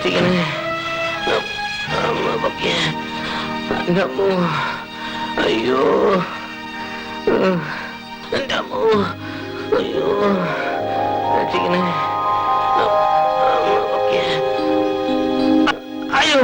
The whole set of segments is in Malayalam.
രക്ഷിക്കണേ. പൊക്കിയേ. എൻ്റെ അമ്മോ, അയ്യോ, എൻ്റെ അമ്മോ, അയ്യോ, രക്ഷിക്കണേ. പൊക്കിയേ. അയ്യോ.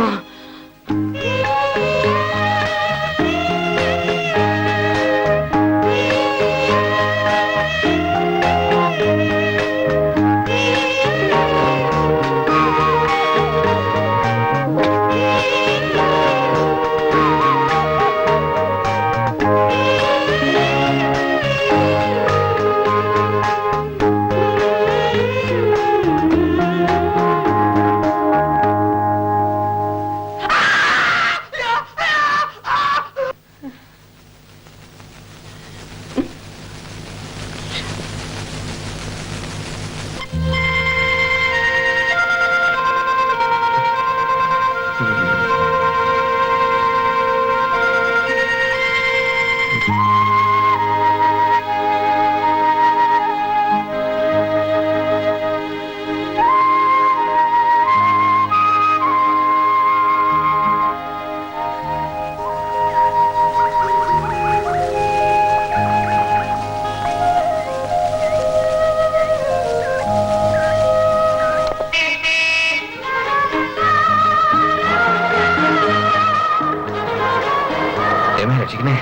രക്ഷിക്കണേ.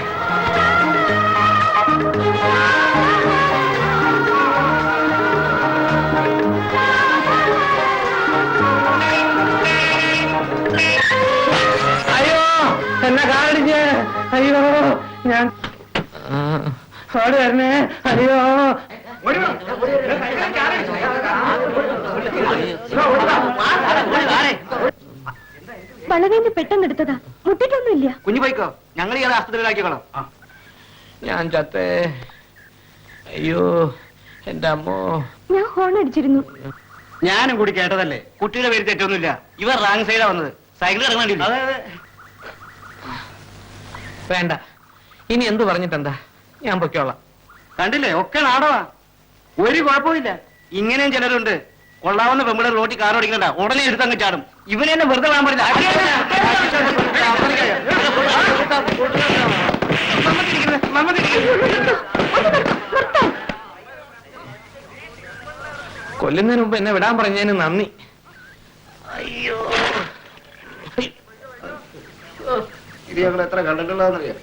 അയ്യോ, എന്നെ കാണിച്ച്. അയ്യോ, ഞാൻ ഓടി വരണേ. അയ്യോ, വളവേന്ദ്ര പെട്ടെന്ന് എടുത്തതാ, മുട്ടിട്ടൊന്നുമില്ല. കുഞ്ഞു പോയിക്കോ, ഞങ്ങൾ ഈ ആസ്പത്രിയിലാക്കിക്കോളാം. ഞാൻ ചത്തേ. അയ്യോ, എന്റെ അമ്മോ. ഞാൻ ഹോൺ അടിച്ചിരുന്നു. ഞാനും കൂടി കേട്ടതല്ലേ, കുട്ടിയുടെ പേര് തെറ്റൊന്നുമില്ല. ഇവർ റാങ് സൈഡാ വന്നത്. സൈക്കിൾ ഇറങ്ങണ്ടില്ല. വേണ്ട, ഇനി എന്ത് പറഞ്ഞിട്ടെന്താ, ഞാൻ പൊക്കോളാം. കണ്ടില്ലേ, ഒക്കെ നാടവാ, ഒരു കുഴപ്പമില്ല. ഇങ്ങനെയും ചിലരുണ്ട്, കൊള്ളാവുന്ന പെമ്പിടെ റോട്ടിൽ കാർ ഓടിക്കണ്ട, ഉടനെ എടുത്തങ്ങ് ചാടും. ഇവനെ തന്നെ വെറുതെ കാണാൻ പാടില്ല. കൊല്ലുന്നതിന് മുമ്പ് എന്നെ വിടാൻ പറഞ്ഞതിന് നന്ദി. അയ്യോ, ഇത് ഞങ്ങൾ എത്ര കണ്ടിട്ടുള്ളതെന്നറിയാം.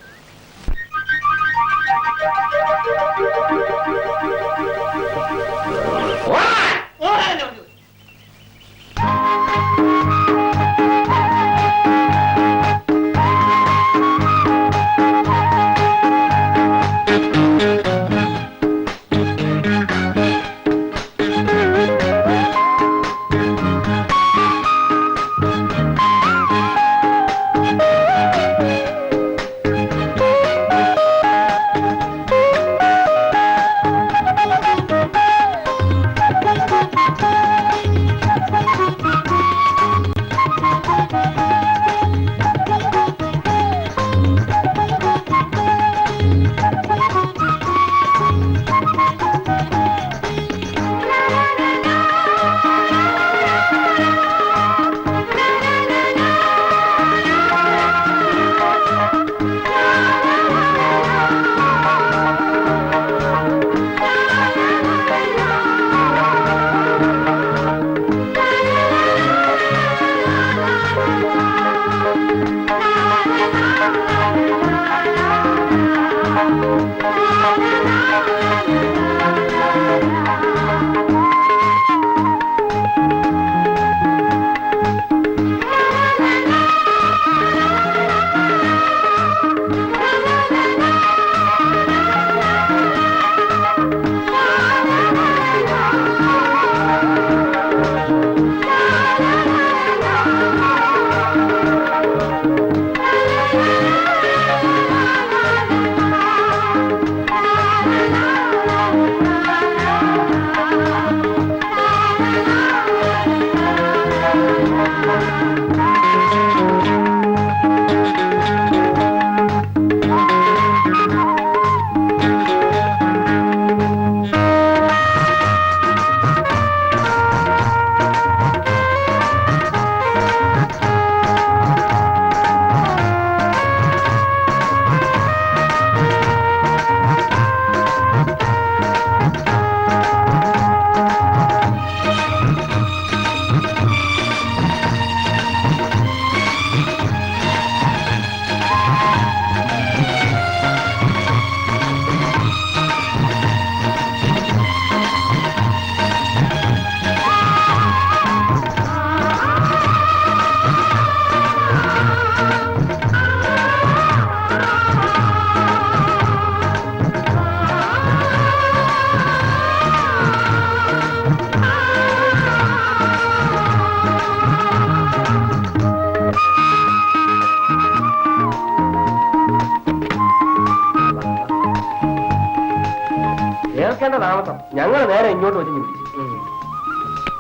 കേൾക്കേണ്ട താമസം ഞങ്ങൾ നേരെ ഇങ്ങോട്ട് ഒതുങ്ങി പിടിച്ചു.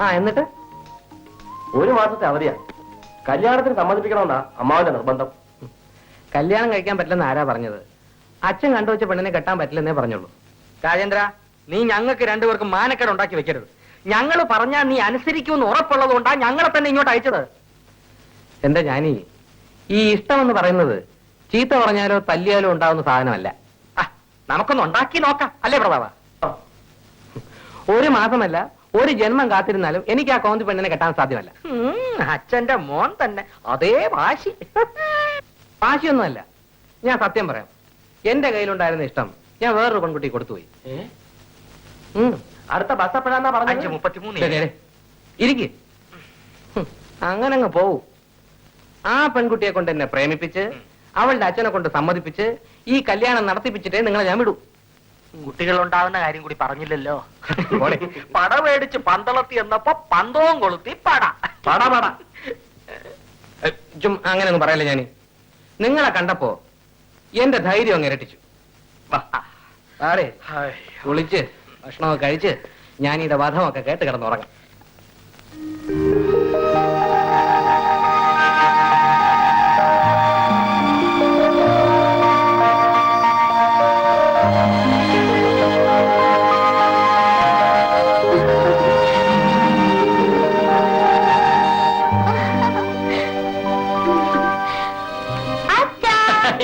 ആ എന്നിട്ട് ഒരു മാസത്തെ അവധിയാ. കല്യാണത്തിന് സമ്മതിപ്പിക്കണമെന്നാ അമ്മാവന്റെ നിർബന്ധം. കല്യാണം കഴിക്കാൻ പറ്റില്ലെന്ന് ആരാ പറഞ്ഞത്? അച്ഛൻ കണ്ടുവച്ച പെണ്ണിനെ കെട്ടാൻ പറ്റില്ലെന്നേ പറഞ്ഞുള്ളൂ. രാജേന്ദ്ര, നീ ഞങ്ങൾക്ക് രണ്ടുപേർക്കും മാനക്കേട് ഉണ്ടാക്കി വെക്കരുത്. ഞങ്ങൾ പറഞ്ഞാൽ നീ അനുസരിക്കുമെന്ന് ഉറപ്പുള്ളത് കൊണ്ടാ ഞങ്ങളെ തന്നെ ഇങ്ങോട്ട് അയച്ചത്. എന്താ ഞാനീ ഈ ഇഷ്ടമെന്ന് പറയുന്നത് ചീത്ത പറഞ്ഞാലോ തല്ലിയാലോ ഉണ്ടാവുന്ന സാധനമല്ല. നമുക്കൊന്ന് ഉണ്ടാക്കി നോക്കാം, അല്ലേ പ്രതാപ? ഒരു മാസമല്ല, ഒരു ജന്മം കാത്തിരുന്നാലും എനിക്ക് ആ കോന്തി പെണ്ണിനെ കെട്ടാൻ സാധ്യമല്ല. അച്ഛന്റെ മോൻ തന്നെ അതേ വാശി. വാശിയൊന്നുമല്ല, ഞാൻ സത്യം പറയാം. എന്റെ കയ്യിലുണ്ടായിരുന്ന ഇഷ്ടം ഞാൻ വേറൊരു പെൺകുട്ടി കൊടുത്തുപോയി. അടുത്ത ബസ് എപ്പോഴാന്നാ പറഞ്ഞത്? ഇരിക്ക്. അങ്ങനെ അങ്ങ് പോവും. ആ പെൺകുട്ടിയെ കൊണ്ട് എന്നെ പ്രേമിപ്പിച്ച് അവളുടെ അച്ഛനെ കൊണ്ട് സമ്മതിപ്പിച്ച് ഈ കല്യാണം നടത്തിപ്പിച്ചിട്ടേ നിങ്ങളെ ഞാൻ വിടൂ. കുട്ടികൾ ഉണ്ടാവുന്ന കാര്യം കൂടി പറഞ്ഞില്ലല്ലോ. പട മേടിച്ച് പന്തളത്തി എന്നപ്പോ പന്തവും കൊളുത്തി പട പട പട. അങ്ങനെയൊന്നും പറയല്ലേ ഞാൻ. നിങ്ങളെ കണ്ടപ്പോ എന്റെ ധൈര്യം അങ്ങ് ഇരട്ടിച്ചു. ആരേ കുളിച്ച് ഭക്ഷണമൊക്കെ കഴിച്ച് ഞാൻ ഈ വധമൊക്കെ കേട്ട് കിടന്നുറങ്ങാം.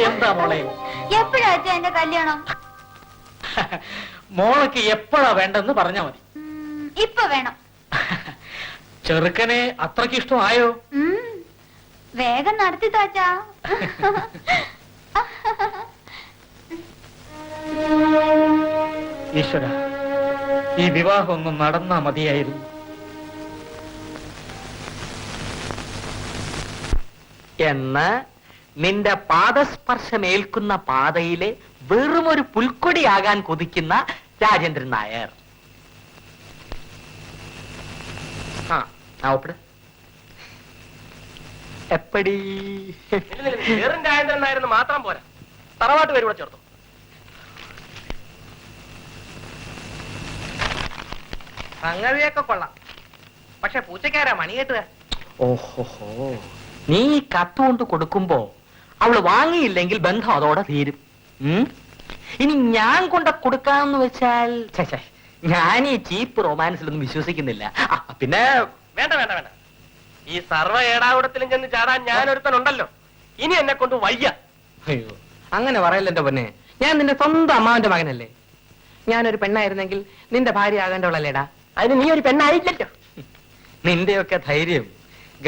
എന്താ മോളെ, എപ്പോഴാ അച്ഛാ എന്റെ കല്യാണം? മോളക്ക് എപ്പോഴാ വേണ്ടെന്ന് പറഞ്ഞാ മതി. ഇപ്പൊ വേണം. ചെറുക്കനെ അത്രയ്ക്ക് ഇഷ്ടമായോ? വേഗം നടത്തി താച്ചാ. ഈശ്വര, ഈ വിവാഹം ഒന്നും നടന്നാ മതിയായിരുന്നു. എന്ന് നിന്റെ പാദസ്പർശമേൽക്കുന്ന പാതയിലെ വെറുമൊരു പുൽക്കൊടിയാകാൻ കൊതിക്കുന്ന രാജേന്ദ്രൻ നായർ. എപ്പടി രാജേന്ദ്രൻ നായരെന്ന് മാത്രം പോരാ, തറവാട്ട് പേര് കൂടെ ചേർത്തു. സംഗതിയൊക്കെ കൊള്ളാം, പക്ഷെ പൂച്ചക്കാരാ മണി കേട്ടുക. ഓഹോഹോ, നീ കത്ത് കൊണ്ട് കൊടുക്കുമ്പോ അവള് വാങ്ങിയില്ലെങ്കിൽ ബന്ധം അതോടെ തീരും. ഇനി ഞാൻ കൊണ്ട് കൊടുക്കാന്ന് വെച്ചാൽ ഞാൻ ഈ ചീപ്പ് റൊമാൻസിലൊന്നും വിശ്വസിക്കുന്നില്ല. പിന്നെ വേണ്ട വേണ്ട വേണ്ട, ഈ സർവ്വ ഏടാകൂടത്തിലും ചെന്ന് ചാടാൻ ഞാൻ ഒരുത്തനുണ്ടല്ലോ. ഇനി എന്നെ കൊണ്ട് വയ്യ. അയ്യോ, അങ്ങനെ പറയല്ല എന്റെ പൊന്നെ. ഞാൻ നിന്റെ സ്വന്തം അമ്മാവന്റെ മകനല്ലേ. ഞാനൊരു പെണ്ണായിരുന്നെങ്കിൽ നിന്റെ ഭാര്യ ആകേണ്ടവളല്ലേടാ. അതിന് നീ ഒരു പെണ്ണായില്ലല്ലോ. നിന്റെയൊക്കെ ധൈര്യം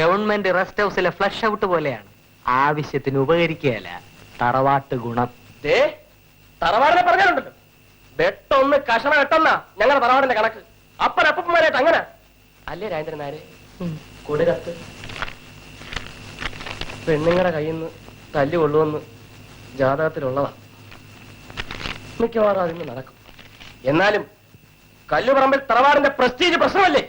ഗവൺമെന്റ് റെസ്റ്റ് ഹൗസിലെ ഫ്ലഷ് ഔട്ട് പോലെയാണ്. ആവശ്യത്തിന് ഉപകരിക്കുകയല്ല. തറവാട്ട് ഗുണം. തറവാടിനെ പറഞ്ഞാലുണ്ടല്ലോ, വെട്ടൊന്ന് കഷണ വെട്ടെന്നാ ഞങ്ങളുടെ തറവാടിന്റെ കണക്ക്. അപ്പനപ്പന്മാരായിട്ട് അങ്ങനെ അല്ലേ രാജേന്ദ്രൻ നായരെ? കൊടുകത്ത് പെണ്ണുങ്ങളുടെ കയ്യിൽ നിന്ന് തല്ലു കൊള്ളുമെന്ന് ജാതകത്തിലുള്ളതാ. മിക്കവാറും അതിന് നടക്കും. എന്നാലും കല്ലുപറമ്പിൽ തറവാടിന്റെ പ്രസ്റ്റീജ് പ്രശ്നമല്ലേ?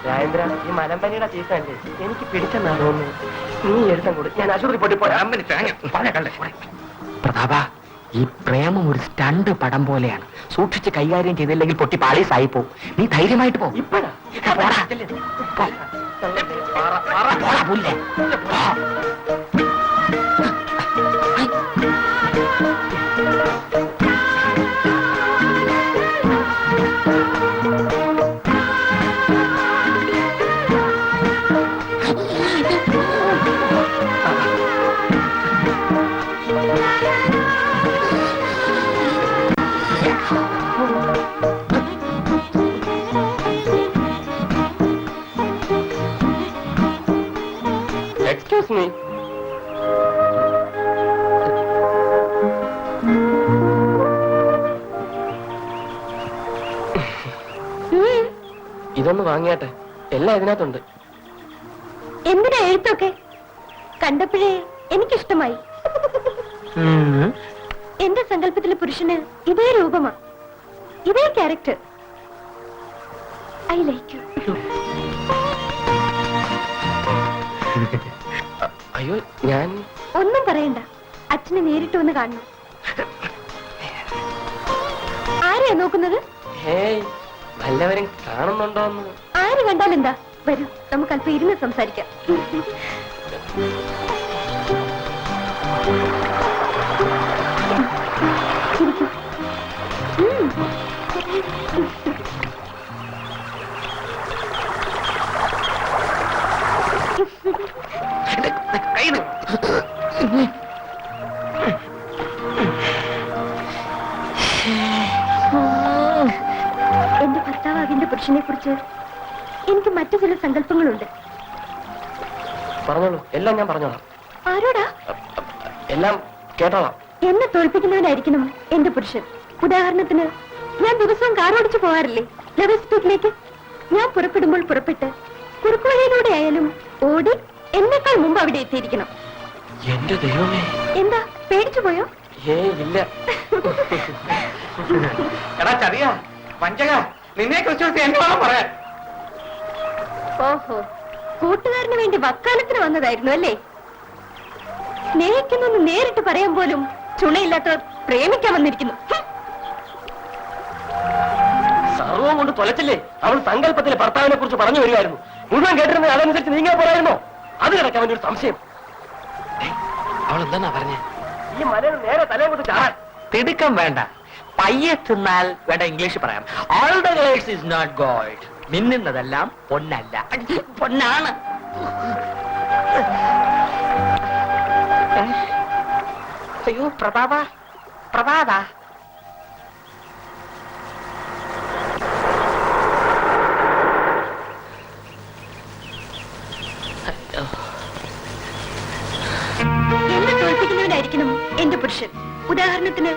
രാജേന്ദ്ര, ഈ മലമ്പനിയുടെ സീസണല്ലേ, എനിക്ക് പിടിച്ചെന്നാ തോന്നുന്നു. നീ എഴുതാൻ കൂടി ഞാൻ ആശുപത്രി പ്രതാപ, ഈ പ്രേമം ഒരു സ്റ്റണ്ട് പടം പോലെയാണ്. സൂക്ഷിച്ച് കൈകാര്യം ചെയ്തില്ലെങ്കിൽ പൊട്ടി പാളീസായി പോവും. നീ ധൈര്യമായിട്ട് പോ. ഇപ്പഴാ Excuse me. ഇതൊന്ന് വാങ്ങിയാട്ടെ, എല്ലാം ഇതിനകത്തുണ്ട്. എന്തിനാ എഴുത്തൊക്കെ? കണ്ടപ്പോഴേ എനിക്കിഷ്ടമായി. എന്റെ സങ്കല്പത്തിലെ പുരുഷന് ഇതേ രൂപമാ, ഇതേ ക്യാരക്ടർ. I like you. അയ്യോ, ഞാൻ ഒന്നും പറയണ്ട, അച്ഛനെ നേരിട്ട് വന്ന് കാണണം. ആരെയാ നോക്കുന്നത്? വല്ലവരും കാണുന്നുണ്ടോന്ന്. ആര് കണ്ടാലെന്താ? വരൂ, നമുക്ക് അല്പം ഇരുന്ന് സംസാരിക്കാം. ഇരിക്കൂ. എന്റെ ഭർത്താവിന്റെ പുരുഷനെ കുറിച്ച് എനിക്ക് മറ്റു ചില സങ്കല്പങ്ങളുണ്ട്. പറഞ്ഞോളൂ, എല്ലാം ഞാൻ പറഞ്ഞോളാം. ആരോടാ? എല്ലാം കേട്ടോളാം. എന്നെ തോൽപ്പിക്കുന്നവനായിരിക്കണം എന്റെ പുരുഷൻ. ഉദാഹരണത്തിന്, ഞാൻ ദിവസവും കാർ ഓടിച്ചു പോകാറില്ലേ ലവേഴ്സ് സ്പീക്കിലേക്ക്? ഞാൻ പുറപ്പെടുമ്പോൾ പുറപ്പെട്ട് കുറുക്കുവഴിയിലൂടെ ആയാലും ഓടി എന്നെക്കാൾ മുമ്പ് അവിടെ എത്തിയിരിക്കണം. എന്റെ ദൈവമേ! എന്താ, പേടിച്ചു പോയോ? ഇല്ല. എടാ ചതിയാ, വഞ്ചക, നിന്നെ കുറിച്ച് എന്നോളം പറയാൻ. ഓഹോ, കൂട്ടുകാരന് വേണ്ടി വക്കാലത്തിന് വന്നതായിരുന്നു അല്ലേ? സ്നേഹിക്കുന്നു നേരിട്ട് പറയാൻ പോലും ചുണയില്ലാത്തവർ പ്രേമിക്കാൻ വന്നിരിക്കുന്നു. സർവം കൊണ്ട് തൊലച്ചില്ലേ? അവൾ സങ്കല്പത്തിലെ ഭർത്താവിനെ കുറിച്ച് പറഞ്ഞു വരുമായിരുന്നു. മുഴുവൻ കേട്ടിരുന്നത് അതനുസരിച്ച് നീങ്ങാൻ പോരായിരുന്നോ? അത് കിടക്കാൻ വേണ്ടി ഒരു സംശയം. അവൾ എന്താ പറഞ്ഞേ? ഈ മലയിൽ നേരെ തലയും കൊണ്ട് ചാടാൻ. തിടുക്കം വേണ്ട, പയ്യെ തിന്നാൽ വേണ്ട ഇംഗ്ലീഷ് പറയാം. All the girls is not gold. മിന്നുന്നതെല്ലാം പൊന്നല്ല, പൊന്നാണ്. അയ്യോ പ്രതാപ, പ്രതാപ. എന്നെ തോൽപ്പിക്കുന്നവനായിരിക്കണം എന്റെ പുരുഷൻ. ഉദാഹരണത്തിന്,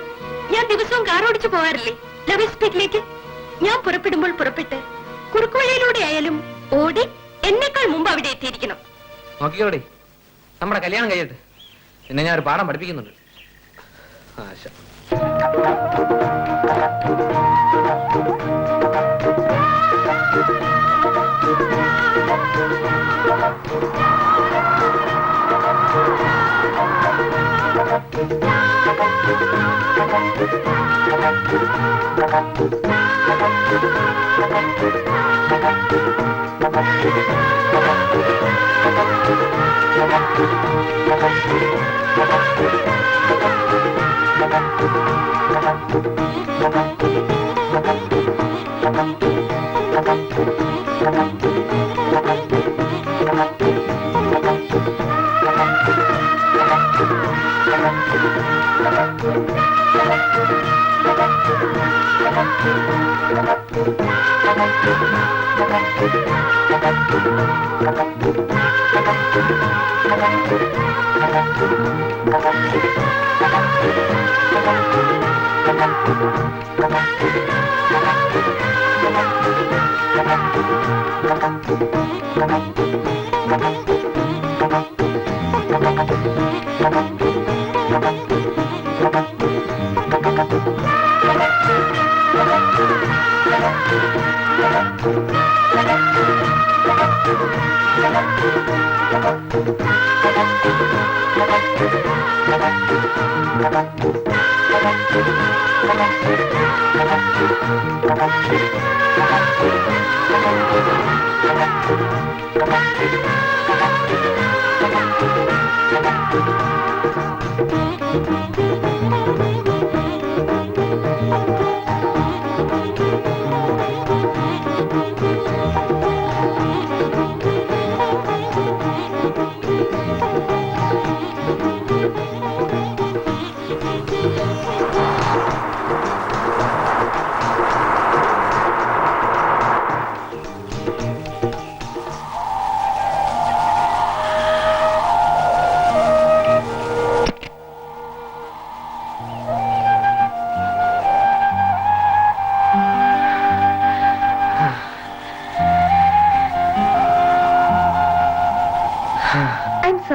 ഞാൻ ദിവസവും കാർ ഓടിച്ചു പോകാറില്ലേ ലവേഴ്സ് സ്പീക്കിലേക്ക്? ഞാൻ പുറപ്പെടുമ്പോൾ പുറപ്പെട്ട് കുറുക്കുവഴിയിലൂടെ ആയാലും ഓടി എന്നെക്കാൾ മുമ്പ് അവിടെ എത്തിയിരിക്കണം. നോക്കിയോടെ, നമ്മുടെ കല്യാണം കഴിയട്ടെ, പിന്നെ ഞാൻ ഒരു പാഠം പഠിപ്പിക്കുന്നുണ്ട്. ആശ.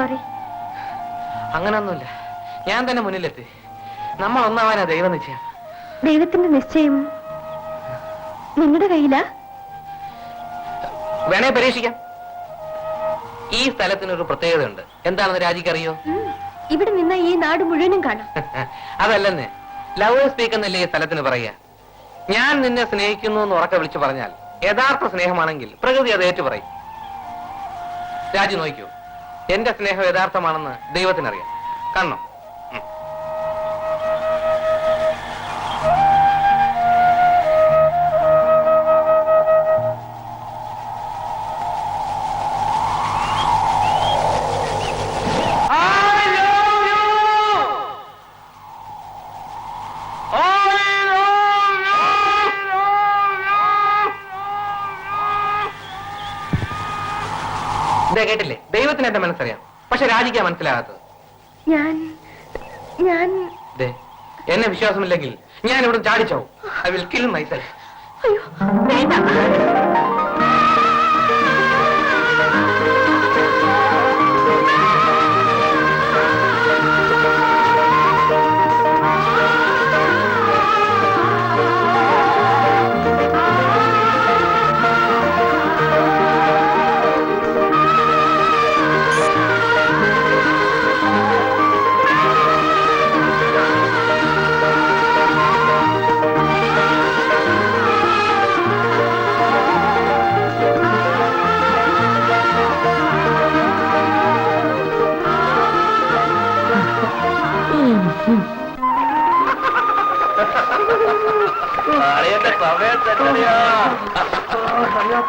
സോറി. അങ്ങനൊന്നുമില്ല, ഞാൻ തന്നെ മുന്നിലെത്തി. നമ്മൾ ഒന്നാവാനാ ദൈവം നിശ്ചയം. ദൈവത്തിന്റെ നിശ്ചയം നിങ്ങളുടെ കയ്യിലാ? വേണേ പരീക്ഷിക്കാം. ഈ സ്ഥലത്തിനൊരു പ്രത്യേകത ഉണ്ട്. എന്താണെന്ന് രാജിക്ക് അറിയോ? ഇവിടെ നിന്ന ഈ നാട് മുഴുവനും കാണാം. അതല്ലെന്നേ, ലവ് സ്പീക്ക് എന്നല്ലേ ഈ സ്ഥലത്തിന് പറയുക. ഞാൻ നിന്നെ സ്നേഹിക്കുന്നു എന്ന് ഉറക്കെ വിളിച്ചു പറഞ്ഞാൽ യഥാർത്ഥ സ്നേഹമാണെങ്കിൽ പ്രകൃതി അത് ഏറ്റു പറയും. രാജി നോക്കൂ, എന്റെ സ്നേഹം യഥാർത്ഥമാണെന്ന് ദൈവത്തിനറിയാം. കാണണം. ഇതേ കേട്ടില്ലേ? ദൈവത്തിന് എന്റെ മനസ്സറിയാം, പക്ഷെ രാജിക്കാ മനസ്സിലാകാത്തത്. ദേ, എന്നെ വിശ്വാസമില്ലെങ്കിൽ ഞാൻ ഇവിടെ ചാടിച്ചാവും. I will kill myself. അയ്യോ, വേണ്ട.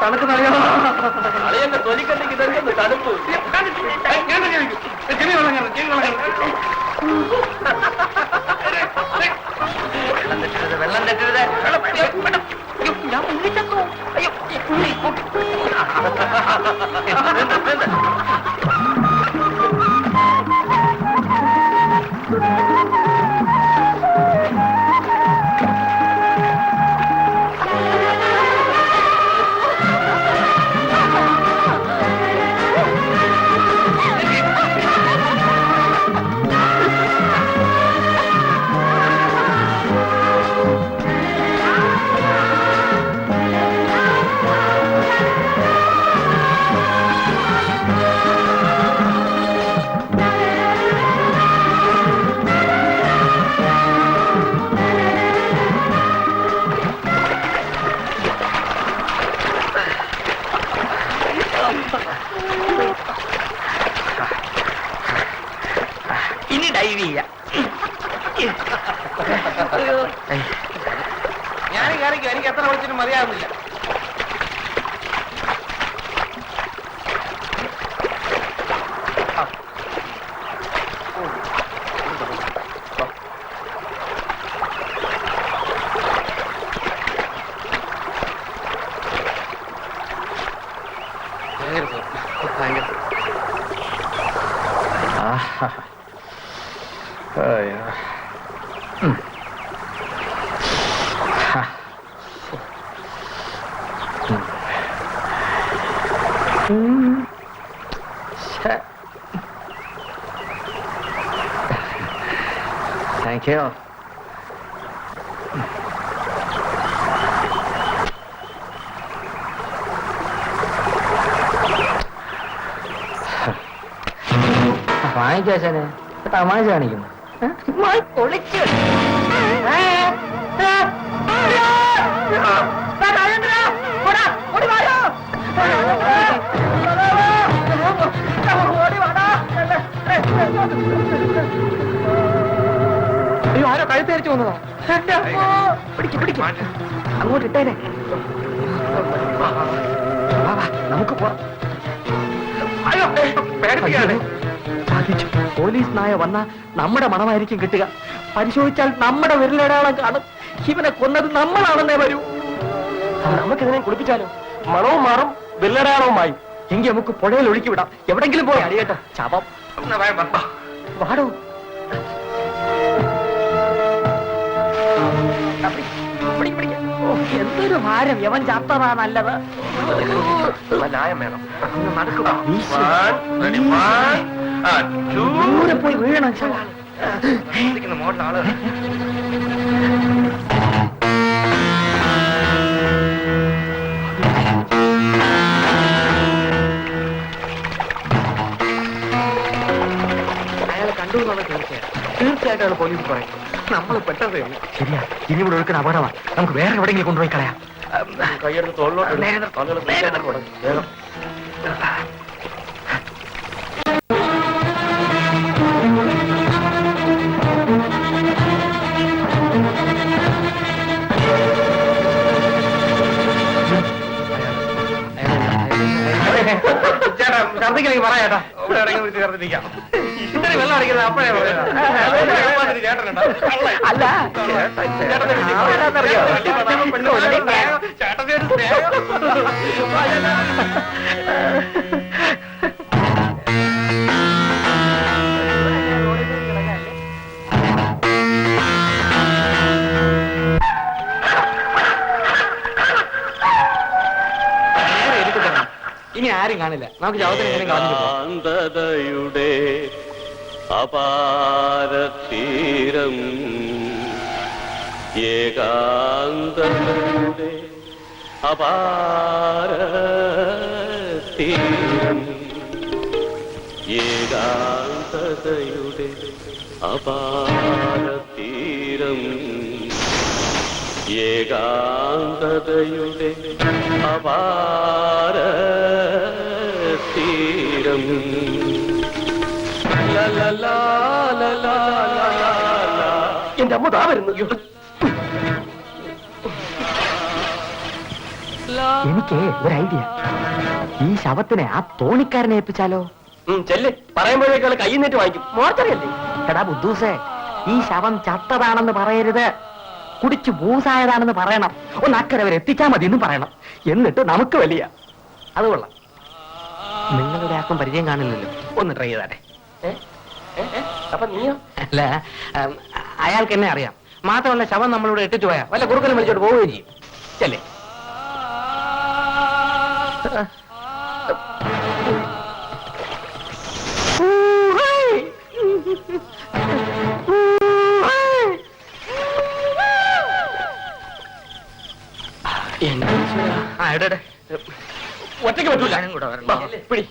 തണുക്കുന്നറിയോ? അളിയന്റെ തൊലിക്കണ്ടെങ്കിൽ ഇതെന്തെന്ന് തണുപ്പ്. വെള്ളം തെറ്റരുത്. ഞാൻ മുങ്ങിച്ചോ? അയ്യോ, ഇനി ഡൈവ് ചെയ്യാം. ഞാൻ കയറിക്കും, എനിക്ക് എത്ര വിളിച്ചിട്ടും മതിയാകുന്നില്ല. Thank you. വാങ്ങിക്കാശാനെ തമാശ കാണിക്കുന്നു. പൊളിച്ചു അയ്യോ, ആരോ കഴുത്തേരിച്ചു വന്നതാ. പിടിക്കും അങ്ങോട്ട് ഇട്ടേനെ. നമുക്ക് പോവാം. സാധിച്ചു. പോലീസ് നായ വന്ന നമ്മുടെ മണമായിരിക്കും കിട്ടുക. പരിശോധിച്ചാൽ നമ്മുടെ വിരലടയാളം കാണും. ഇവനെ കൊന്നത് നമ്മളാണെന്നേ വരൂ. നമുക്കിതിനെ കുളിപ്പിച്ചാലോ? മണവും മാറും, വിരലടയാളവുമായി. എങ്കിൽ നമുക്ക് പുഴയിൽ ഒഴുക്കി വിടാം. എവിടെങ്കിലും പോയി അടിയട്ടോ. ശവം വാടോ. എന്തൊരു ഭാരം. യവൻ ചാത്തതാ നല്ലത്. ന്യായം വേണം. നടക്കുക. ദൂരെ പോയി വീഴണം മോളിൽ ആള് അയാളെ കണ്ടു എന്നുള്ളത് തീർച്ചയായിട്ടും അയാൾ പോലീസ് പറയും. നമ്മൾ പെട്ടതേ ഉള്ളൂ. ശരിയാ, ഇനി ഇവിടെ ഒഴുക്കുന്ന അപകടമാണ്. നമുക്ക് വേറെ എവിടെയെങ്കിലും കൊണ്ടുപോയി കളയാം. കൈയെടുത്ത് തോളിലോട്ട് വേഗം ചേട്ടാ ഛർദിക്കണമെങ്കിൽ പറയാ ഇവിടെ ഇറങ്ങി വിളിച്ച് ഛർദിക്കാം. ഇന്നലെ വെള്ളം അടിക്കുന്നത് അപ്പോഴേ പറയാ. ചേട്ടനുണ്ടോ? അല്ല, ചേട്ടന്റെ ഒരു സ്നേഹം. ഇനി ആരും കാണില്ല. നമുക്ക് ചവത്തിന് എങ്ങനെ കളഞ്ഞു ശാന്തതയുടെ അപാരതീരം ഏകാന്തതയുടെ അപാരതീരം ഏകാന്തതയുടെ അപാരതീരം ഏകാന്തതയുടെ അപാരതീരം എന്റെ അമ്മ താ വരുന്നു. എനിക്ക് ഒരു ഐഡിയ. ഈ ശവത്തിനെ ആ തോണിക്കാരനെ ഏൽപ്പിച്ചാലോ? ചെല്ല്, പറയുമ്പോഴേക്കുള്ള കൈ നീട്ട് വാങ്ങിക്കും. മോർച്ചറിയല്ലേ? എടാ ബുദ്ധൂസേ, ഈ ശവം ചത്തതാണെന്ന് പറയരുത്, കുടിച്ചു പൂസായതാണെന്ന് പറയണം. ഒന്ന് അക്കരെ വരെ എത്തിച്ചാൽ മതി എന്നും പറയണം. എന്നിട്ട് നമുക്ക് വലിയ അത് കൊള്ളാം. നിങ്ങളുടെ ആർക്കും പരിചയം കാണില്ലല്ലോ, ഒന്ന് ട്രൈ ചെയ്താട്ടെ. അപ്പൊ നീയോ? അല്ല, അയാൾക്ക് എന്നെ അറിയാം. മാത്രമല്ല ശവം നമ്മളിവിടെ ഇട്ടിട്ട് പോയാ വല്ല കുറുക്കനും വിളിച്ചോട്ട് പോവുകയും ചെയ്യും. ചെല്ലേ. ആ ഇടേ ഒറ്റയ്ക്ക് പറ്റൂല. ഞാനും കൂടെ വരണം. പിടി.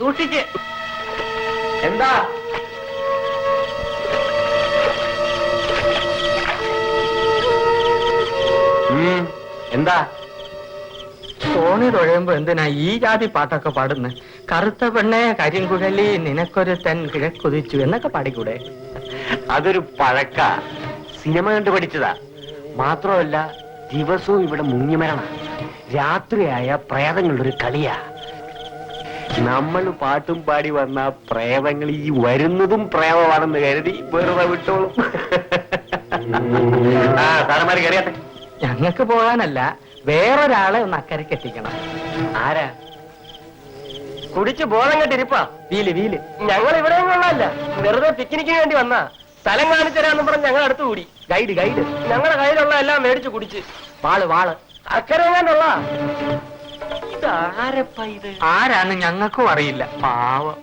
സൂക്ഷിച്ച്. എന്താ എന്താ തോണി തുഴയുമ്പോ എന്തിനാ ഈ ജാതി പാട്ടൊക്കെ പാടുന്നത്? കറുത്ത പെണ്ണെ കരിങ്കുഴലി നിനക്കൊരു തൻ കിഴക്കുതിച്ചു എന്നൊക്കെ പാടിക്കൂടെ? അതൊരു പഴക്ക സിനിമ കണ്ടു പഠിച്ചതാ. മാത്രമല്ല ദിവസവും ഇവിടെ മുങ്ങിമരണ. രാത്രിയായ പ്രേതങ്ങളുടെ ഒരു കളിയാ. നമ്മൾ പാട്ടും പാടി വന്ന പ്രേതങ്ങൾ ഈ വരുന്നതും പ്രേതമാണെന്ന് കരുതി വെറുതെ വിട്ടോളും. ആ സാറന്മാര് കയറിയാട്ടെ. ഞങ്ങൾക്ക് പോകാനല്ല, വേറൊരാളെ ഒന്ന് അക്കരയ്ക്ക് എത്തിക്കണം. ആരാ? കുടിച്ച് ബോധം കെട്ടിരിപ്പാ. Wheel wheel. ഞങ്ങൾ ഇവിടെ കൊള്ളാല്ല, വെറുതെ പിക്നിക്കിന് വേണ്ടി വന്നാ. സ്ഥലം കാണിച്ചു തരാന്ന് പറഞ്ഞ് ഞങ്ങൾ അടുത്ത് കൂടി. Guide guide. ഞങ്ങളുടെ കയ്യിലുള്ള എല്ലാം മേടിച്ചു കുടിച്ച്. വാള് വാള്. അക്കരെ എങ്ങാണ്ടുള്ള ഇതാരപ്പാ ഇത്? ആരാന്ന് ഞങ്ങൾക്കും അറിയില്ല. പാവം.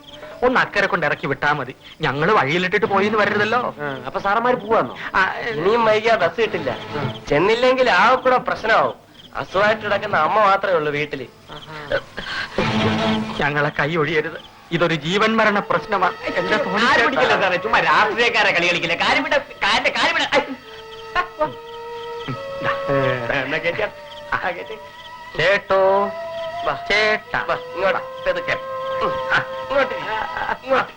ഒന്ന് അക്കരെ കൊണ്ട് ഇറക്കി വിട്ടാ മതി. ഞങ്ങള് വഴിയിലിട്ടിട്ട് പോയിന്ന് വരരുതല്ലോ. അപ്പൊ സാറന്മാര് പോവാന്നോ? ആ, ഇനിയും വൈകിയാ ബസ് കിട്ടില്ല. ചെന്നില്ലെങ്കിൽ ആ കൂടെ പ്രശ്നമാവും. അസുഖമായിട്ട് കിടക്കുന്ന അമ്മ മാത്രമേ ഉള്ളൂ വീട്ടില്. ഞങ്ങളെ കൈ ഒഴിയരുത്. ഇതൊരു ജീവൻ മരണ പ്രശ്നമാണ്. എന്റെ ആര് പിടിക്കില്ല സാറേ, ചുമ്മാ രാഷ്ട്രീയക്കാരെ കളി കളിക്കില്ല. കാര്യമില്ല. ചേട്ടോ ചേട്ടാ ഇങ്ങോട്ടാ പെതുക്കെ. ഇങ്ങോട്ട് ഇങ്ങോട്ട്.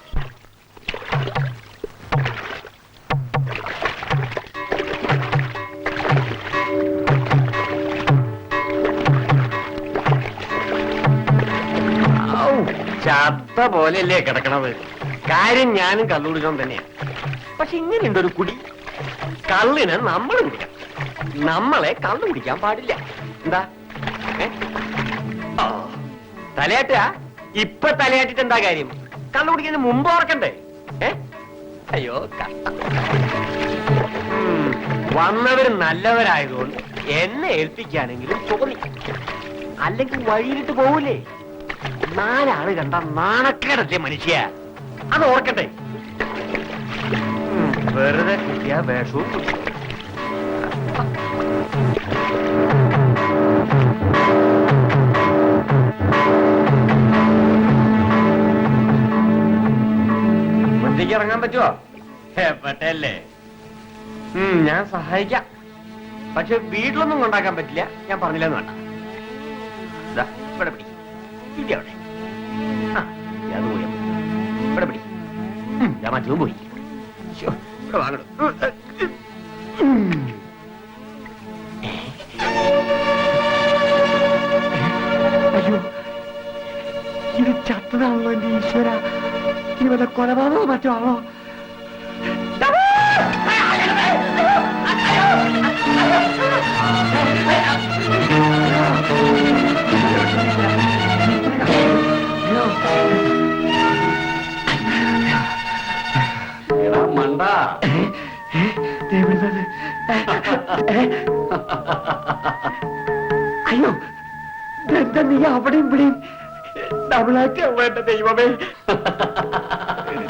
ചത്ത പോലെയല്ലേ കിടക്കണത്. കാര്യം ഞാനും കള്ളുകുടിക്കാൻ തന്നെയാണ്. പക്ഷെ ഇങ്ങനെയുണ്ട് ഒരു കുടി. കള്ളിന് നമ്മൾ കുടിക്കാം, നമ്മളെ കള്ളു കുടിക്കാൻ പാടില്ല. എന്താ തലയാട്ട? ഇപ്പൊ തലയാട്ടിട്ട് എന്താ കാര്യം? കള്ളു കുടിക്കുന്നതിന് മുമ്പ് ഓർക്കണ്ടേ? അയ്യോ വന്നവര് നല്ലവരായതുകൊണ്ട് എന്നെ ഏൽപ്പിക്കാനെങ്കിലും തോന്നി. അല്ലെങ്കിൽ വഴിയിലിട്ട് പോകൂലേ? 4 ആള് കണ്ട നാണക്കേടല്ലേ മനുഷ്യ? അത് ഓർക്കട്ടെ. വെറുതെ കിട്ടിയ വേഷവും ഒറ്റയ്ക്ക് ഇറങ്ങാൻ പറ്റുമോ? പറ്റല്ലേ? ഞാൻ സഹായിക്കാം. പക്ഷെ വീട്ടിലൊന്നും കൊണ്ടാക്കാൻ പറ്റില്ല. ഞാൻ പറഞ്ഞില്ലെന്ന് വേണ്ട. ദാ, ഇവിടെ പിടി. ഇടി അവിടെ. അത് പോയി. ഇവിടെ പിടി. ഞാൻ മറ്റതും പോയി. ശ്ശോ, ഇവിടെ വാങ്ങണം. അയ്യോ, ഇത് ചത്തതാണല്ലോ എന്റെ ഈശ്വര. ഇവരെ കൊലപാതകമോ മറ്റോ ആണോ? മണ്ട അയ്യോ, എന്താ നീ അവിടെയും ഇവിടെയും ഡബിളായിട്ട് വേണ്ട ദൈവമേ.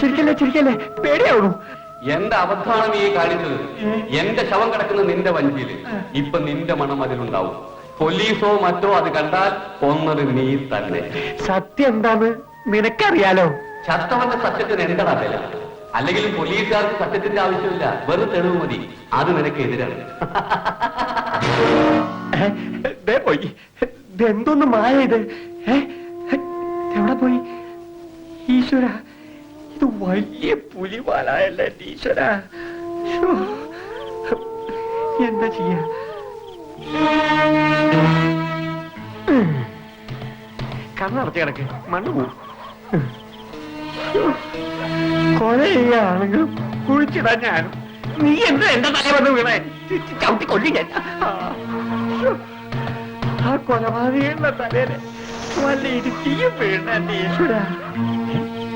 ചിരിക്കല്ലേ ചിരിക്കല്ലേ, പേടിയാവണു. എന്റെ അബദ്ധമാണ് ഈ കാണിച്ചത്. എന്റെ ശവം കിടക്കുന്ന നിന്റെ വഞ്ചിയില് ഇപ്പൊ നിന്റെ മണം അതിലുണ്ടാവും. പോലീസോ മറ്റോ അത് കണ്ടാൽ കൊന്നത് നീ തന്നെ. സത്യം എന്താന്ന് നിനക്കറിയാലോ. ചത്തവന്റെ സത്യത്തിന് എന്താ വില? അല്ലെങ്കിലും പോലീസുകാർക്ക് സത്യത്തിന്റെ ആവശ്യമില്ല, വെറും തെളിവ് മതി. അത് നിനക്ക് എതിരാണ്. പോയി ഇതെന്തൊന്ന് മായ ഇത്? എവിടെ പോയി? ഈശ്വര, ഇത് വലിയ പുലിവാലായല്ലേ ഈശ്വര. എന്താ ചെയ്യാ? കണ്ണടച്ച് കിടക്ക്, മണ്ണ് പോവും. കൊല ചെയ്യാണെങ്കിലും കുഴിച്ചിടാൻ ഞാനും. നീ എന്താ എന്റെ തല വന്ന് വീണേ? ചവിട്ടി കൊല്ലി ഞാൻ. ആ കൊലപാതകങ്ങളുടെ തലേനെ വല്ല ഇടുക്കിയും വീണ ഈശ്വര.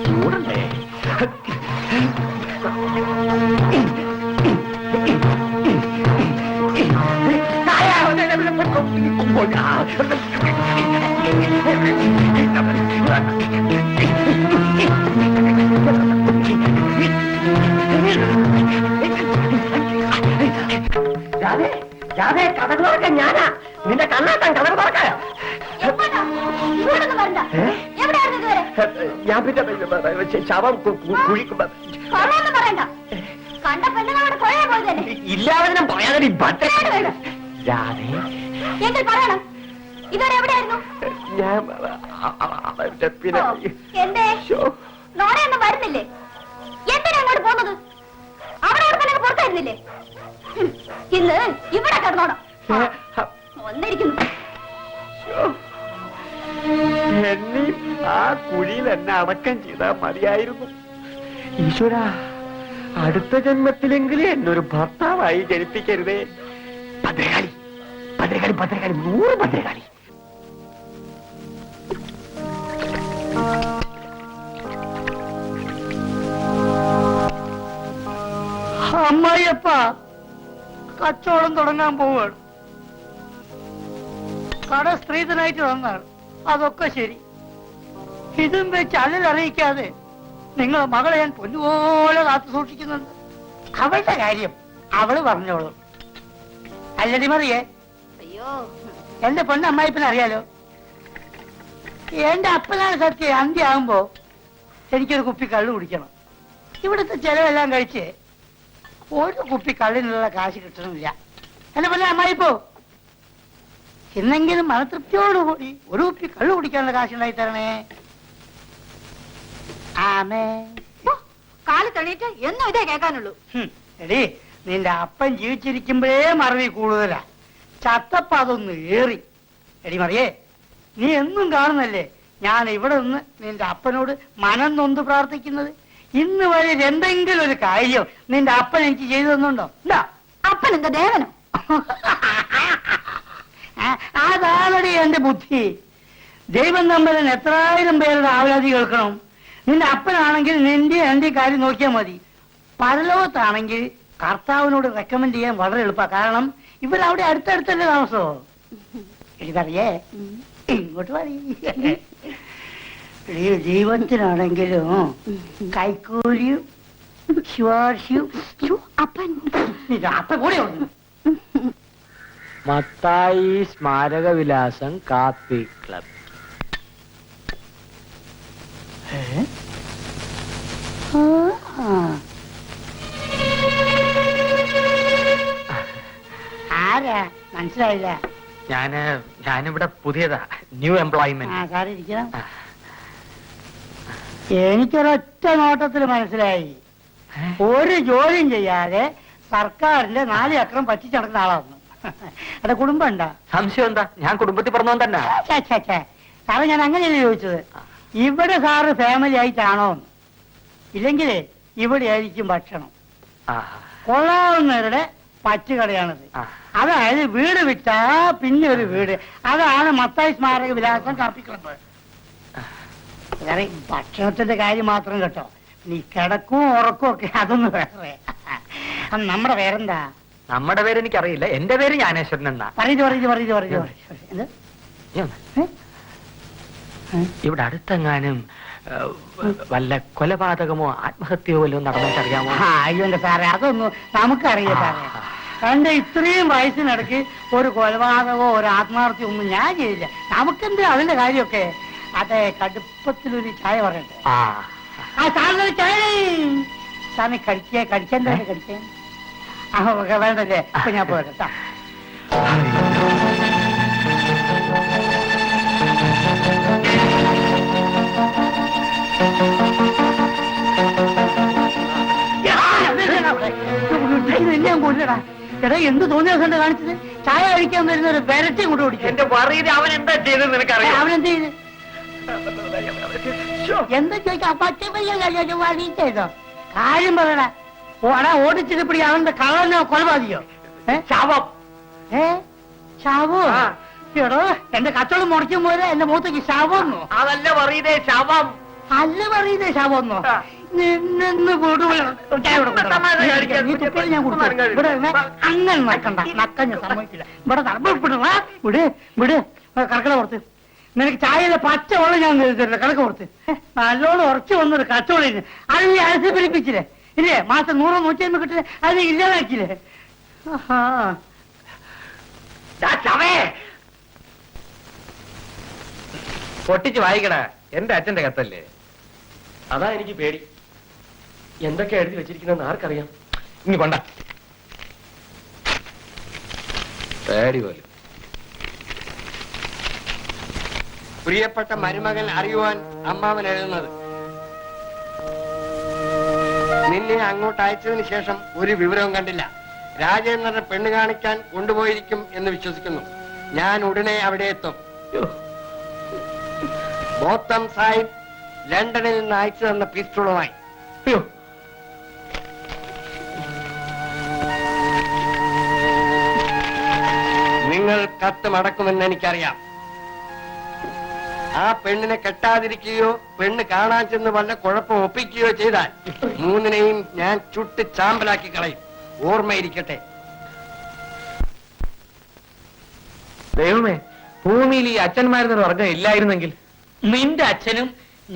ചൂടണ്ടേ? കഥകൾ തുറക്കാൻ ഞാനാ. നിന്റെ കണ്ണാട്ടാൻ കഥകൾ തുറക്കാൻ. ഞാൻ പിന്നെ ശവം ഇല്ലാതെ പറയാതെ ഞാൻ പിന്നെ വരുന്നില്ലേ? എന്തിനാ അങ്ങോട്ട് പോകുന്നത്? അവിടെ പുറത്തായിരുന്നില്ലേ? ഇന്ന് ഇവിടെ കിടന്നോണം. വന്നിരിക്കുന്നു. എന്നെ ആ കുഴിയിൽ എന്നെ അടക്കം ചെയ്താൽ മതിയായിരുന്നു. ഈശ്വര, അടുത്ത ജന്മത്തിലെങ്കിലും എന്നൊരു ഭർത്താവായി ജനിപ്പിക്കരുതേ. ഭദ്രകാളി, ഭദ്രകാളി, ഭദ്രകാളി, 100 ഭദ്രകാളി. അമ്മായിയപ്പ കച്ചവടം തുടങ്ങാൻ പോവുകയാണ്. കട സ്ത്രീധനായിട്ട് വന്നാണ്. അതൊക്കെ ശരി. ഇതും വെച്ച് അറിയിക്കാതെ നിങ്ങളെ മകളെ ഞാൻ പൊന്നുപോലെ കാത്തു സൂക്ഷിക്കുന്നുണ്ട്. അവളുടെ കാര്യം അവള് പറഞ്ഞോളൂ. അല്ലടി മറിയേ, അയ്യോ, എന്റെ പൊന്നമ്മായിപ്പനെ അറിയാലോ. എന്റെ അപ്പനാണ് സത്യം. അന്ത്യാകുമ്പോ എനിക്കൊരു കുപ്പി കള്ളു കുടിക്കണം. ഇവിടുത്തെ ചെലവെല്ലാം കഴിച്ച് ഒരു കുപ്പി കള്ളിനുള്ള കാശ് കിട്ടണില്ല. എന്റെ പൊന്നെ അമ്മായിപ്പോ, എന്നെങ്കിലും മനതൃപ്തിയോടുകൂടി ഒരു കുപ്പി കള്ളു കുടിക്കാനുള്ള കാശുണ്ടായി തരണേ. ആമേ. കാല് തണീറ്റ് എന്നും ഇതേ കേൾക്കാനുള്ളൂ. എടീ, നിന്റെ അപ്പൻ ജീവിച്ചിരിക്കുമ്പോഴേ മറവി കൂടുതലാ. ചത്തപ്പ അതൊന്ന് ഏറി. എടി മറിയേ, നീ എന്നും കാണുന്നല്ലേ ഞാൻ ഇവിടെ നിന്ന് നിന്റെ അപ്പനോട് മനം നൊന്ത് പ്രാർത്ഥിക്കുന്നത്. ഇന്ന് വരെ എന്തെങ്കിലും ഒരു കാര്യം നിന്റെ അപ്പൻ എനിക്ക് ചെയ്തു തന്നുണ്ടോ? ഇല്ല. അപ്പൻ എന്താ ദേവനോ? അതാണടി എന്റെ ബുദ്ധി. ദൈവം തമ്പരൻ എത്രായിരം പേരുടെ ആവലാതി കേൾക്കണം. നിന്റെ അപ്പനാണെങ്കിൽ നിന്റെ എന്റെ കാര്യം നോക്കിയാൽ മതി. പരലോകത്താണെങ്കിൽ കർത്താവിനോട് റെക്കമെൻഡ് ചെയ്യാൻ വളരെ എളുപ്പ. കാരണം ഇവരവിടെ അടുത്തടുത്തല്ലേ താമസോ. എനിക്കറിയേ, ഇങ്ങോട്ട് പറയൂ. ജീവനത്തിനാണെങ്കിലും കൈക്കൂലിയും ശുപാർശയും അപ്പൻ രാത്രി കൂടെ ഉണ്ട്. മത്തായി സ്മാരക വിലാസം കാപ്പി ക്ലബ്. ആരാ മനസ്സിലായില്ല? ഞാനിവിടെ പുതിയതാ, ന്യൂ എംപ്ലോയ്മെന്റ്. സാറി ഇരിക്കണം. എനിക്കൊരൊറ്റ നോട്ടത്തിൽ മനസ്സിലായി, ഒരു ജോലിയും ചെയ്യാതെ സർക്കാരിന്റെ 4 ഏക്കറും പറ്റിച്ച് നടക്കുന്ന ആളാണ്. അത് കുടുംബം ഉണ്ടാ? സംശയം എന്താ? ഞാൻ കുടുംബത്തിൽ പറഞ്ഞവൻ തന്നെ. സാറേ, ഞാൻ അങ്ങനെയല്ലേ ചോദിച്ചത്. ഇവിടെ സാറ് ഫാമിലി ആയിട്ടാണോ? ഇല്ലെങ്കിൽ ഇവിടെ ആയിരിക്കും ഭക്ഷണം. കൊള്ളാവുന്നവരുടെ പറ്റുകടയാണിത്. അതായത് വീട് വിറ്റാ പിന്നെ ഒരു വീട്. അതാണ് മത്തായി സ്മാരക വിലാസം കാപ്പി ക്ലബ്ബ്. വേറെ ഭക്ഷണത്തിന്റെ കാര്യം മാത്രം കേട്ടോ, നീ കിടക്കും ഉറക്കും ഒക്കെ അതൊന്നും വേറെ. നമ്മുടെ പേരെന്താ? നമ്മുടെ പേര് എനിക്കറിയില്ല. എന്റെ പേര് ജ്ഞാനേശ്വരൻ എന്നാ. പറഞ്ഞു. ഇവിടെ അടുത്തെങ്ങാനും വല്ല കൊലപാതകമോ ആത്മഹത്യയോ വല്ലതും നടന്നിട്ടറിയാമോ? അയ്യോ എന്റെ സാറേ, അതൊന്നും നമുക്കറിയാം സാറേ. എന്റെ ഇത്രയും വയസ്സിനിടയ്ക്ക് ഒരു കൊലപാതകമോ ഒരു ആത്മഹത്യ ഒന്നും ഞാൻ ചെയ്തില്ല. നമുക്കെന്ത് അതിന്റെ കാര്യമൊക്കെ. അതെ, കടുപ്പത്തിലൊരു ചായ പറയട്ടെ. സാറിനൊരു ചായ. സാറിന് കടിച്ചെന്താ കടിച്ചേ? വേണ്ടല്ലേ? അപ്പൊ ഞാൻ പോരട്ടാ. എല്ലാം കൊല്ലടാ. എടാ, എന്ത് തോന്നിയ ദിവസം കാണിച്ചത്? ചായ കഴിക്കാൻ വരുന്ന ഒരു വെരട്ടി കൊണ്ട് ഓടിച്ചു. എന്റെ പറയത് അവൻ എന്താ ചെയ്തെന്ന് നിനക്കറിയാം? അവനെന്ത് ചെയ്ത്? എന്താ ചോദിച്ചോ? കാര്യം പറയടാ. ഓടിച്ചിട്ട് പിടി. അവന്റെ കളനോ കൊലപാതകയോ? ശാപം. ശാപോ? എടോ, എന്റെ കച്ചവടം മുടക്കും പോലെ എന്റെ മുഖത്തേക്ക് ശാപമെന്നോ? അതല്ല പറയതേ, ശവം. അല്ല പറയുന്നേ ശാപമെന്നോ? നിന്നു അങ്ങനെ നക്കണ്ട. നക്കഞ്ഞ സമ്മതിക്കില്ല. ഇവിടെ തറപ്പിടാ. വിട് കറക്കട പുറത്ത്. നിനക്ക് ചായയിലെ പച്ച വെള്ളം ഞാൻ തരില്ല. കണക്ക് പുറത്ത് നല്ലോണം ഉറച്ചു വന്നൊരു കച്ചവടം. അത് നീ അലസി പിടിപ്പിച്ചില്ലേ? ഇല്ലേ? മാസം 100 150 കിട്ടില്ലേ? അത് നീ ഇല്ലാതാക്കില്ലേ? പൊട്ടിച്ച് വായിക്കടാ. എന്റെ അച്ഛന്റെ കത്തല്ലേ? അതാ എനിക്ക് പേടി. എന്തൊക്കെ എഴുതി വെച്ചിരിക്കുന്നെന്ന് ആർക്കറിയാം? ഇനി കൊണ്ട പേടി പോലും. പ്രിയപ്പെട്ട മരുമകൻ അറിയുവാൻ അമ്മാവൻ എഴുതുന്നത്: നിന്നെ അങ്ങോട്ട് അയച്ചതിന് ശേഷം ഒരു വിവരവും കണ്ടില്ല. രാജേന്ദ്രനെ പെണ്ണ് കാണിക്കാൻ കൊണ്ടുപോയിരിക്കും എന്ന് വിശ്വസിക്കുന്നു. ഞാൻ ഉടനെ അവിടെ എത്തും. ബോത്തം സാഹിബ് ലണ്ടനിൽ നിന്ന് അയച്ചു തന്ന പിസ്റ്റളുമായി. നിങ്ങൾ കത്ത് മടക്കുമെന്ന് എനിക്കറിയാം. ആ പെണ്ണിനെ കെട്ടാതിരിക്കുകയോ പെണ്ണ് കാണാൻ ചെന്ന് വല്ല കുഴപ്പം ഒപ്പിക്കുകയോ ചെയ്താൽ 3നെയും ഞാൻ ചുട്ട് ചാമ്പലാക്കി കളയും. ഓർമ്മയിരിക്കട്ടെ. ദൈവമേ, ഭൂമിയിൽ ഈ അച്ഛന്മാരെന്നൊരു വർഗം ഇല്ലായിരുന്നെങ്കിൽ. നിന്റെ അച്ഛനും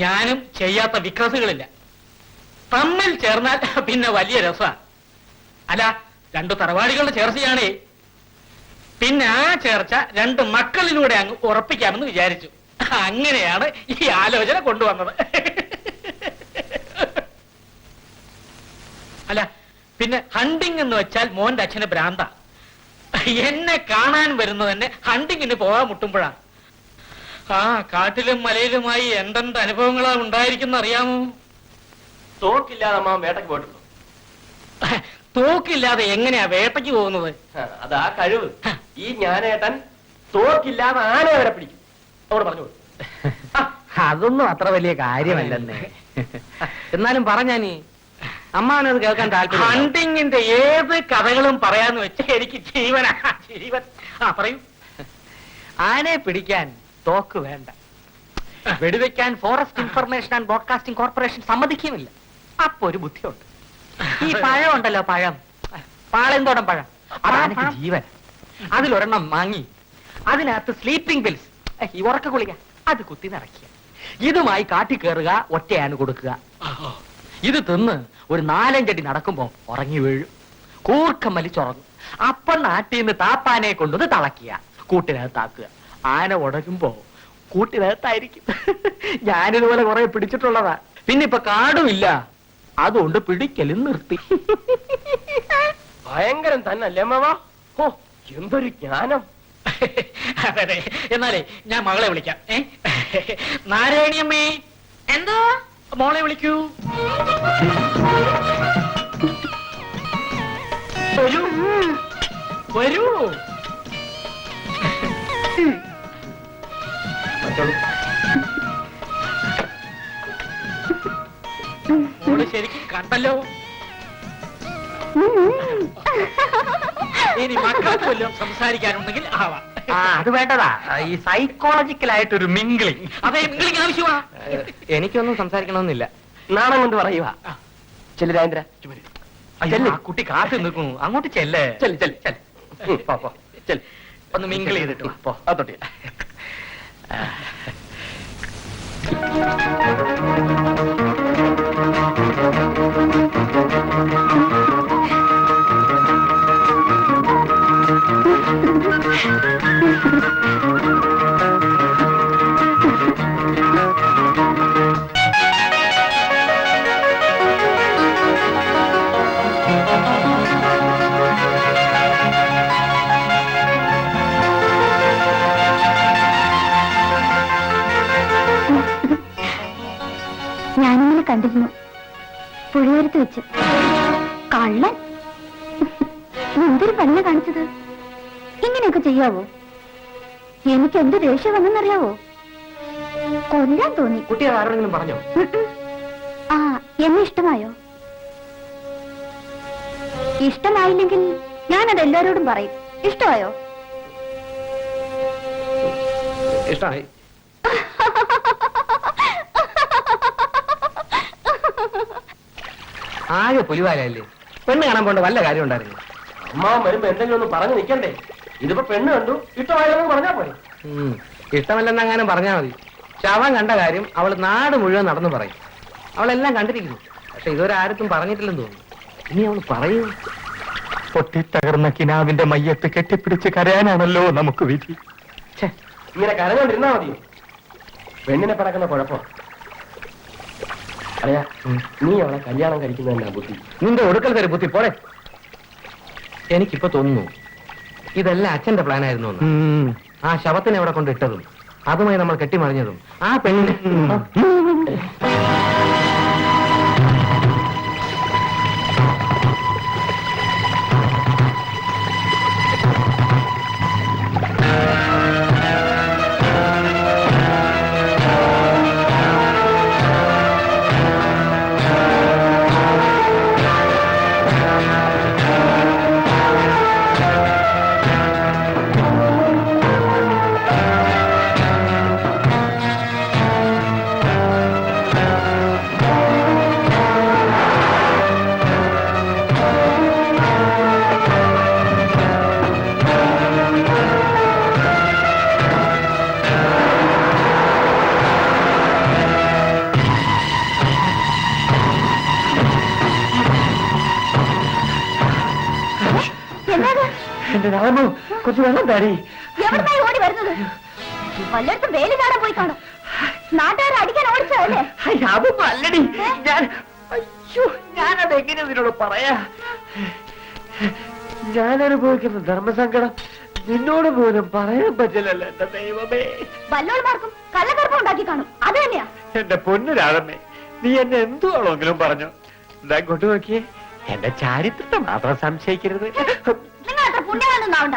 ഞാനും ചെയ്യാത്ത വിക്രസുകളില്ല. തമ്മിൽ ചേർന്നാൽ പിന്നെ വലിയ രസമാണ്. അല്ല, 2 തറവാടികളുടെ ചേർച്ചയാണേ. പിന്നെ ആ ചേർച്ച 2 മക്കളിലൂടെ അങ്ങ് ഉറപ്പിക്കാമെന്ന് വിചാരിച്ചു. അങ്ങനെയാണ് ഈ ആലോചന കൊണ്ടുവന്നത്. അല്ല, പിന്നെ ഹണ്ടിങ് എന്ന് വെച്ചാൽ മോന്റെ അച്ഛന് ഭ്രാന്ത. എന്നെ കാണാൻ വരുന്നത് തന്നെ ഹണ്ടിങ്ങിന് പോകാൻ മുട്ടുമ്പോഴാണ്. ആ കാട്ടിലും മലയിലുമായി എന്തെന്ത് അനുഭവങ്ങളാ ഉണ്ടായിരിക്കുന്ന അറിയാമോ? തോക്കില്ലാതെ അമ്മ വേട്ടയ്ക്ക് പോയിട്ടുണ്ടോ? തോക്കില്ലാതെ എങ്ങനെയാ വേട്ടയ്ക്ക് പോകുന്നത്? അതാ കഴിവ്. ഈ ജ്ഞാനേട്ടൻ തോക്കില്ലാതെ ആന വരെ പിടിക്കും. അവിടെ പറഞ്ഞു. അതൊന്നും അത്ര വലിയ കാര്യമല്ലെന്നേ. എന്നാലും പറഞ്ഞാനീ അമ്മാവനത് കേൾക്കാൻ താല്പര്യം. ഹണ്ടിങ്ങിന്റെ ഏത് കഥകളും പറയാന്ന് വെച്ചാൽ എനിക്ക് ജീവനാ, ജീവൻ. പറയൂ. ആനയെ പിടിക്കാൻ തോക്ക് വേണ്ട. വെടിവെക്കാൻ forest information and broadcasting corporation സമ്മതിക്കുമില്ല. അപ്പൊ ഒരു ബുദ്ധിയുണ്ട്. ഈ പഴം ഉണ്ടല്ലോ, പഴം, പാളയന്തോടം പഴം, അതാണ് ജീവൻ. അതിലൊരെണ്ണം വാങ്ങി അതിനകത്ത് സ്ലീപ്പിംഗ് പിൽസ്, ഈ ഉറക്ക ഗുളിക അത് കുത്തി നിറയ്ക്കുക. ഇതുമായി കാട്ടി കയറുക, ഒറ്റയാണ് കൊടുക്കുക. ഇത് തിന്ന് ഒരു 4-5 അടി നടക്കുമ്പോ ഉറങ്ങി വീഴും. കൂർക്കം വലിച്ചുറങ്ങും. അപ്പം നാട്ടിന്ന് താപ്പാനെ കൊണ്ടത് തളയ്ക്കുക, കൂട്ടിനകത്താക്കുക. ആന ഉടരുമ്പോ കൂട്ടിനകത്തായിരിക്കും. ഞാനിതുപോലെ കുറെ പിടിച്ചിട്ടുള്ളതാ. പിന്നെ ഇപ്പൊ കാടുമില്ല, അതുകൊണ്ട് പിടിക്കലും നിർത്തി. ഭയങ്കരം തന്നല്ലേ മാവാ? ഓ, എന്തൊരു ജ്ഞാനം. അതെ, എന്നാലേ ഞാൻ മകളെ വിളിക്കാം. നാരായണിയമ്മേ, എന്തോ മോളെ വിളിക്കൂ. വരൂ വരൂ. മോള് ശരിക്കും കണ്ടല്ലോ. ഇനി മക്കൾക്ക് വല്ലതും സംസാരിക്കാനുണ്ടെങ്കിൽ ആവാം. അത് വേണ്ടതാ. ഈ സൈക്കോളജിക്കലായിട്ടൊരു മിംഗ്ലിംഗ്. അതെ, മിംഗ്ലിംഗ് ആവശ്യമാ. എനിക്കൊന്നും സംസാരിക്കണമെന്നില്ല. നാണം കൊണ്ട് പറയുക. ചെല്ലു രാജേന്ദ്ര. അയ്യോ, ആ കുട്ടി കാത്തു നിൽക്കുന്നു. അങ്ങോട്ട് ചെല്ലേ. ചെല്ല് ചെല്ല് ചെല്ല്. പോ പോ ചെല്ല്. ഒന്ന് മിംഗിൾ ചെയ്തിട്ട് വാ. പോ അതൊട്ടി. ഞാനിങ്ങനെ കണ്ടിരുന്നു, പുഴയോരത്ത് വെച്ച്. കള്ളൻ എന്തൊരു പണിയാ കാണിച്ചത്. ഇങ്ങനെയൊക്കെ ചെയ്യാവോ? എനിക്ക് എന്ത് ദേഷ്യം വന്നെന്നറിയാവോ? കൊല്ലാൻ തോന്നി. കുട്ടി ആരോടെങ്കിലും പറഞ്ഞോ? ആ, എന്നെ ഇഷ്ടമായോ? ഇഷ്ടമായില്ലെങ്കിൽ ഞാനത് എല്ലാരോടും പറയും. ഇഷ്ടമായോ? ഇഷ്ടമായി. ആകെ പുലിവാലല്ലേ. പെണ്ണ് കാണാൻ പോണ്ട വല്ല കാര്യം ഉണ്ടായിരുന്നു? അമ്മാവൻ വരുമ്പോ എന്തെങ്കിലും ഒന്ന് പറഞ്ഞു നിൽക്കണ്ടേ? ഇതിപ്പോ പെണ്ണ് കണ്ടു, ഇഷ്ടമായെന്ന് പറഞ്ഞാ പോരെ. ഇഷ്ടമല്ലെന്നെങ്ങാനും പറഞ്ഞാൽ മതി. ശവം കണ്ട കാര്യം അവൾ നാട് മുഴുവൻ നടന്നു പറയും. അവളെല്ലാം കണ്ടിരിക്കുന്നു. പക്ഷെ ഇതുവരെ ആർക്കും പറഞ്ഞിട്ടില്ലെന്ന് തോന്നുന്നു. ഇനി അവൾ പറയൂ. പൊട്ടിത്തകർന്ന കിനാവിന്റെ മയ്യത്ത് കെട്ടിപ്പിടിച്ച് കരയാനാണല്ലോ നമുക്ക് വിധി. ഇങ്ങനെ കരഞ്ഞോണ്ടിരുന്നാ മതിയോ? പെണ്ണിനെ പിറക്കുന്ന കുഴപ്പം അറിയാ. നീ അവളെ കല്യാണം കഴിക്കുന്നതന്നെ ബുദ്ധി. നിന്റെ ഒടുക്കൽ തരും ബുദ്ധി പോടെ. എനിക്കിപ്പോ തോന്നുന്നു ഇതെല്ലാം അച്ഛന്റെ പ്ലാൻ ആയിരുന്നു. ആ ശവത്തിനെ എവിടെ കൊണ്ടിട്ടതും അതുമായി നമ്മൾ കെട്ടിമറിഞ്ഞതും ആ പെണ്ണിനെ. എന്റെ രാമു, കുറച്ച് വെള്ളം താടി. എവിടുന്നായി ഓടി വരുന്നത്? വല്ലയിടത്തും വേലി കാണാൻ പോയി കാണും. നാട്ടുകാരെ അടിക്കാൻ ഓടിച്ചതല്ലേ? അതൊന്നും അല്ലടി. ഞാനത് എങ്ങനെ നിന്നോട് പറയാ? ഞാൻ അനുഭവിക്കുന്ന ധർമ്മസങ്കടം നിന്നോട് പോലും പറയാൻ പറ്റില്ലല്ലോ എന്റെ ദൈവമേ. വല്ലോൾമാർക്കും കള്ളക്കറുപ്പം ഉണ്ടാക്കി കാണും. അത് തന്നെയാ. എന്റെ പൊന്നു രാധമ്മേ, നീ എന്നെ എന്തുവാണെങ്കിലും പറഞ്ഞു. എന്താ ഇങ്ങോട്ട് നോക്കിയേ. എന്റെ ചാരിത്രത്തെ മാത്രം സംശയിക്കരുത്. നിങ്ങൾ അത്ര പുണ്യവാനൊന്നാവണ്ട.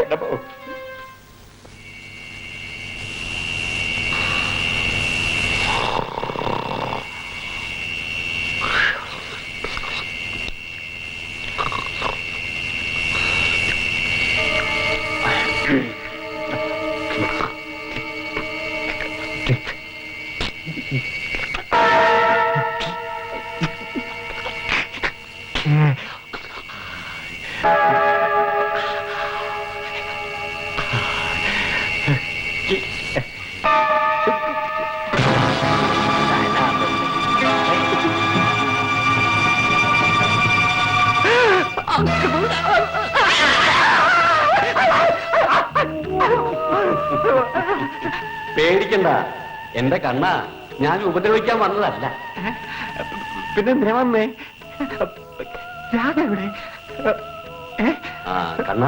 എന്റെ പോ. uncomfortable. പേടിക്കണ്ട എന്റെ കണ്ണ ഞാൻ ഉപദ്രവിക്കാൻ വന്നതല്ല. പിന്നെ എന്തിനാ വന്നേ? രാധ എവിടെ? ആ കണ്ണ,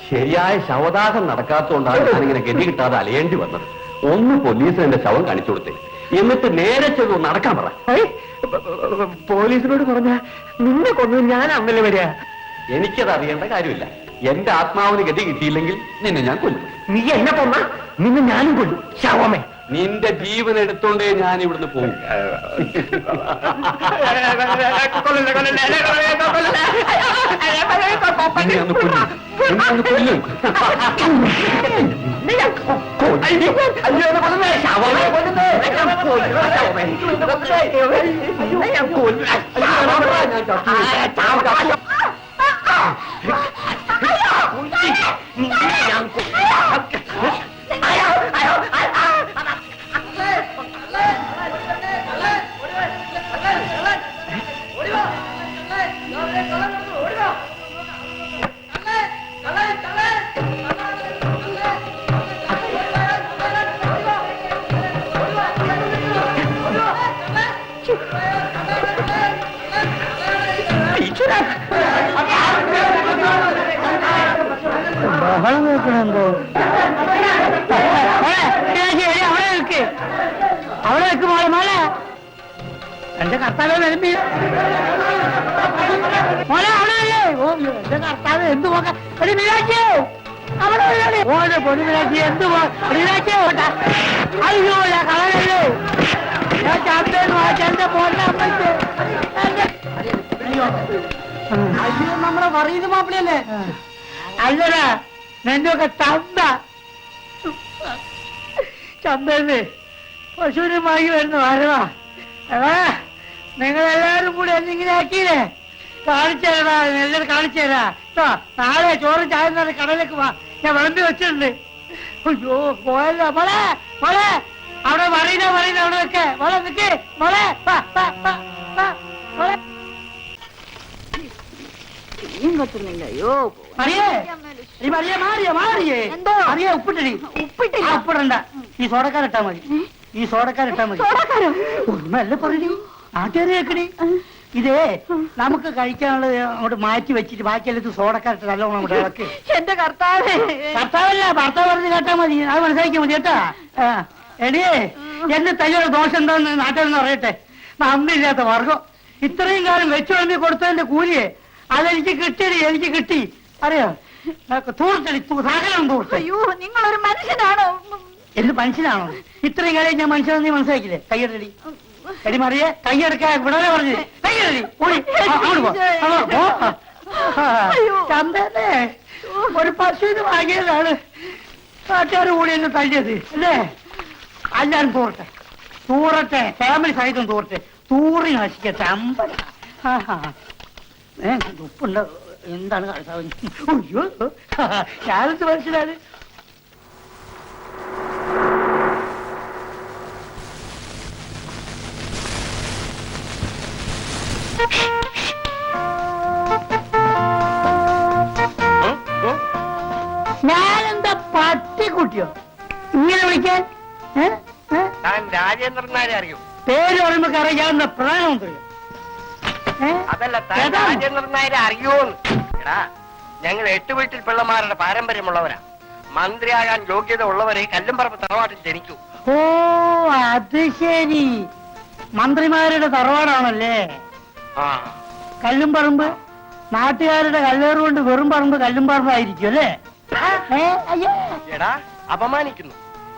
ശരിയായ ശവദാഹം നടക്കാത്തതുകൊണ്ടാണ് ഞാനിങ്ങനെ ഗതി കിട്ടാതെ അലയേണ്ടി വന്നത്. ഒന്ന് പോലീസിന് എന്റെ ശവം കാണിച്ചു കൊടുത്തേ, എന്നിട്ട് നേരെ ചെന്ന് നടക്കാൻ പറ. പോലീസിനോട് പറഞ്ഞ നിന്നെ കൊന്നു ഞാൻ അന്നല്ലേ വരിക. എനിക്കത് അറിയേണ്ട കാര്യമില്ല. എന്റെ ആത്മാവിന് ഗതി കിട്ടിയില്ലെങ്കിൽ നിന്നെ ഞാൻ കൊല്ലും. നീ എന്നെ കൊന്ന നിന്നെ ഞാനും കൊല്ലും. ശവമേ, നിന്റെ ജീവൻ എടുത്തോണ്ടേ ഞാൻ ഇവിടുന്ന് പോകും. നിന്നെ ഒന്ന് കൊല്ലും, നിന്നെ ഒന്ന് കൊല്ലും. ബഹളം കേൾക്കണെന്തോ. അവിടെ വെക്ക് മോളെ, മോളെ എന്റെ കർത്താവ് വരുമ്പി മോളെ അവിടെ വരില്ലേ? ഓ എന്റെ കർത്താവ് എന്ത് പോക്ക ഒരു മീനാച്ചി അവിടെ ഓരോ പൊടി മീനാച്ചി എന്ത് മീനാച്ചി ഓട്ടാ. അയ്യോ ഞാൻ കളയല്ലേ, ഞാൻ ചാമ്പേന്ന് എന്റെ മോനെ അമ്മയ്ക്ക്. അയ്യോ നമ്മളെ പറയുന്ന മാപ്പിളയല്ലേ? അല്ലടാ നിന്റെയൊക്കെ ചന്തല്ലേ പശുവിനെ വാങ്ങി വരുന്ന വരവാ. നിങ്ങളെല്ലാരും കൂടി എന്നിങ്ങനെ ആക്കിയില്ലേ? കാണിച്ചേരാ, എല്ലാവരും കാണിച്ചേരാ കേട്ടോ. നാളെ ചോറും ചായ കടയിലേക്ക് വാ, ഞാൻ വിളമ്പി വെച്ചിട്ടുണ്ട്. അയ്യോ പോയല്ലോ മോളെ, മോളെ അവിടെ പറയുന്ന അവിടെ വെക്കേ മോളെ, നിക്ക് മോളെ, മോളെ ഉപ്പിടണ്ട. ഈ സോഡക്കാരിട്ടാ മതി, ഈ സോഡക്കാരിട്ടാ മതി. നല്ല പറഞ്ഞു നാട്ടുകാരെ കേക്കണി. ഇതേ നമുക്ക് കഴിക്കാനുള്ളത് അങ്ങോട്ട് മാറ്റി വെച്ചിട്ട് ബാക്കിയെല്ലാം സോഡക്കാരിട്ട് നല്ലോണം അങ്ങോട്ട് ഇളക്ക്. എന്റെ കർത്താവേ, കർത്താവല്ല ഭർത്താവ് പറഞ്ഞ് കേട്ടാ മതി, അത് മനസ്സിലാക്കിയാ മതി കേട്ടാ. എടിയേ എന്റെ തയ്യുള്ള ദോഷം എന്താന്ന് നാട്ടുകാരെന്ന് പറയട്ടെ. നന്ദിയില്ലാത്ത വർഗം ഇത്രയും കാലം വെച്ചു വേണ്ടി കൊടുത്തതിന്റെ കൂലിയെ അതെനിക്ക് കിട്ടിയടി, എനിക്ക് കിട്ടി അറിയോ? തൂർത്തടി സകലം തൂർത്ത്. അയ്യോ നിങ്ങളൊരു മനുഷ്യനാണോ? എന്ത് മനുഷ്യനാണോ? ഇത്രയും കാലം ഞാൻ മനുഷ്യനെന്ന് നീ മനസ്സിലാക്കില്ലേ? കയ്യെടടി എടി മറിയെ, കയ്യെടുക്കാൻ ഇവിടെ പറഞ്ഞു കയ്യെടടി ഓടി ചന്തേ. ഒരു പശുവിന് വാങ്ങിയതാണ് നാട്ടുകാർ കൂടി എന്നെ തല്ലിയത് അല്ലേ? എല്ലാരും തൂറട്ടെ, ഫാമിലി സഹിതം തൂറട്ടെ, തൂറി നശിക്കട്ടെ. അമ്പല ഉപ്പുണ്ട് എന്താണ് കാഴ്ച? അയ്യോ ഞാനെന്ത് മനസ്സിലാണ്. ഞാനെന്താ പട്ടിക്കുട്ടിയോ ഇങ്ങനെ വിളിക്കാൻ? രാജേന്ദ്രൻ നായരെ അറിയൂ? പേര് പറയുമ്പോ അറിയാം, ഞാൻ പ്രധാനമന്ത്രി. അതല്ല, രാജേന്ദ്രൻ നായരെ അറിയോന്ന്? എടാ, ഞങ്ങൾ 8 വീട്ടിൽ പിള്ളമാരുടെ പാരമ്പര്യമുള്ളവരാ. മന്ത്രിയാകാൻ യോഗ്യത ഉള്ളവരെ കല്ലുംപറമ്പ് തറവാട്ടിൽ ജനിക്കൂ. ഓ അത് ശരി, മന്ത്രിമാരുടെ തറവാടാണല്ലേ ആ കല്ലും പറമ്പ്. നാട്ടുകാരുടെ കല്ലേറ് കൊണ്ട് വെറും പറമ്പ് കല്ലും പറമ്പായിരിക്കും അല്ലേ? എടാ, അപമാനിക്കുന്നു.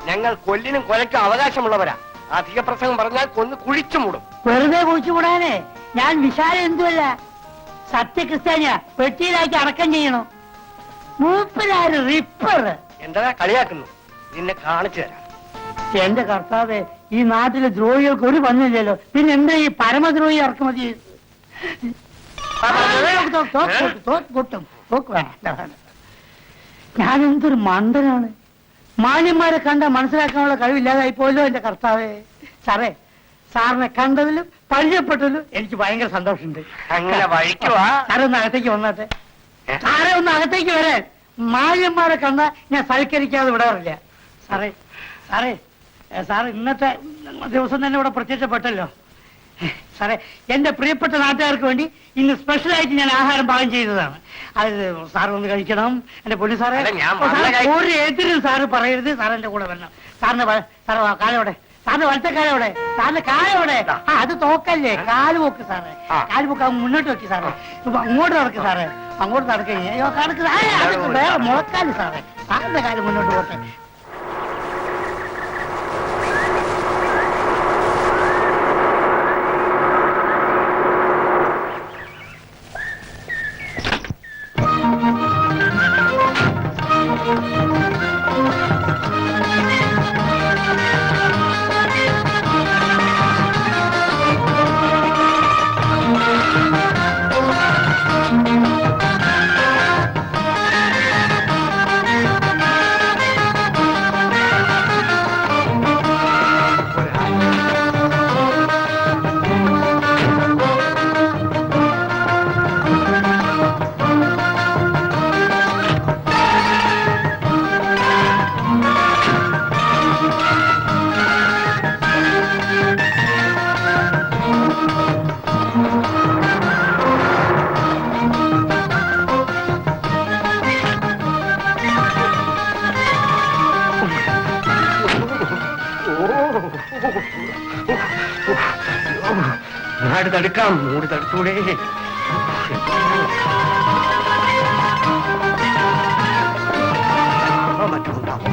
ഞങ്ങൾ കൊല്ലിനും കൊലയ്ക്കും അവകാശമുള്ളവരാ. അധിക പ്രസംഗം പറഞ്ഞാൽ കൊന്ന് കുഴിച്ചു മൂടും. വെറുതെ കുഴിച്ചുകൂടാനേ ഞാൻ വിശാല എന്തുമല്ല, സത്യക്രിസ്ത്യാനിയാ. പെട്ടിയിലാക്കി അടക്കം ചെയ്യണം. മൂപ്പനാര് റിപ്പർ. എന്താ കളിയാക്കുന്നു? നിന്നെ കാണിച്ചു തരാം. എന്റെ കർത്താവേ, ഈ നാട്ടിലെ ദ്രോഹികൾക്ക് ഒരു പന്നില്ലല്ലോ, പിന്നെ എന്താ ഈ പരമദ്രോഹി ഇറക്കുമതി? ഞാൻ എന്തൊരു മണ്ടനാണ്. മാന്യന്മാരെ കണ്ട മനസ്സിലാക്കാനുള്ള കഴിവില്ലാതായി പോയല്ലോ എന്റെ കർത്താവേ. സാറേ, സാറിനെ കണ്ടതിലും പരിചയപ്പെട്ടതിലും എനിക്ക് ഭയങ്കര സന്തോഷമുണ്ട്. അങ്ങനെ വഴിക്കുവാ. സാറൊന്ന് അകത്തേക്ക് വന്നാട്ടെ. സാറേ ഒന്ന് അകത്തേക്ക് വരാൻ. മാന്യന്മാരെ കണ്ട ഞാൻ സൽക്കരിക്കാതെ വിടാറില്ല. സാറേ സാറേ സാറ് ഇന്നത്തെ ദിവസം തന്നെ ഇവിടെ പ്രത്യക്ഷപ്പെട്ടല്ലോ. സാറേ എന്റെ പ്രിയപ്പെട്ട നാട്ടുകാർക്ക് വേണ്ടി ഇന്ന് സ്പെഷ്യലായിട്ട് ഞാൻ ആഹാരം പാകം ചെയ്തതാണ്. അത് സാർ ഒന്ന് കഴിക്കണം. എന്റെ പൊന്നു സാറേ, അല്ല, ഞാൻ വന്ന ഒരു എതിരും സാറ് പറയരുത്. സാർ എന്റെ കൂടെ വരണം. സാറിന്റെ കാലോടെ, സാറിന്റെ വലത്തേക്കാലോടെ, സാറിന്റെ കാലോടെ. അത് തോക്കല്ലേ, കാല് പോക്ക് സാറേ. കാല് പോക്ക് മുന്നോട്ട് വെക്ക് സാറേ. അങ്ങോട്ട് നടക്ക് സാറേ, അങ്ങോട്ട് നടക്കേ. വേറെ മുളക്കാല് സാറേ. സാറിന്റെ കാല് മുന്നോട്ട് പോട്ടെ. നാട് തടുക്കാം, മൂട് തടുത്തൂടെ. മറ്റുണ്ടാവും.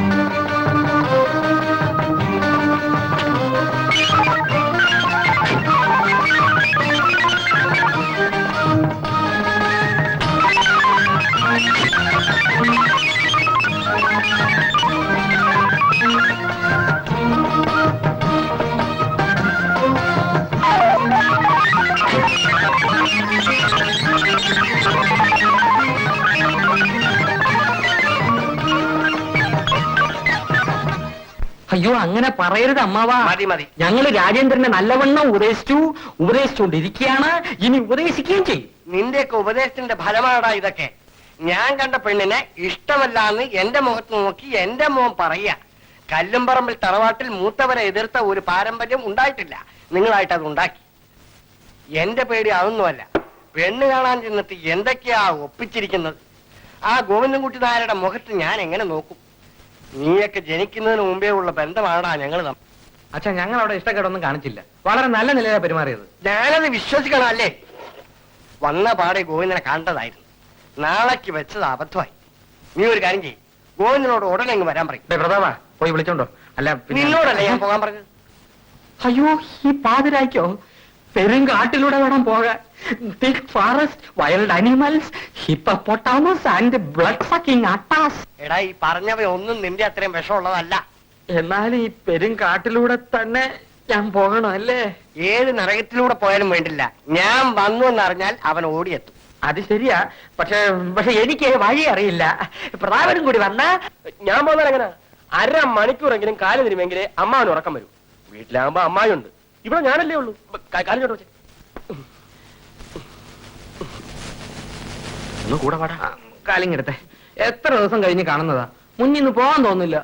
അയ്യോ അങ്ങനെ പറയരുത് അമ്മാവാ. മതി മതി. ഞങ്ങള് രാജേന്ദ്രനെ നല്ലവണ്ണം ഉപദേശിച്ചുകൊണ്ടിരിക്കുകയാണ്. ഇനി ഉപദേശിക്കുകയും ചെയ്യും. നിന്റെയൊക്കെ ഉപദേശത്തിന്റെ ഫലമാടാ ഇതൊക്കെ. ഞാൻ കണ്ട പെണ്ണിനെ ഇഷ്ടമല്ലാന്ന് എന്റെ മുഖത്ത് നോക്കി എന്റെ മോൻ പറയാ. കല്ലുംപറമ്പിൽ തറവാട്ടിൽ മൂത്തവരെ എതിർത്ത ഒരു പാരമ്പര്യം ഉണ്ടായിട്ടില്ല. നിങ്ങളായിട്ട് അത് ഉണ്ടാക്കി. എന്റെ പേടി അതൊന്നുമല്ല. പെണ്ണ് കാണാൻ ചെന്നിട്ട് എന്തൊക്കെയാ ഒപ്പിച്ചിരിക്കുന്നത്. ആ ഗോവിന്ദൻകുട്ടി നായരുടെ മുഖത്ത് ഞാൻ എങ്ങനെ നോക്കും? നീയൊക്കെ ജനിക്കുന്നതിന് മുമ്പേ ഉള്ള ബന്ധമാണാ ഞങ്ങൾ. അച്ഛാ, ഞങ്ങൾ അവിടെ ഇഷ്ടക്കേടൊന്നും കാണിച്ചില്ല. വളരെ നല്ല നിലയിലാണ് പെരുമാറിയത്. ഞാനത് വിശ്വസിക്കണം അല്ലേ? വന്ന പാടെ ഗോവിന്ദനെ കണ്ടതായിരുന്നു. നാളേക്ക് വെച്ചത് അബദ്ധമായി. നീ ഒരു കാര്യം ചെയ്യും, ഗോവിന്ദനോട് ഉടനെ അങ്ങ് വരാൻ പറയും. പ്രതാപ പോയി വിളിച്ചോണ്ടോ. അല്ല നിന്നോടല്ലേ ഞാൻ പോകാൻ പറഞ്ഞത്? അയ്യോ ഈ പാതിരായ്ക്കോ? പെരുങ്കാട്ടിലൂടെ വേണം പോകാൻ. Thick forest, wild animals, hippopotamus and blood sucking അട്ടാസ്. എടാ, ഈ പറഞ്ഞവയൊന്നും നിന്റെ അത്രയും വിഷമുള്ളതല്ല. എന്നാൽ ഈ പെരുങ്കാട്ടിലൂടെ തന്നെ ഞാൻ പോകണം അല്ലേ? ഏത് നരകത്തിലൂടെ പോയാലും വേണ്ടില്ല, ഞാൻ വന്നു എന്നറിഞ്ഞാൽ അവൻ ഓടിയെത്തും. അത് ശരിയാ. പക്ഷെ എനിക്ക് വഴി അറിയില്ല. പ്രതാപനും കൂടി വന്നാ ഞാൻ പോകുന്നത് എങ്ങനെ? 1/2 മണിക്കൂറെങ്കിലും കാല് തിരുമെങ്കിലേ അമ്മാവന് ഉറക്കം വരും. വീട്ടിലാകുമ്പോ അമ്മായുണ്ട്, ഇവിടെ ഞാനല്ലേ ഉള്ളൂ. കാലിഞ്ഞോട്ട് വെച്ചേ. ഒന്ന് കൂടെ പാടാ. കാലിങ്ങെടുത്തെ. എത്ര ദിവസം കഴിഞ്ഞ് കാണുന്നതാ. മുന്നിന്ന് പോകാൻ തോന്നില്ല.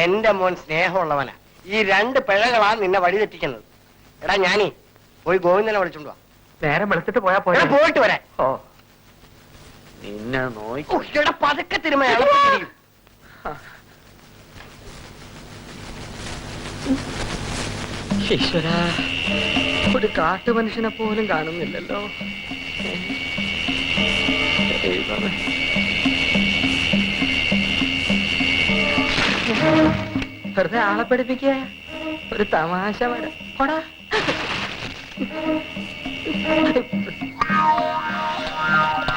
എന്റെ മോൻ സ്നേഹമുള്ളവനാ. ഈ 2 പിഴകളാ നിന്നെ വഴി തെറ്റിക്കുന്നത്. എടാ, ഞാനേ പോയി ഗോവിന്ദനെ വിളിച്ചോണ്ട് വാ. നേരെ വെളുത്തിട്ട് പോയാ പോയാ പോയിട്ട് വരാൻ. ഓ നിന്നെ നോക്കി. എടാ, പതുക്കെ തിരുമ എളുപ്പത്തിരിക്കും. ഈശ്വരാ, ഒരു കാട്ടു മനുഷ്യനെ പോലും കാണുന്നില്ലല്ലോ. ദൈവമേ. വെറുതെ ആളെ പഠിപ്പിക്കുക. ഒരു തമാശ വരാം. പോടാ.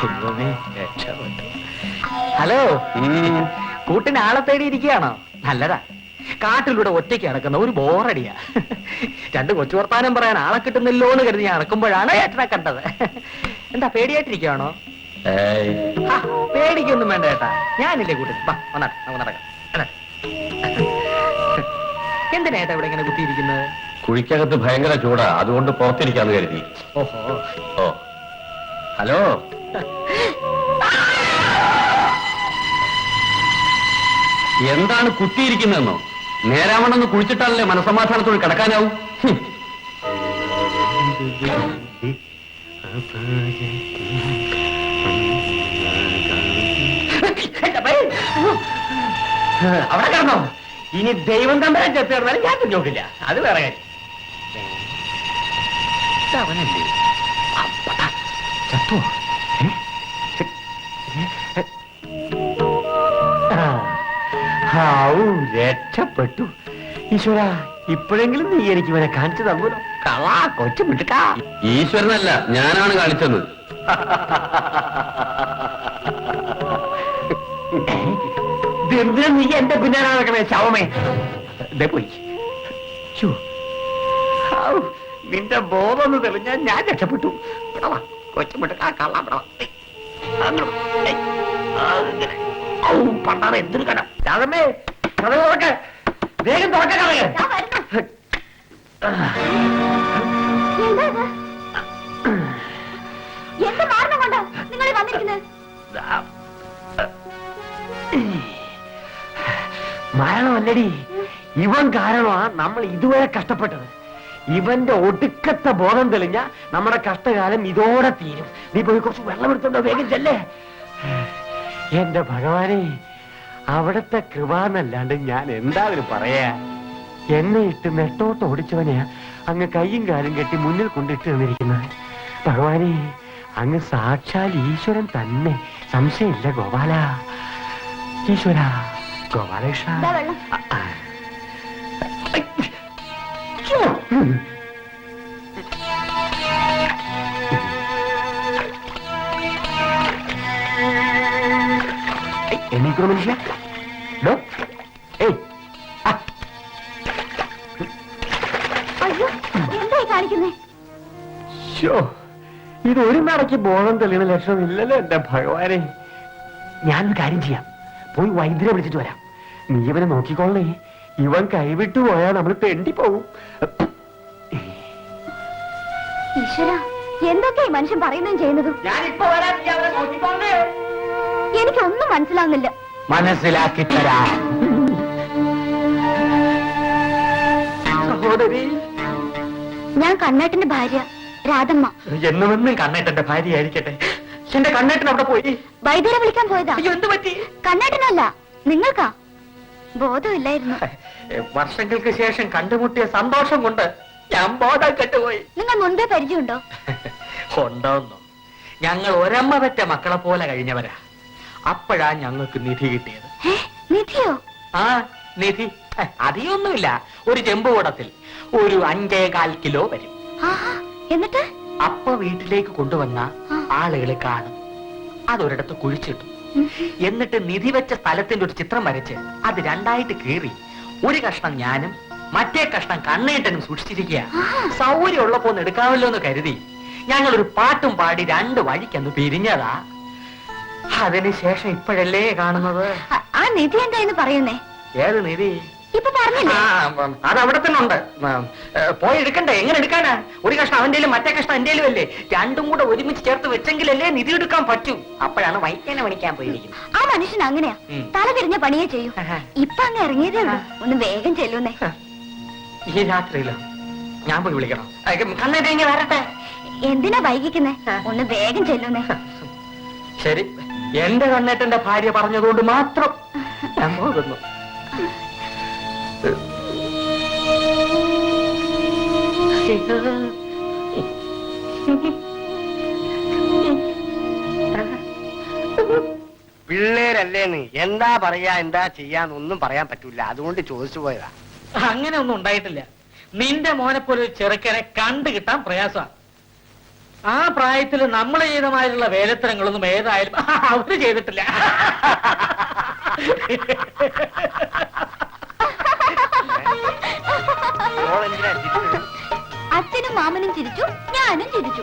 ദൈവമേ, രക്ഷപ്പെട്ടു. ഹലോ, കൂട്ടിന് ആളെ തേടി ഇരിക്കുകയാണോ? നല്ലതാ. കാട്ടിലൂടെ ഒറ്റയ്ക്ക് നടക്കുന്ന ഒരു ബോറടിയാ. 2 കൊച്ചു വർത്താനം പറയാൻ ആളെ കിട്ടുന്നില്ലോ എന്ന് കരുതി ഞാൻ നടക്കുമ്പോഴാണ് ഏട്ടനെ കണ്ടത്. എന്താ പേടിയായിട്ടിരിക്കുകയാണോ? പേടിക്കൊന്നും വേണ്ട ഏട്ടാ, ഞാനില്ലേ കൂട്ടിൽ. നമുക്ക് നടക്കാം. എന്തിനാ ഏട്ടാ ഇവിടെ ഇങ്ങനെ കുത്തിയിരിക്കുന്നത്? കുഴിക്കകത്ത് ഭയങ്കര ചൂടാ, അതുകൊണ്ട് പുറത്തിരിക്കാന്ന് കരുതി. ഓഹോ. ഓ, ഹലോ. എന്താണ് കുത്തിയിരിക്കുന്നതെന്നോ? നേരാവണമെന്ന് കുഴിച്ചിട്ടാലല്ലേ മനസമാധാനത്തോട് കിടക്കാനാവും. അവിടെ കിടന്നോ? ഇനി ദൈവം തമ്പരാൻ ചെത്ത് കിടന്നാലും ഞാൻ നോക്കില്ല. അത് വേറെ കാര്യം. അവനല്ലേ ചത്തോ? രക്ഷപ്പെട്ടു. ഈശ്വര, ഇപ്പോഴെങ്കിലും നീ എനിക്ക് ഇവനെ കാണിച്ചു തന്നൂലോ. കളാ കൊച്ചു വിട്ടുക്കാ. ഈശ്വരനല്ല, ഞാനാണ് കാണിച്ചത്. എന്തിനാ നീ എന്റെ പിന്നാലെ നടക്കണേ ശവമേ? ഇതേ പോയി. നിന്റെ ബോധം ഒന്ന് തെളിഞ്ഞാൽ ഞാൻ രക്ഷപ്പെട്ടു. കൊച്ചുമിട്ടുക്കാ കള്ളാ. പണ്ടാണ് എന്തൊരു കട. രാമേ, കഥ തുറക്ക, വേഗം തുറക്ക കളയ. എന്ത് കാരണം കൊണ്ടാ നിങ്ങൾ വന്നിരിക്കുന്നത്? മരണമല്ലടി, ഇവൻ കാരണമാ നമ്മൾ ഇതുവരെ കഷ്ടപ്പെട്ടത്. ഇവന്റെ ഒടുക്കത്തെ ബോധം തെളിഞ്ഞ നമ്മുടെ കഷ്ടകാലം ഇതോടെ തീരും. നീ പോയി കുറച്ച് വെള്ളം എടുത്തോണ്ടോ, വേഗം ചെല്ലേ. എന്റെ ഭഗവാനെ, അവിടത്തെ കൃപാന്നല്ലാണ്ട് ഞാൻ എന്താ ഒരു പറയാ? എന്നെ ഇട്ട് നെട്ടോട്ട് ഓടിച്ചവനെയാ അങ്ങ് കയ്യും കാലും കെട്ടി മുന്നിൽ കൊണ്ടിട്ട് തന്നിരിക്കുന്നത്. ഭഗവാനെ, അങ്ങ് സാക്ഷാൽ ഈശ്വരൻ തന്നെ, സംശയമില്ല ഗോപാല. ഈശ്വര, ഗോപാലകൃഷ്ണ. എണീക്കണോ മനുഷ്യ? അയ്യോ, എന്തായി കാണിക്കുന്നേ? ഇതൊരു നടക്ക് ബോധം തെളിയുന്ന ലക്ഷണമില്ലല്ലോ എന്റെ ഭഗവാനെ. ഞാനൊരു കാര്യം ചെയ്യാം, പോയി വൈദ്യരെ വിളിച്ചിട്ട് വരാം. നീ ഇവനെ നോക്കിക്കോളേ. ഇവൻ കൈവിട്ടു പോയാൽ നമ്മൾ തെണ്ടിപ്പോവും. ഈശ്വര, എന്തൊക്കെ ഈ മനുഷ്യൻ പറയുന്നതും ചെയ്യുന്നതും? എനിക്കൊന്നും മനസ്സിലാവുന്നില്ല. മനസ്സിലാക്കി തരാം സഹോദരി. ഞാൻ കണ്ണേട്ടന്റെ ഭാര്യ രാധമ്മ. എന്നുമെന്നും കണ്ണേട്ടന്റെ ഭാര്യയായിരിക്കട്ടെ. എന്റെ കണ്ണേട്ടൻ അവിടെ പോയി. വൈദ്യരെ വിളിക്കാൻ പോയതാ. എന്ത് പറ്റി? കണ്ണേട്ടനല്ല, നിങ്ങൾക്കാ. ബോധമില്ലായിരുന്നു. വർഷങ്ങൾക്ക് ശേഷം കണ്ടുമുട്ടിയ സന്തോഷം കൊണ്ട് ഞാൻ ബോധം കെട്ടുപോയി. നിങ്ങൾ മുൻപേ പരിചയമുണ്ടോ? ഉണ്ടോന്നോ? ഞങ്ങൾ ഒരമ്മ പെറ്റ മക്കളെ പോലെ കഴിഞ്ഞവരാ. അപ്പോഴാ ഞങ്ങൾക്ക് നിധി കിട്ടിയത്. നിധിയോ? ആ, നിധി അധികമൊന്നുമില്ല. ഒരു ചെമ്പുകൂടത്തിൽ ഒരു 5.25 കിലോ വരും. എന്നിട്ട് അപ്പ വീട്ടിലേക്ക് കൊണ്ടുവന്ന ആളുകളെ കാണും. അതൊരിടത്ത് കുഴിച്ചിട്ടു. എന്നിട്ട് നിധി വെച്ച സ്ഥലത്തിന്റെ ഒരു ചിത്രം വരച്ച് അത് 2ആയിട്ട് കീറി ഒരു കഷ്ണം ഞാനും മറ്റേ കഷ്ണം കണ്ണേട്ടനും സൂക്ഷിച്ചിരിക്കുക. സൗകര്യമുള്ളപ്പോ ഒന്ന് എടുക്കാമല്ലോ എന്ന് കരുതി ഞങ്ങളൊരു പാട്ടും പാടി 2 വഴിക്കന്ന് പിരിഞ്ഞതാ. അതിനുശേഷം ഇപ്പോഴല്ലേ കാണുന്നത്. ആ നിധി എന്തായെന്ന് പറയുന്നേ? ഏത് നിധി? ഇപ്പൊ പറഞ്ഞില്ലേ? അത് അവിടെ തന്നെ ഉണ്ട്. പോയി എടുക്കണ്ടേ? എങ്ങനെ എടുക്കാനാ? ഒരു കഷ്ണം അവന്റെയിലും മറ്റേ കഷ്ണം എന്റെയിലും അല്ലേ. രണ്ടും കൂടെ ഒരുമിച്ച് ചേർത്ത് വെച്ചെങ്കിലല്ലേ നിധി എടുക്കാൻ പറ്റൂ. അപ്പോഴാണ് വൈദ്യനെ പണിക്കാൻ പോയിരിക്കുന്നത്. ആ മനുഷ്യൻ അങ്ങനെയാ, തല തിരിഞ്ഞ പണിയെ ചെയ്യൂ. ഇപ്പൊ അങ്ങ് ഇറങ്ങിയതേ ഉള്ളൂ. ഒന്ന് വേഗം ചെല്ലുന്നേ. ഈ രാത്രിയിലോ? ഞാൻ പോയി വിളിക്കണം. കണ്ണേട്ട ഇങ്ങനെ വരട്ടെ. എന്തിനാ വൈകിക്കുന്നേ? ഒന്ന് വേഗം ചെല്ലുന്നേ. ശരി, എന്റെ കണ്ണേട്ടന്റെ ഭാര്യ പറഞ്ഞതുകൊണ്ട് മാത്രം ഞാൻ പോകുന്നു. പിള്ളേരല്ലേ നീ, എന്താ പറയാ എന്താ ചെയ്യാന്നൊന്നും പറയാൻ പറ്റൂല. അതുകൊണ്ട് ചോദിച്ചു പോയതാ. അങ്ങനെ ഒന്നും ഉണ്ടായിട്ടില്ല. നിന്റെ മോനെ പോലെ ഒരു ചെറുക്കനെ കണ്ടു കിട്ടാൻ പ്രയാസമാണ്. ആ പ്രായത്തിൽ നമ്മൾ ചെയ്തമായിട്ടുള്ള വേലത്തരങ്ങളൊന്നും ഏതായാലും അവര് ചെയ്തിട്ടില്ല. അച്ഛനും മാമനും ചിരിച്ചു, ഞാനും ചിരിച്ചു.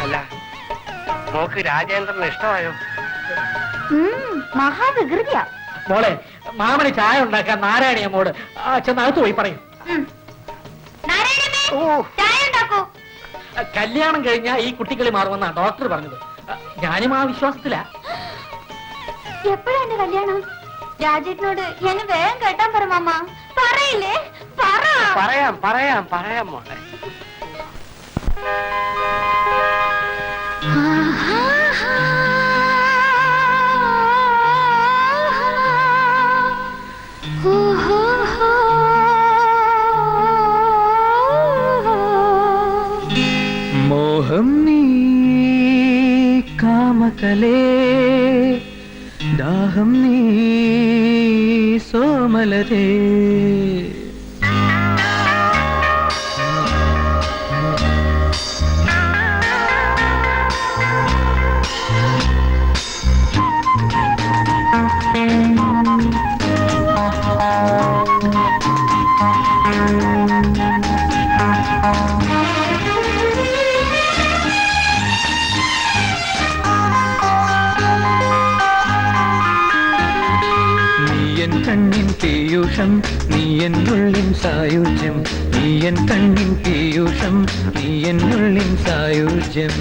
അല്ല, മോക്ക് രാജേന്ദ്രന് ഇഷ്ടമായോ? മഹാവികൃതിയാ. മോളെ, മാമന് ചായ ഉണ്ടാക്കാൻ നാരായണിയമ്മോട് ചെന്നകത്ത് പോയി പറയും. ചായ ഉണ്ടാക്കൂ. കല്യാണം കഴിഞ്ഞാൽ ഈ കുട്ടികളി മാറുമെന്നാ ഡോക്ടർ പറഞ്ഞത്. ഞാനും ആ വിശ്വാസത്തിലാ. എപ്പോഴാ എന്റെ കല്യാണം? രാജേട്ടനോട് എന്നെ വേഗം കേട്ടാൻ പറ മാമ. പറയില്ലേ? പറ. പറയാം പറയാം പറയാം മോളെ. മോഹം നീ കാമകലേ, ദാഹം നീ സോമലരേ. നീയൻ കണ്ണിൻ പീയൂഷം, നീയൻ ഉള്ളിൻ സായുജ്യം. നീയൻ കണ്ണിൻ പീയൂഷം, നീയൻ ഉള്ളിൻ സായുജ്യം.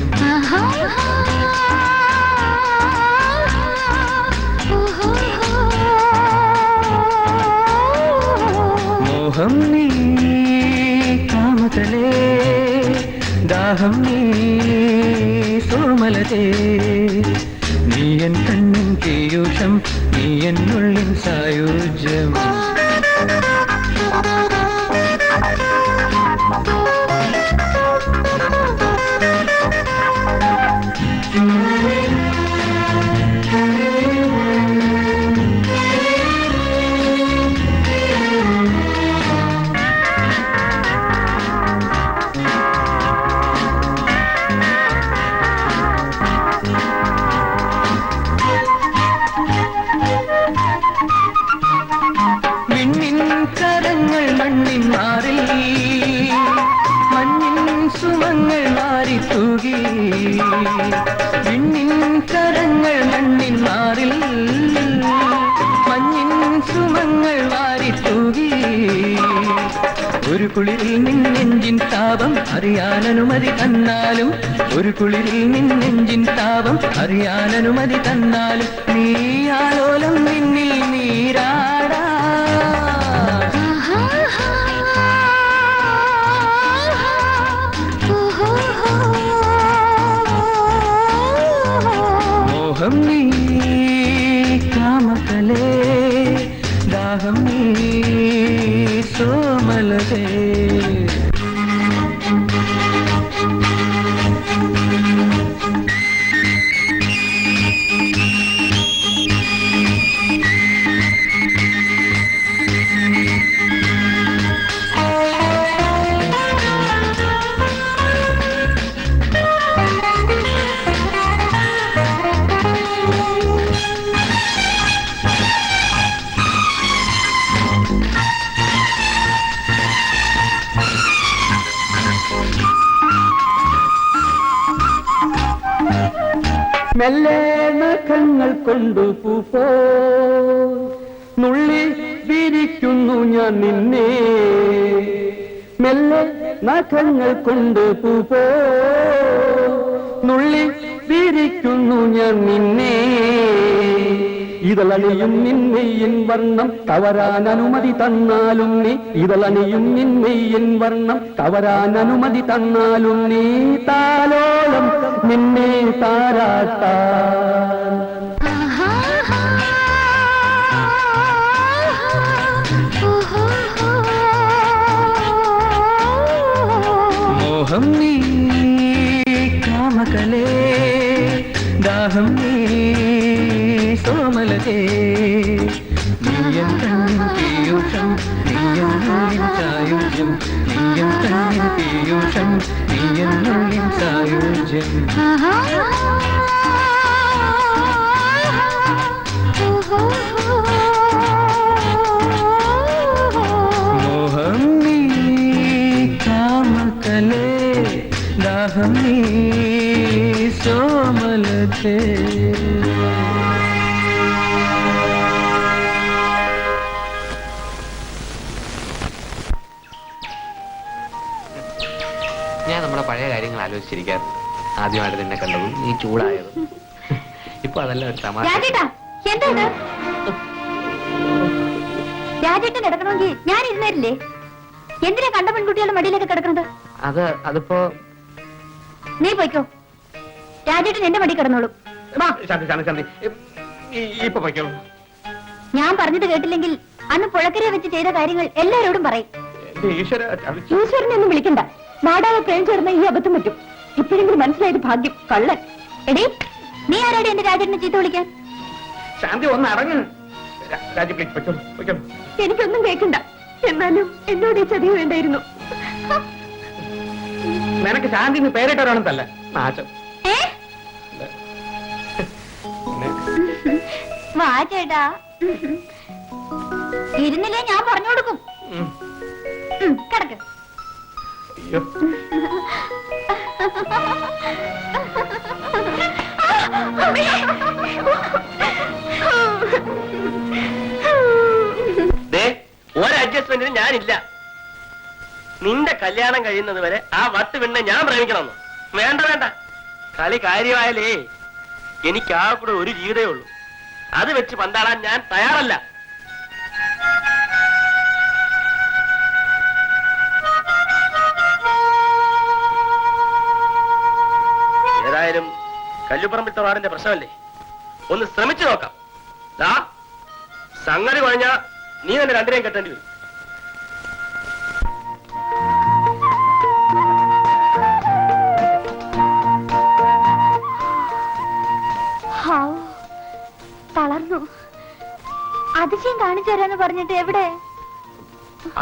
മോഹം നീ കാമകലേ, ദാഹം നീ സോമലതേ. നീയൻ കണ്ണിൻ പീയൂഷം, നീയൻ ഉള്ളിൻ സായുജ്യം. വിണ്ണിൻ കരങ്ങൾ മണ്ണിൻ മാറിൽ, മഞ്ഞിൻ സുമങ്ങൾ മാറി തൂകി. വിണ്ണിൻ കരങ്ങൾ മണ്ണിൻ മാറിൽ, മഞ്ഞിൻ സുമങ്ങൾ മാറി തൂകി. ഒരു കുളിരിൽ നിന്നെഞ്ചിൻ താപം അറിയാൻ അനുമതി തന്നാലും, ഒരു കുളിരിൽ നിന്നെഞ്ചിൻ താപം അറിയാൻ അനുമതി തന്നാലും, നീ ആലോലം നിന്നിൽ നീരാടാ. മോഹം നീ കാമകലേ, ദാഹം നീ സോമലതേ. മെല്ലെ നഖങ്ങൾ കൊണ്ടു പൂപ്പോ നുള്ളി വിരിക്കുന്നു ഞാൻ നിന്നെ. മെല്ലെ നഖങ്ങൾ കൊണ്ട് പൂപ്പോ നുള്ളി വിരിക്കുന്നു ഞാൻ നിന്നെ. ഇതളണിയും നിന്മെയ്യൻ വർണ്ണം കവരാൻ അനുമതി തന്നാലും നീ, ഇതളണിയും നിന്മെയ്യൻ വർണ്ണം കവരാൻ അനുമതി തന്നാലും നീ. താലോളം നിന്നെ താരാട്ടാൻ മോഹം നീ കാമകലേ, ദാഹം നീ സോമലതേ. നീയൻ കണ്ണിൻ പീയൂഷം, നീയൻ ഉള്ളിൻ സായുജ്യം. നീയൻ കണ്ണിൻ പീയൂഷം, നീയൻ ഉള്ളിൻ സായുജ്യം. മോഹം നീ കാമകലേ, ദാഹം നീ സോമലതേ. ഞാൻ നമ്മുടെ പഴയ കാര്യങ്ങൾ ആലോചിച്ചിരിക്കാറ്. ആദ്യമായിട്ട് നിന്നെ കണ്ടതും നീ ചൂടായതും. ഇപ്പൊ അതല്ല ഒരു തമാശ. രാജേട്ടാ എന്താ ഇത്? രാജേട്ടൻ കിടക്കണമെങ്കിൽ ഞാൻ ഇരുന്നേരില്ലേ? എന്തിനാ കണ്ട പെൺകുട്ടികളുടെ മടിയിലൊക്കെ കിടക്കുന്നത്? അതിപ്പോ നീ പോയിക്കോ, രാജേട്ടൻ എന്റെ മടി കിടന്നോളൂ. വാ. ശാന്തി ഇപ്പൊ പൊയ്ക്കോളൂ. ഞാൻ പറഞ്ഞത് കേട്ടില്ലെങ്കിൽ അന്ന് പുഴക്കര വെച്ച് ചെയ്ത കാര്യങ്ങൾ എല്ലാരോടും പറയും. എന്റെ ഈശ്വര, ഈശ്വരനെ ഒന്നും വിളിക്കണ്ട. നാടാകെ പ്രേം ചേർന്ന ഈ അബദ്ധം പറ്റും. ഇപ്പോഴെങ്കിലും മനസ്സിലായത് ഭാഗ്യം. കള്ളൻ. എടീ, നീ ആരാടി എന്റെ രാജേട്ടനെ ചീത്ത വിളിക്കാൻ? ശാന്തി ഒന്ന് അടങ്ങ്. രാജി പ്ലീസ് പൊയ്ക്കോളൂ. എനിക്കൊന്നും കേൾക്കണ്ട. എന്നാലും എന്നോട് ഈ ചതിവ് വേണ്ടായിരുന്നു. നിനക്ക് ശാന്തി എന്ന് പേരിട്ടവരാണെന്നല്ല നാശം. ഏ? വാ ചേട്ടാ, ഇരുന്നില്ലേ ഞാൻ പറഞ്ഞു കൊടുക്കും. കിടക്ക്. അയ്യോ, ഒരു അഡ്ജസ്റ്റ്മെന്റിന് ഞാനില്ല. നിന്റെ കല്യാണം കഴിയുന്നത് വരെ ആ വട്ട് പിന്നെ ഞാൻ പ്രേമിക്കണമെന്ന്. വേണ്ട, കളി കാര്യമായാലേ എനിക്ക് ആ കൂടെ ഒരു ജീവിതമേ ഉള്ളൂ. അത് വെച്ച് പന്താടാൻ ഞാൻ തയ്യാറല്ല. ഏതായാലും കല്ലുപറമ്പിൽ തറവാടിന്റെ പ്രശ്നമല്ലേ, ഒന്ന് ശ്രമിച്ചു നോക്കാം. സംഗതി കഴിഞ്ഞാ നീ തന്നെ രണ്ടിനെയും കെട്ടേണ്ടി വരും. തളർന്നു. അതിശയം കാണിച്ചു തരാന്ന് പറഞ്ഞിട്ട് എവിടെ?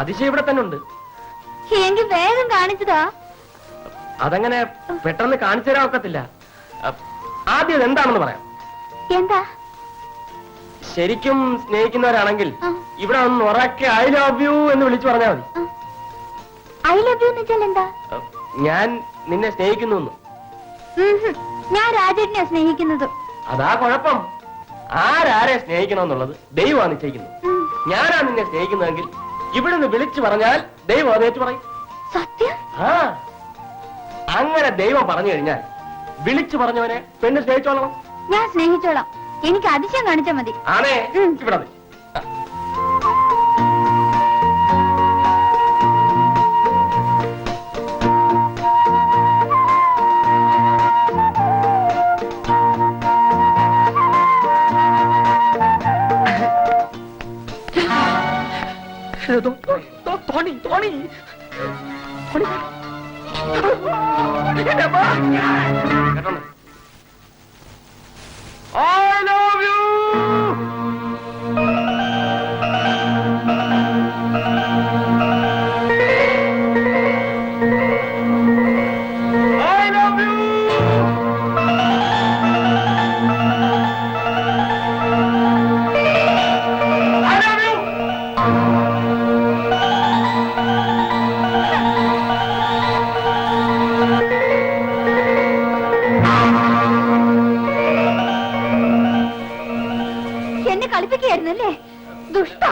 അതിശയം ഇവിടെ തന്നെ ഉണ്ട്. എങ്കിൽ വേഗം കാണിച്ചതാ. അതങ്ങനെ പെട്ടെന്ന് കാണിച്ചു തരാൻ ഒക്കത്തില്ല. ആദ്യം എന്താണെന്ന് പറയാം. എന്താ? ശരിക്കും സ്നേഹിക്കുന്നവരാണെങ്കിൽ ഇവിടെ ഒന്ന് ഉറക്കെ ഐ ലവ് യു എന്ന് വിളിച്ചു പറഞ്ഞാൽ മതി. ഐ ലവ് യു എന്ന് വെച്ചാൽ എന്താ? ഞാൻ നിന്നെ സ്നേഹിക്കുന്നു. ഞാൻ രാജേട്ടനെ സ്നേഹിക്കുന്നത്. അതാ കുഴപ്പം. ആരാരെ സ്നേഹിക്കണമെന്നുള്ളത് ദൈവമാണ് നിശ്ചയിക്കുന്നത്. ഞാനാ നിന്നെ സ്നേഹിക്കുന്നതെങ്കിൽ ഇവിടുന്ന് വിളിച്ചു പറഞ്ഞാൽ ദൈവം അതേറ്റ് പറയും. സത്യം? അങ്ങനെ ദൈവം പറഞ്ഞു കഴിഞ്ഞാൽ വിളിച്ചു പറഞ്ഞവനെ പെണ്ണ് സ്നേഹിച്ചോളണം. ഞാൻ സ്നേഹിച്ചോളാം. എനിക്ക് അതിശയം കാണിച്ചാൽ മതി. ആണേ, ഇവിടെ മതി. I love you. I love you. I love you. എന്നെ കളിപ്പിക്കുകയായിരുന്നല്ലേ? ദുഷ്ട.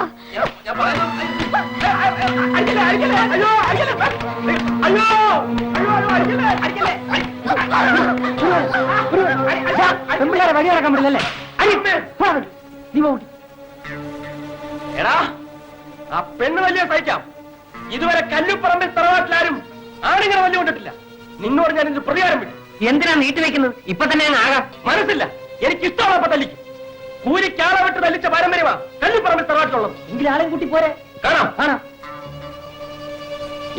വഴിയിറക്കാൻ പറ്റില്ലല്ലേ? എടാ, ആ പെണ്ണ് വലിയ സഹിക്കാം. ഇതുവരെ കല്ലുപ്പറമ്പിൽ തറവാട്ടിലാരും ആണിങ്ങനെ വലിയ കൊണ്ടിട്ടില്ല. നിന്നോട് ഞാൻ ഇത് പ്രതികാരം വിട്ടു. എന്തിനാ നീട്ടി വെക്കുന്നത്? ഇപ്പൊ തന്നെ ആകാം. മനസ്സില്ല, എനിക്കിഷ്ടമുള്ളപ്പോ തല്ലിക്കും. കൂലിക്കാളെ വിട്ട് തല്ലിച്ച പാരമ്പര്യമാ കല്ലുപ്പറമ്പിൽ തറവാട്ടിലുള്ളത്. എങ്കിലും ആളെയും കൂട്ടി പോരെ. കാണാം. കാണാം.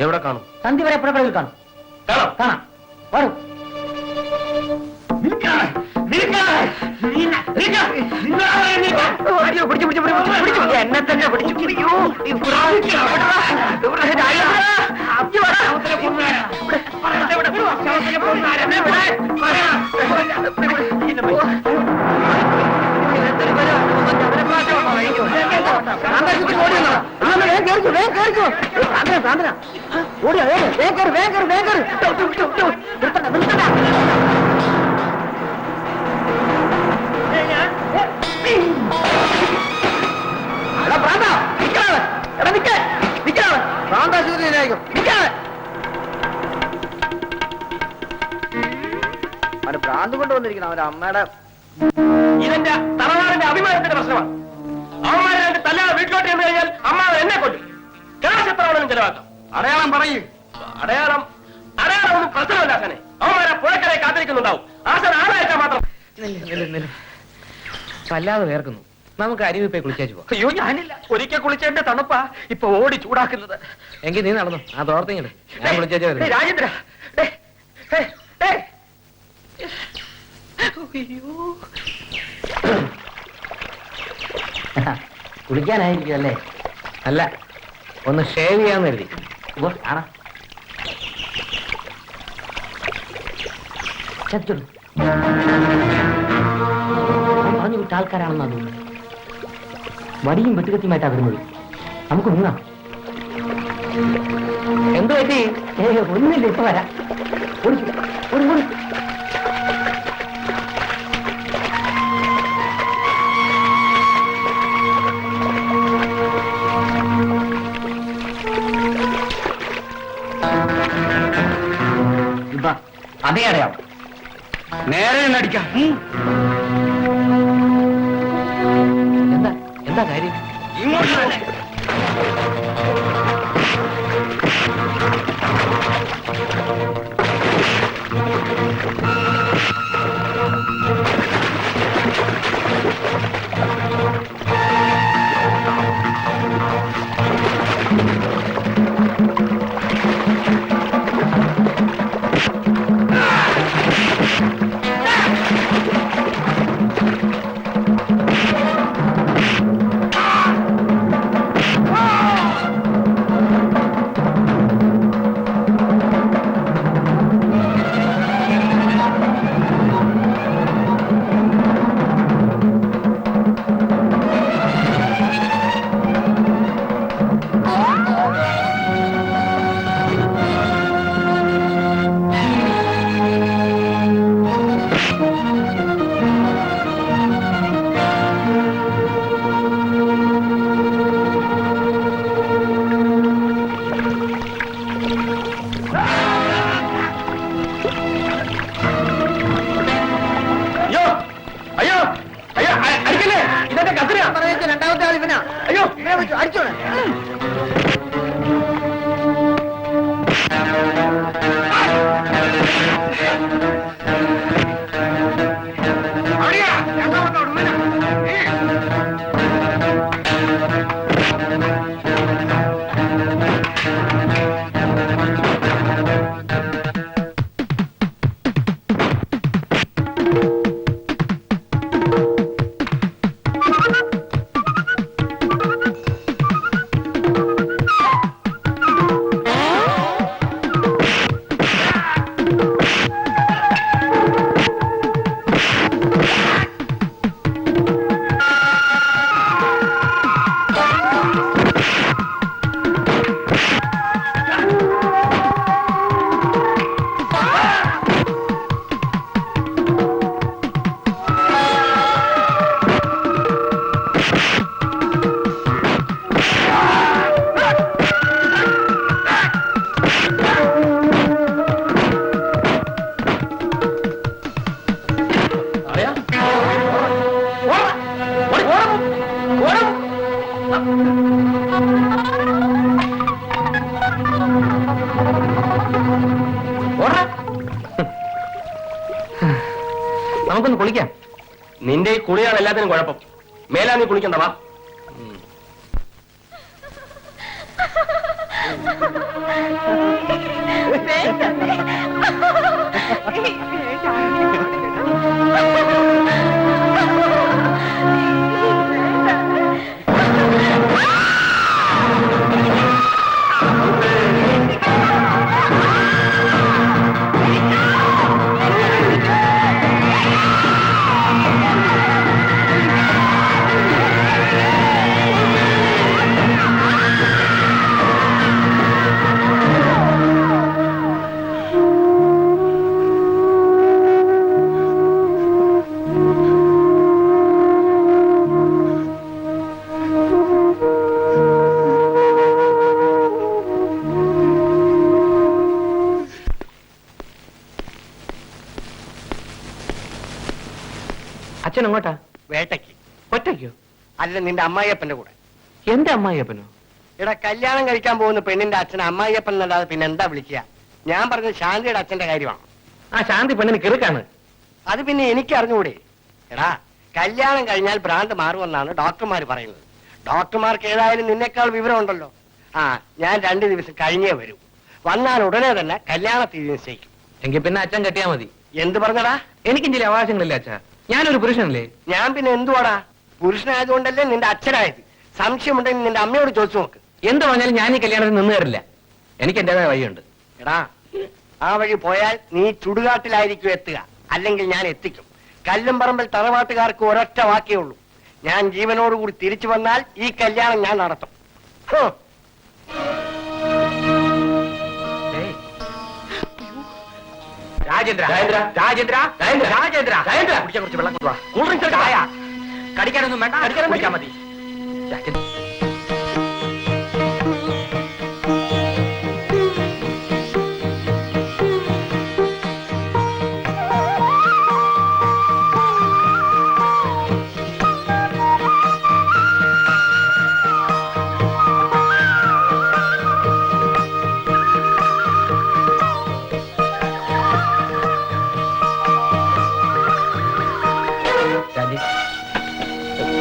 എവിടെ കാണും? സന്ധി വരെ പുറക്കടവിൽ കാണും. കാണാം. കാണാം. വരും. എന്നെ തന്നെ പിടിച്ചു. ഭ്രാന്ത് കൊണ്ട് വന്നിരിക്കണം അവന്റെ അമ്മയുടെ. ഇതെന്റെ തറവാട് അമ്മാവന്റെ അഭിമാനത്തിന്റെ പ്രശ്നമാണ്. അവന്മാരെ രണ്ട് തല്ലാതെ വീട്ടിലോട്ട് ചെന്ന് കഴിഞ്ഞാൽ അമ്മാവൻ എന്നെ കൊല്ലും. കാശ് എത്ര വേണമെങ്കിലും ചെലവാക്കാം. അടയാളം പറയൂ. അടയാളം ഒന്നും പ്രശ്നമല്ല ആശാനെ. അവന്മാരെ പുഴക്കരെ കാത്തിരിക്കുന്നുണ്ടാവും. ആശാൻ ആളയച്ചാൽ മാത്രം. വല്ലാതെ വേർക്കുന്നു. നമുക്ക് അരുവി പോയി കുളിച്ചേച്ചു പോ. അയ്യോ ഞാനില്ല, ഒരിക്കൽ കുളിച്ചതിന്റെ തണുപ്പാ ഇപ്പൊ ഓടി ചൂടാക്കുന്നത്. എങ്കിൽ നീ നടന്നു. ആ തോർത്തിങ്ങട് ഞാൻ കുളിച്ചേച്ചു ഡേയ് വരുന്നു. രാജേന്ദ്ര, ഡേയ്, ഡേയ്, ഡേയ്. അയ്യോ, കുളിക്കാനായിരിക്കും അല്ലേ? അല്ല, ഒന്ന് ഷേവ് ചെയ്യാന്ന് കരുതി. ആണോ ചത്തോളൂ. പറഞ്ഞു വിട്ട ആൾക്കാരാണെന്നാ തോന്നുന്നത്. വടിയും വെട്ടുകത്തിയുമായിട്ടാ വരുന്നത്. നമുക്ക് മുങ്ങാം. എന്തു പറ്റി? ഒന്നുമില്ല, ഇപ്പൊ വരാം. ഓടിച്ചു, ഓടി, ഓടി. അതേ അടയാളം നേരെ അടിക്കാം. എന്താ എന്താ കാര്യം? ഇങ്ങോട്ട് തന്നെ. രണ്ടാമത്തെ ആൾ ഇവനാ. അയ്യോ അടിച്ചോളെ. നമുക്കൊന്ന് കുളിക്കാം. നിന്റെ ഈ കുളിയാണ് എല്ലാത്തിനും കുഴപ്പം. മേലാ നീ കുളിക്കണ്ട, വാ. അച്ഛൻ എങ്ങോട്ടാ? വേട്ടയ്ക്ക്. ഒറ്റയ്ക്കോ? അല്ല, നിന്റെ അമ്മായിയപ്പന്റെ കൂടെ. എന്റെ അമ്മായിയപ്പനോ? എടാ, കല്യാണം കഴിക്കാൻ പോകുന്ന പെണ്ണിന്റെ അച്ഛൻ അമ്മായിയപ്പൻ എന്നല്ലാതെ പിന്നെ എന്താ വിളിക്കുക? ഞാൻ പറഞ്ഞത് ശാന്തിയുടെ അച്ഛന്റെ കാര്യമാണ്. ആ ശാന്തി പെണ്ണിന് കിറുക്കാണ്. അത് പിന്നെ എനിക്ക് അറിഞ്ഞുകൂടെ? എടാ, കല്യാണം കഴിഞ്ഞാൽ ഭ്രാന്ത് മാറുമെന്നാണ് ഡോക്ടർമാർ പറയുന്നത്. ഡോക്ടർമാർക്ക് ഏതായാലും നിന്നെക്കാൾ വിവരമുണ്ടല്ലോ. ആ, ഞാൻ 2 ദിവസം കഴിഞ്ഞേ വരൂ. വന്നാൽ ഉടനെ തന്നെ കല്യാണ തീയതി നിശ്ചയിക്കും. എങ്കിൽ പിന്നെ അച്ഛൻ കെട്ടിയാ മതി. എന്ത് പറഞ്ഞടാ? എനിക്കും ചില അവകാശങ്ങളില്ല അച്ഛാ. ഞാനൊരു പുരുഷനല്ലേ? ഞാൻ പിന്നെ എന്തുവാടാ? പുരുഷനായതുകൊണ്ടല്ലേ നിന്റെ അച്ഛനായത്. സംശയമുണ്ടെങ്കിൽ നിന്റെ അമ്മയോട് ചോദിച്ചു നോക്ക്. എന്ത് പറഞ്ഞാലും ഞാൻ ഈ കല്യാണത്തിന് നിന്ന് തരില്ല. എനിക്ക് എന്റേതായ വഴിയുണ്ട്. എടാ, ആ വഴി പോയാൽ നീ ചുടുകാട്ടിലായിരിക്കും എത്തുക. അല്ലെങ്കിൽ ഞാൻ എത്തിക്കും. കല്ലുംപറമ്പിൽ തറവാട്ടുകാർക്ക് ഒരൊറ്റ വാക്കേ ഉള്ളൂ. ഞാൻ ജീവനോടുകൂടി തിരിച്ചു വന്നാൽ ഈ കല്യാണം ഞാൻ നടത്തും. ഹോ. ഏയ്. രാജേന്ദ്ര രാജേന്ദ്ര രാജേന്ദ്ര രാജേന്ദ്ര രാജേന്ദ്ര കുടിക്കാൻ കുറച്ച് വെള്ളം കൊണ്ടുവാ. കൂൾ ഡ്രിങ്ക്സ് ചായ കടിക്കാനൊന്നും വേണ്ട. കുടിക്കാൻ മതി. രാജേന്ദ്ര.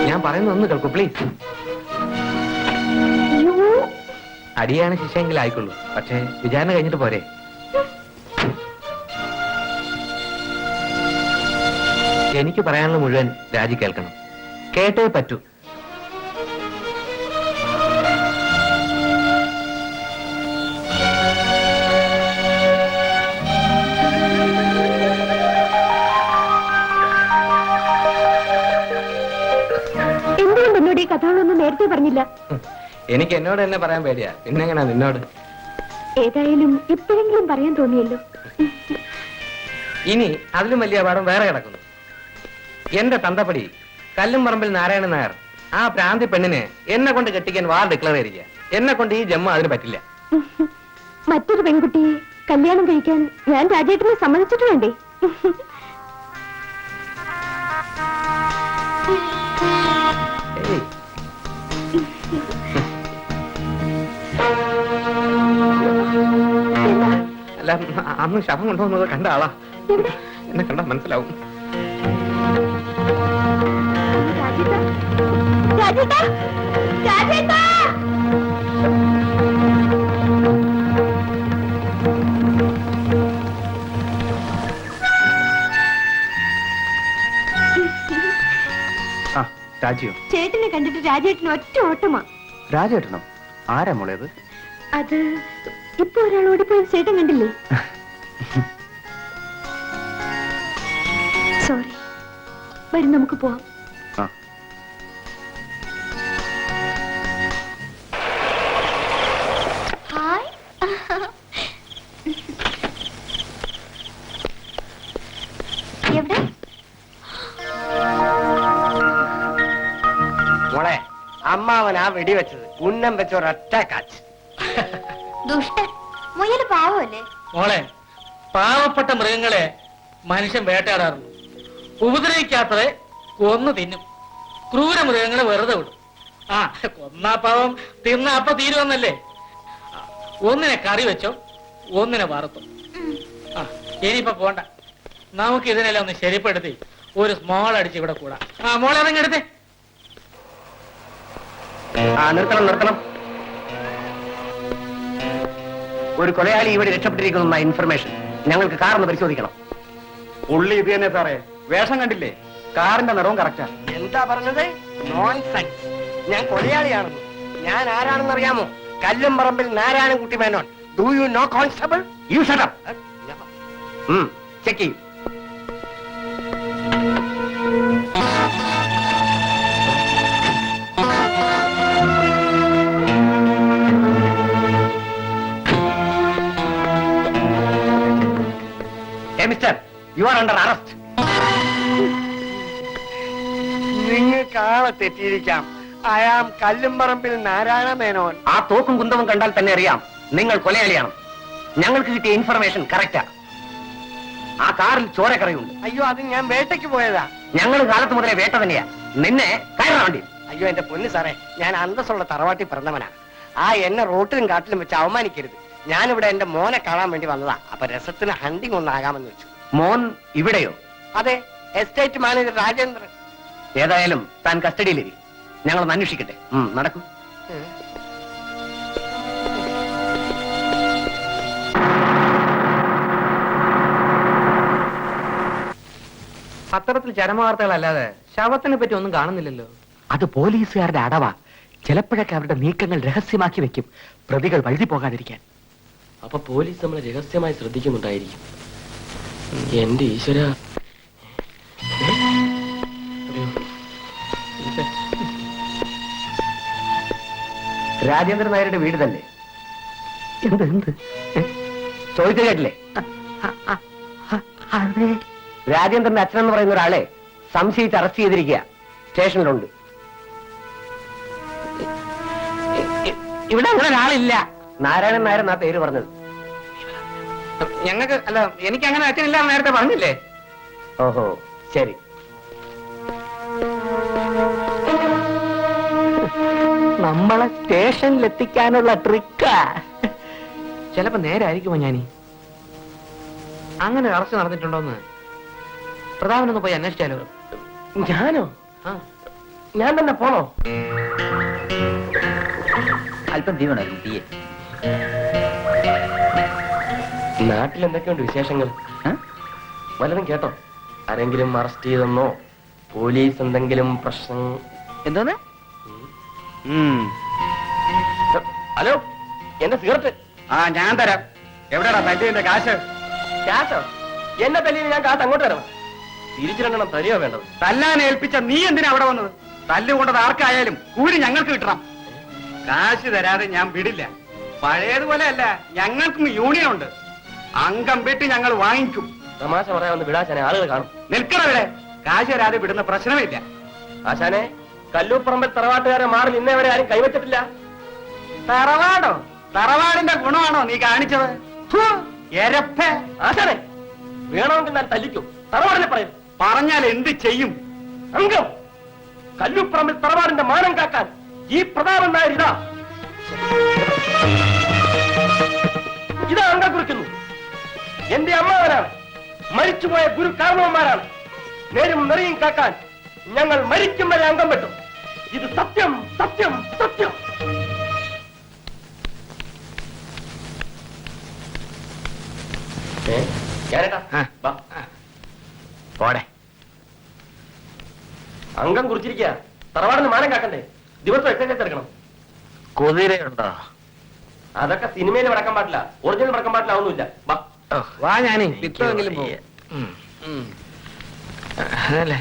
ഞാൻ പറയുന്ന ഒന്ന് കേൾക്കൂ പ്ലീസ്. അടിയാണ് ശിക്ഷയെങ്കിലും ആയിക്കൊള്ളൂ. പക്ഷേ വിചാരണ കഴിഞ്ഞിട്ട് പോരെ? എനിക്ക് പറയാനുള്ള മുഴുവൻ രാജി കേൾക്കണം. കേട്ടേ പറ്റൂ. എന്തുകൊണ്ട് എന്നോട് ഈ കഥകളൊന്നും നേരത്തെ പറഞ്ഞില്ല? എനിക്ക് എന്നോട് തന്നെ പറയാൻ പേടിയാ, പിന്നെങ്ങനാ നിന്നോട്? ഏതായാലും എപ്പോഴെങ്കിലും പറയാൻ തോന്നിയല്ലോ. ഇനി അതിലും വലിയ അപകടം വേറെ കിടക്കുന്നു. എന്റെ തന്തപ്പടി കല്ലുംപറമ്പിൽ നാരായണൻ നായർ ആ പ്രാന്തി പെണ്ണിനെ എന്നെ കൊണ്ട് കെട്ടിക്കാൻ വാർ ഡിക്ലെയർ ചെയ്തിരിക്കുക. എന്നെ കൊണ്ട് ഈ ജന്മം അതിന് പറ്റില്ല. മറ്റൊരു പെൺകുട്ടിയെ കല്യാണം കഴിക്കാൻ ഞാൻ രാജേട്ടനെ സമ്മതിച്ചിട്ട് വേണ്ടേ? ഏയ്. അല്ല, അന്ന് ശവം കൊണ്ടുവന്നത് കണ്ട ആളാ. എന്നെ കണ്ടാ മനസ്സിലാവും. രാജേട്ടാ, രാജേട്ടാ, രാജേട്ടാ. രാജിയോ? ചേട്ടനെ കണ്ടിട്ട് രാജേട്ടന് ഒറ്റ ഓട്ടമാ. രാജേട്ടനോ? ആരാ മോളേത്? അത് ഇപ്പൊ ഒരാൾ ഓടിപ്പോയി ചേട്ടൻ കണ്ടില്ലേ? സോറി. വരും, നമുക്ക് പോവാം. ഹായ്. എവിടെ? മോളെ, അമ്മാവനാ വെടിവെച്ചത്. ഉന്നം വെച്ച ഒരൊറ്റ കാച്ച്. ദുഷ്ടൻ. മുയല് പാവല്ലേ? മോളെ, പാവപ്പെട്ട മൃഗങ്ങളെ മനുഷ്യൻ വേട്ടയാടാറുള്ളൂ. ഉപദ്രവിക്കാത്തവരെ കൊന്നു തിന്നും. ക്രൂര മൃഗങ്ങളെ വെറുതെ വിടും. ആ, കൊന്നാ പാവം, തിന്ന അപ്പ തീരുവന്നല്ലേ. ഒന്നിനെ കറി വെച്ചോ, ഒന്നിനെ വറുത്തോ. ആ, ഇനിയിപ്പോ പോണ്ട. നമുക്ക് ഇതിനെല്ലാം ഒന്ന് ശരിപ്പെടുത്തി ഒരു സ്മോൾ അടിച്ച് ഇവിടെ കൂടാ. ആ, മോളെ ഇറങ്ങെടുത്തേ. നിർത്തണം. ഒരു കൊലയാളി ഇവിടെ രക്ഷപ്പെട്ടിരിക്കുന്ന ഇൻഫർമേഷൻ ഞങ്ങൾക്ക് കാറൊന്ന് പരിശോധിക്കണം. ഉള്ളി ഇത് തന്നെ സാറേ. വേഷം കണ്ടില്ലേ? കാറിന്റെ നിറവും കറക്റ്റാ. എന്താ പറഞ്ഞത്? നോൺസെൻസ്. ഞാൻ കൊലയാളിയാണെന്ന്. ഞാൻ ആരാണെന്ന് അറിയാമോ? Kallumparambil Narayanankutty Menon. Do you know constable? You shut up. Check ചെയ്യൂ. Mister, you are under arrest. നിങ്ങൾക്ക് ആളെ തെറ്റിയിരിക്കാം. I am Kallumparambil Narayana Menon. ആ തോക്കും കുന്തവും കണ്ടാൽ തന്നെ അറിയാം നിങ്ങൾ കൊലയാളിയാണ്. ഞങ്ങൾക്ക് കിട്ടിയ ഇൻഫർമേഷൻ കറക്റ്റാ. ആ കാറിൽ ചോരക്കറയുണ്ട്. അയ്യോ, അത് ഞാൻ വേട്ടയ്ക്ക് പോയതാ. ഞങ്ങൾ കാലത്ത് മുതലേ വേട്ട തന്നെയാ. നിന്നെ കയറാൻ വേണ്ടി. അയ്യോ എന്റെ പൊന്ന് സാറേ, ഞാൻ അന്തസ്സുള്ള തറവാട്ടി പിറന്നവനാ. ആ എന്നെ റോട്ടിലും കാട്ടിലും വെച്ച് അവമാനിക്കരുത്. ഞാനിവിടെ എന്റെ മോനെ കാണാൻ വേണ്ടി വന്നതാ. അപ്പൊ രസത്തിന് ഹണ്ടിങ് ഒന്നാകാമെന്ന് വെച്ചു. മോൻ ഇവിടെയോ? അതെ, എസ്റ്റേറ്റ് മാനേജർ രാജേന്ദ്രൻ. ഏതായാലും താൻ കസ്റ്റഡിയിലിരി, ഞങ്ങളൊന്ന് അന്വേഷിക്കട്ടെ. നടക്കൂ. പത്രത്തിൽ ചരമവാർത്തകളല്ലാതെ ശവത്തിനെ പറ്റി ഒന്നും കാണുന്നില്ലല്ലോ. അത് പോലീസുകാരുടെ അടവാ. ചിലപ്പോഴൊക്കെ അവരുടെ നീക്കങ്ങൾ രഹസ്യമാക്കി വെക്കും, പ്രതികൾ വഴുതി പോകാതിരിക്കാൻ. അപ്പൊ പോലീസ് നമ്മളെ രഹസ്യമായി ശ്രദ്ധിക്കുന്നുണ്ടായിരിക്കും. എന്റെ ഈശ്വര, രാജേന്ദ്രൻ നായരുടെ വീട് തന്നെ. എന്ത് എന്ത് ചോദിച്ചു കേട്ടില്ലേ? അതെ, രാജേന്ദ്രന്റെ അച്ഛൻ എന്ന് പറയുന്ന ഒരാളെ സംശയിച്ച് അറസ്റ്റ് ചെയ്തിരിക്കുക, സ്റ്റേഷനിലുണ്ട്. ഇവിടെ അങ്ങനെ ഒരാളില്ല. നാരായണൻ നായർ എന്നാ പേര് പറഞ്ഞത്. ഞങ്ങൾക്ക് അല്ല, എനിക്ക് അങ്ങനെ അച്ഛനില്ല നേരത്തെ പറഞ്ഞില്ലേ? ഓഹോ, ശരി. നമ്മളെ സ്റ്റേഷനിൽ എത്തിക്കാനുള്ള ട്രിക്കാ. ചിലപ്പോ നേരായിരിക്കുമോ ഞാനീ? അങ്ങനെ ഒരു അറസ്റ്റ് നടന്നിട്ടുണ്ടോന്ന് പ്രതാപനൊന്ന് പോയി അന്വേഷിച്ചാലോ? ഞാനോ? ആ, ഞാൻ തന്നെ പോണോ? അല്പം തീവണമായിരുന്നു തീയെ. നാട്ടിൽ എന്തൊക്കെയുണ്ട് വിശേഷങ്ങൾ? വല്ലതും കേട്ടോ? ആരെങ്കിലും അറസ്റ്റ് ചെയ്തെന്നോ? പോലീസ് എന്തെങ്കിലും പ്രശ്നം? എന്തോന്ന്? ഹലോ, എന്റെ സിഗരറ്റ്. ഞാൻ തരാം. എവിടെയാ തല്ലിന്റെ കാശ്? ക്യാഷോ? എന്നെ തല്ലിന് ഞാൻ കാശ് അങ്ങോട്ട് തരണം. തിരിച്ചു രണ്ടെണ്ണം തരികയോ വേണ്ടത്? തല്ലാൻ ഏൽപ്പിച്ച നീ എന്തിനാ അവിടെ വന്നത്? തല്ലുകൊണ്ടത് ആർക്കായാലും കൂലി ഞങ്ങൾക്ക് കിട്ടണം. കാശ് തരാതെ ഞാൻ വിടില്ല. പഴയതുപോലെ അല്ല, ഞങ്ങൾക്കും യൂണിയൻ ഉണ്ട്. അംഗം വിട്ട് ഞങ്ങൾ വാങ്ങിക്കും. തമാശ പറയാൻ ഒന്ന് വിടാശാനെ ആളുകൾ കാണും. നിൽക്കണവിടെ. കാശ് തരാതെ വിടുന്ന പ്രശ്നമില്ല. ആശാനെ, കല്ലൂപ്പറമ്പിൽ തറവാട്ടുകാരെ മാറി നിന്നേ വരെ ആരും കൈവച്ചിട്ടില്ല. തറവാടോ? തറവാടിന്റെ ഗുണമാണോ നീ കാണിച്ചത്? എരപ്പ. ആശാനെ, വേണമെങ്കിൽ ഞാൻ തല്ലിക്കും. തറവാടിനെ പറയും. പറഞ്ഞാൽ എന്ത് ചെയ്യും? അംഗം കല്ലൂപ്പറമ്പിൽ തറവാടിന്റെ മാനം കാക്കാൻ ഈ പ്രതാപൻ നായർ ഇതാ അംഗം കുറിക്കുന്നു. എന്റെ അമ്മാവനാണ്. മരിച്ചുപോയ ഗുരു കാരണവന്മാരാണ്. നേരും നിറയും കാക്കാൻ ഞങ്ങൾ മരിക്കും വരെ അംഗം വെട്ടും. ഇത് സത്യം, സത്യം, സത്യം. പോടെ. അംഗം കുറിച്ചിരിക്കുക. തറവാടിന് മാനം കാക്കണ്ടേ? ദിവസം എക്സസൈസ് എടുക്കണം. കുതിരയുണ്ടോ? അതൊക്കെ സിനിമയിൽ വടക്കാൻ പാടില്ല, ഒറിജിനൽ വടക്കാൻ പാടില്ല. ഒന്നുമില്ല. വാ, ഞാനേ ഇത്രയെങ്കിലും പോകും. അതല്ലേ.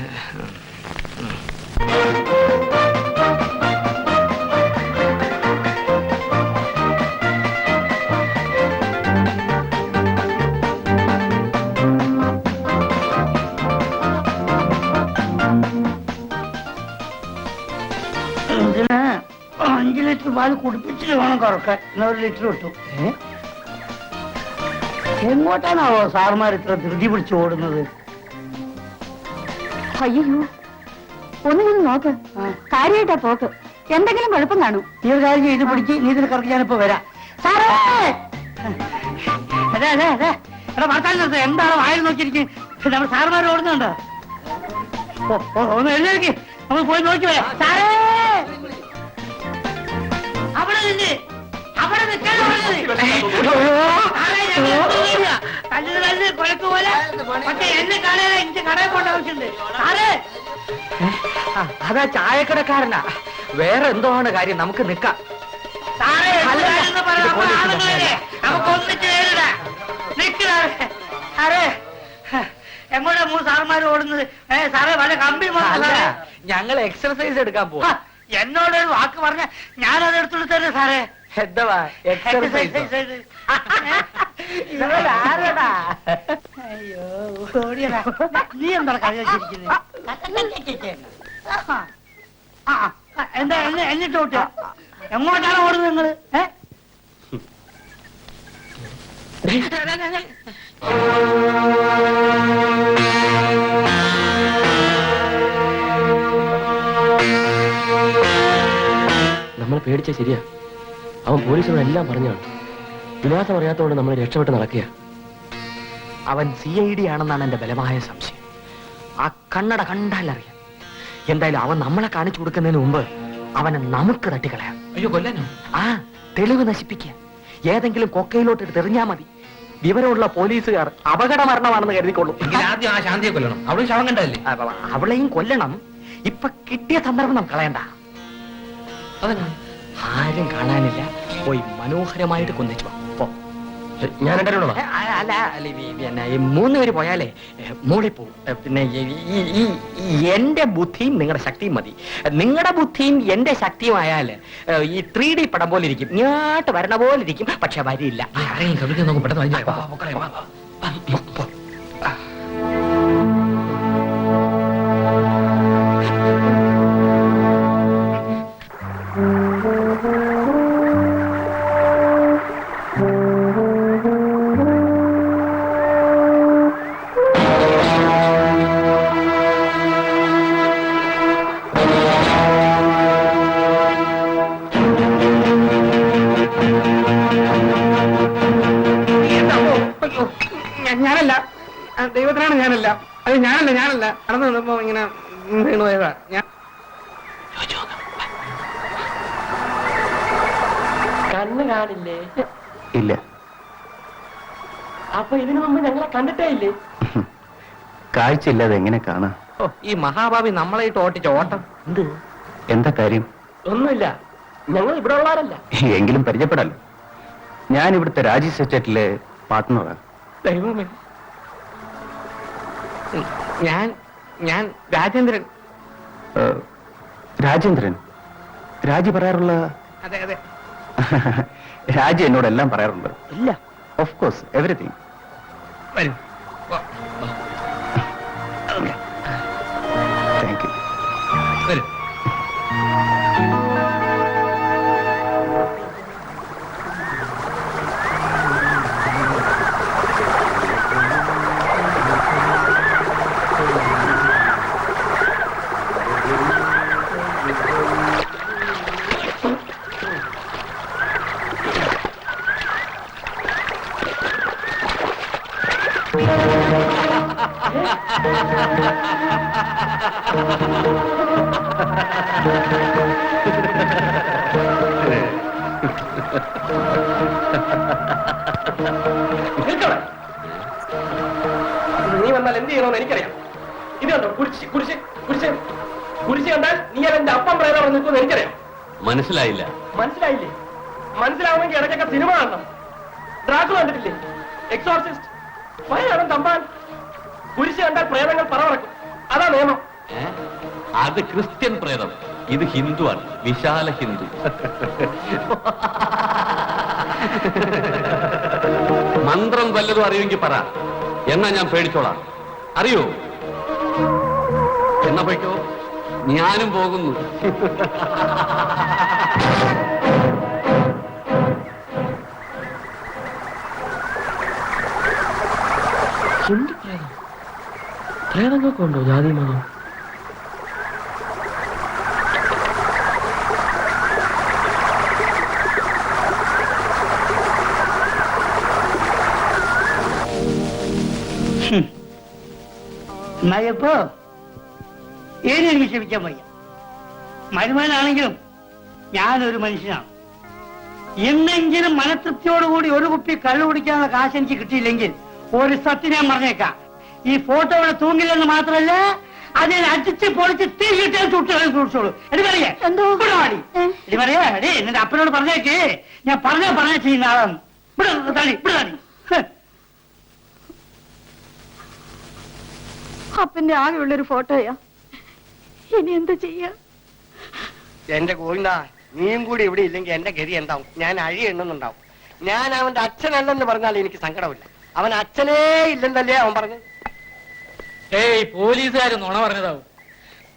ഇതിന് 5 ലിറ്റർ പാല് കുടിപ്പിച്ചിട്ട് വേണം കുറക്കാൻ. 1 ലിറ്റർ കിട്ടും. എങ്ങോട്ടാണാവോ സാറുമാർ ഇത്ര ധൃതി പിടിച്ച് ഓടുന്നത്? അയ്യോ, ഒന്നും നോക്ക്. കാര്യമായിട്ടാ പോക്ക്. എന്തെങ്കിലും കുഴപ്പം കാണും. ഈ ഒരു കാര്യം ഇത് പിടിച്ച് നീ ഇതിന് കറക്കി ഞാനിപ്പോ വരാം. സാറേ, അതെ അതെ അതെ, എടാ ഭർത്താവ് നിർത്ത്. എന്താണ് വായിൽ നോക്കിയിരിക്കും? നമ്മുടെ സാറുമാർ ഓടുന്നുണ്ടോ? ഒന്ന് എഴുന്നേക്ക്, നമുക്ക് പോയി നോക്കി വരാം. സാറേ, അവിടെ നിന്ന് അവിടെ നിൽക്കാൻ തല്ല് കൊലക്ക് പോലെ. പക്ഷെ എന്നെ കാണാൻ എനിക്ക് കടയിൽ പോകേണ്ട ആവശ്യമുണ്ട്. സാറേ, അതാ ചായക്കടക്കാരനാ. വേറെ എന്തോ ആണ് കാര്യം, നമുക്ക് നിക്കാം. സാറേ, നമുക്ക് ഒന്നിച്ച് നേരിടാം. നിൽക്കണേ സാറേ. എങ്ങോട്ടാ 3 സാറന്മാർ ഓടുന്നത്? സാറേ, വല്ല കമ്പി സാറേ. ഞങ്ങൾ എക്സർസൈസ് എടുക്കാൻ പോവാ. എന്നോടൊരു വാക്ക് പറഞ്ഞ ഞാനത് എടുത്തോണ്ട് തന്നെ സാറേ. എന്താ എക്സർസൈസ്? ആരടാ? അയ്യോ, ഓടിയടാ. നീ എന്താണ് കളി വെച്ചിരിക്കുന്നത്? എന്താ എന്നിട്ട് ഓട്ട്? എങ്ങോട്ടാണ് ഓടുന്നത് നിങ്ങള്? നമ്മൾ പേടിച്ച ശരിയാ. അവൻ പോലീസിനോട് എല്ലാം പറഞ്ഞാണ്. വിലാസം അറിയാത്തതുകൊണ്ട് നമ്മൾ രക്ഷപ്പെട്ട് നടക്കുക. അവൻ CID ആണെന്നാണ് എന്റെ ബലമായ സംശയം. ആ കണ്ണട കണ്ടാലറിയാം. എന്തായാലും അവൻ നമ്മളെ കാണിച്ചു കൊടുക്കുന്നതിന് മുമ്പ് അവനെ നമുക്ക് തട്ടിക്കളയാം. അയ്യോ കൊല്ലാനോ? ആ തെളിവ് നശിപ്പിക്കുക. ഏതെങ്കിലും കൊക്കയിലോട്ട് എറിഞ്ഞാ മതി. വിവരമുള്ള പോലീസുകാർ അപകട മരണമാണെന്ന് കരുതിക്കൊള്ളൂ. ആദ്യം ആ ശാന്തിയെ കൊല്ലണം. അവള് ശവം കണ്ടതല്ലേ? അവളെയും കൊല്ലണം. ഇപ്പൊ കിട്ടിയ സന്ദർഭം നമുക്ക് കളയണ്ട. അതനാ ആരും കാണാനില്ല. പോയി മനോഹരമായിട്ട് കൊന്നിച്ചു വാ. പോ. ഞാൻ രണ്ടരോടാ. അല്ല പിന്നെ ഈ 3 പേര് പോയാലേ മൂളി പോവും. പിന്നെ എന്റെ ബുദ്ധിയും നിങ്ങളുടെ ശക്തിയും മതി. നിങ്ങളുടെ ബുദ്ധിയും എന്റെ ശക്തിയുമായാല് ഈ 3D പടം പോലെ ഇരിക്കും. ഇങ്ങോട്ട് വരണ പോലെ ഇരിക്കും. പക്ഷെ വരില്ല. ആരെയും കവിളിക്കാൻ നോക്കും. പെട്ടെന്ന് ഞാനല്ല, ദൈവത്തിനാണ് ഞാനല്ല. അത് ഞാനല്ല നടന്നു വന്നപ്പോ ഇങ്ങനെ വീണു പോയതാ. ഞാൻ കണ്ണ് കാണില്ലേ? ഇല്ല. അപ്പൊ ഇതിനു മുമ്പ് ഞങ്ങളെ കണ്ടിട്ടേ ഇല്ലേ? കാഴ്ചയില്ലാതെ എങ്ങനെ കാണാ? ഈ മഹാഭാവി നമ്മളെ ഇട്ട് ഓട്ടിച്ച ഓട്ടം എന്ത്? എന്താ കാര്യം? ഒന്നുമില്ല, ഞങ്ങൾ ഇവിടെ ഉള്ളവരല്ല. എങ്കിലും പരിചയപ്പെടാലോ. ഞാൻ ഇവിടുത്തെ രാജീവ് എസ്റ്റേറ്റിലെ പാർട്ട്ണറാണ്. ദൈവമേ, ഞാൻ രാജേന്ദ്രൻ. രാജേന്ദ്രൻ? രാജി പറയാറുള്ള? അതെ അതെ. രാജി എന്നോടെല്ലാം പറയാറുണ്ട്. ഇല്ല, ഓഫ് കോഴ്സ്, എവറിത്തിങ്. വരൂ. Thank you. വരൂ. നീ വന്നാൽ എന്ത് ചെയ്യണമെന്ന് എനിക്കറിയാം. ഇത് കണ്ടോ, കുരിശ് കുരിശ് കുരിശ് കുരിശ് കണ്ടാൽ നീ എന്റെ അപ്പം പ്രേതം നിൽക്കുമെന്ന് എനിക്കറിയാം. മനസ്സിലായില്ല. മനസ്സിലായില്ലേ? മനസ്സിലാവുമെങ്കിൽ ഇടയ്ക്കൊക്കെ സിനിമ കാണണം. ഡ്രാക്കുള കണ്ടിട്ടില്ലേ? എക്സോർസിസ്റ്റ്, ഭയങ്കരം തമ്പാൻ. കുരിശ് കണ്ടാൽ പ്രേതങ്ങൾ പറവറക്കും. അതാ നിയമം. അത് ക്രിസ്ത്യൻ പ്രേതം, ഇത് ഹിന്ദുവാണ്. വിശാല ഹിന്ദു. മന്ത്രം വല്ലതും അറിയുമെങ്കിൽ പറ, എന്നാ ഞാൻ പേടിച്ചോളാം. അറിയോ? എന്നാ പോയിക്കോ, ഞാനും പോകുന്നു. എന്ത് പ്രേതം? പ്രേതങ്ങൾക്ക് ഉണ്ടോ ജാതി മതം? എന്നായപ്പോ ഏനെയും വിഷമിക്കാൻ വയ്യ. മരുമനാണെങ്കിലും ഞാനൊരു മനുഷ്യനാണ്. എന്നെങ്കിലും മനതൃപ്തിയോടുകൂടി ഒരു കുപ്പി കള്ളു കുടിക്കാനുള്ള കാശ് എനിക്ക് കിട്ടിയില്ലെങ്കിൽ ഒരു സത്യം ഞാൻ പറഞ്ഞേക്കാം, ഈ ഫോട്ടോ ഇവിടെ തൂങ്ങില്ലെന്ന് മാത്രമല്ല, അതിൽ അടിച്ച് പൊളിച്ച് തീ കിട്ടിയാൽ ചുട്ടോളൂ. എടി പറയാ എന്തോ മാടി എടി പറയാ. എടേ, നിന്റെ അപ്പനോട് പറഞ്ഞേക്ക്, ഞാൻ പറഞ്ഞ ചെയ്യുന്ന ആളാണ്. ഇവിടെ തടി. അപ്പന്റെ ആകെയുള്ളൊരു ഫോട്ടോയാ. ഇനി എന്താ ചെയ്യാ? എന്റെ ഗോവിന്ദ, നീയും കൂടി ഇവിടെ ഇല്ലെങ്കിൽ എന്റെ ഗതി എന്താവും? ഞാൻ അഴി എണ്ണുന്നുണ്ടാവും. ഞാൻ അവന്റെ അച്ഛനല്ലെന്ന് പറഞ്ഞാൽ എനിക്ക് സങ്കടമില്ല. അവൻ അച്ഛനേ ഇല്ലെന്നല്ലേ അവൻ പറഞ്ഞു. ഏയ്, പോലീസുകാർ നുണ പറഞ്ഞതാവും.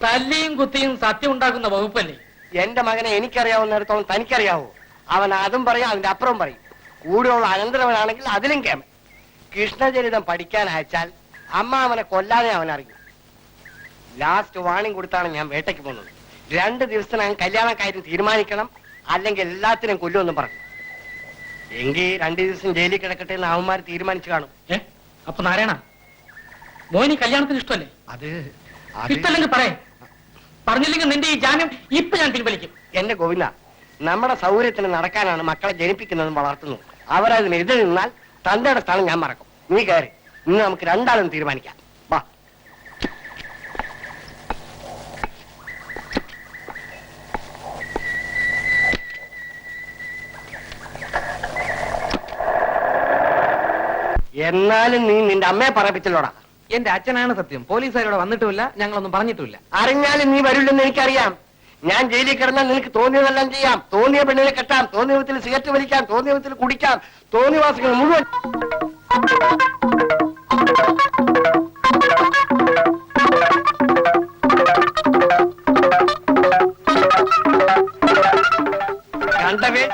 തല്ലിയും കുത്തിയും സത്യം ഉണ്ടാക്കുന്ന വകുപ്പല്ലേ. എന്റെ മകനെ എനിക്കറിയാവുന്നിടത്തോളം തനിക്കറിയാവോ? അവൻ അതും പറയും, അതിന്റെ അപ്പുറം പറയും. കൂടെയുള്ള അനന്തരവനാണെങ്കിൽ അതിലും കേമൻ. കൃഷ്ണചരിതം പഠിക്കാൻ അയച്ചാൽ അമ്മ അവനെ കൊല്ലാതെ അവൻ അറിയും. ലാസ്റ്റ് വാണിംഗ് കൊടുത്താണ് ഞാൻ വേട്ടയ്ക്ക് പോകുന്നത്. 2 ദിവസത്തിനകം കല്യാണക്കാര്യം തീരുമാനിക്കണം. അല്ലെങ്കിൽ എല്ലാത്തിനും കൊല്ലുമെന്നും പറഞ്ഞു. എങ്കിൽ 2 ദിവസം ജയിലിൽ കിടക്കട്ടെ എന്ന് അവന്മാർ തീരുമാനിച്ചു കാണും. അപ്പൊ നാരായണ മോഹിനി കല്യാണത്തിന് ഇഷ്ടമല്ലേ? അത് ഇഷ്ടമല്ലെങ്കിൽ പറയേ, പറഞ്ഞില്ലെങ്കിൽ നിന്റെ ഈ ജാമ്യം ഇപ്പൊ ഞാൻ പിൻവലിക്കും. എന്റെ ഗോവിന്ദ, നമ്മുടെ സൗകര്യത്തിന് നടക്കാനാണ് മക്കളെ ജനിപ്പിക്കുന്നതും വളർത്തുന്നതും. അവരതിനെതിരെ നിന്നാൽ തന്റെ സ്ഥാനം ഞാൻ മറക്കും. നീ കയറി, ഇന്ന് നമുക്ക് രണ്ടാളും തീരുമാനിക്കാം. വാ. എന്നാലും നീ നിന്റെ അമ്മയെ പറയിപ്പിച്ചല്ലോടാ. എന്റെ അച്ഛനാണ് സത്യം. പോലീസുകാരോട് വന്നിട്ടുമില്ല, ഞങ്ങളൊന്നും പറഞ്ഞിട്ടുമില്ല. അറിഞ്ഞാലും നീ വരില്ലെന്ന് എനിക്കറിയാം. ഞാൻ ജയിലിൽ കിടന്നാൽ നിനക്ക് തോന്നിയതെല്ലാം ചെയ്യാം. തോന്നിയ പെണ്ണിനെ കെട്ടാം, തോന്നിയ വിധത്തിൽ സിഗരറ്റ് വലിക്കാം, തോന്നിയ വിധത്തിൽ കുടിക്കാം, തോന്നിയവാസികൾ മുഴുവൻ. കണ്ടവേ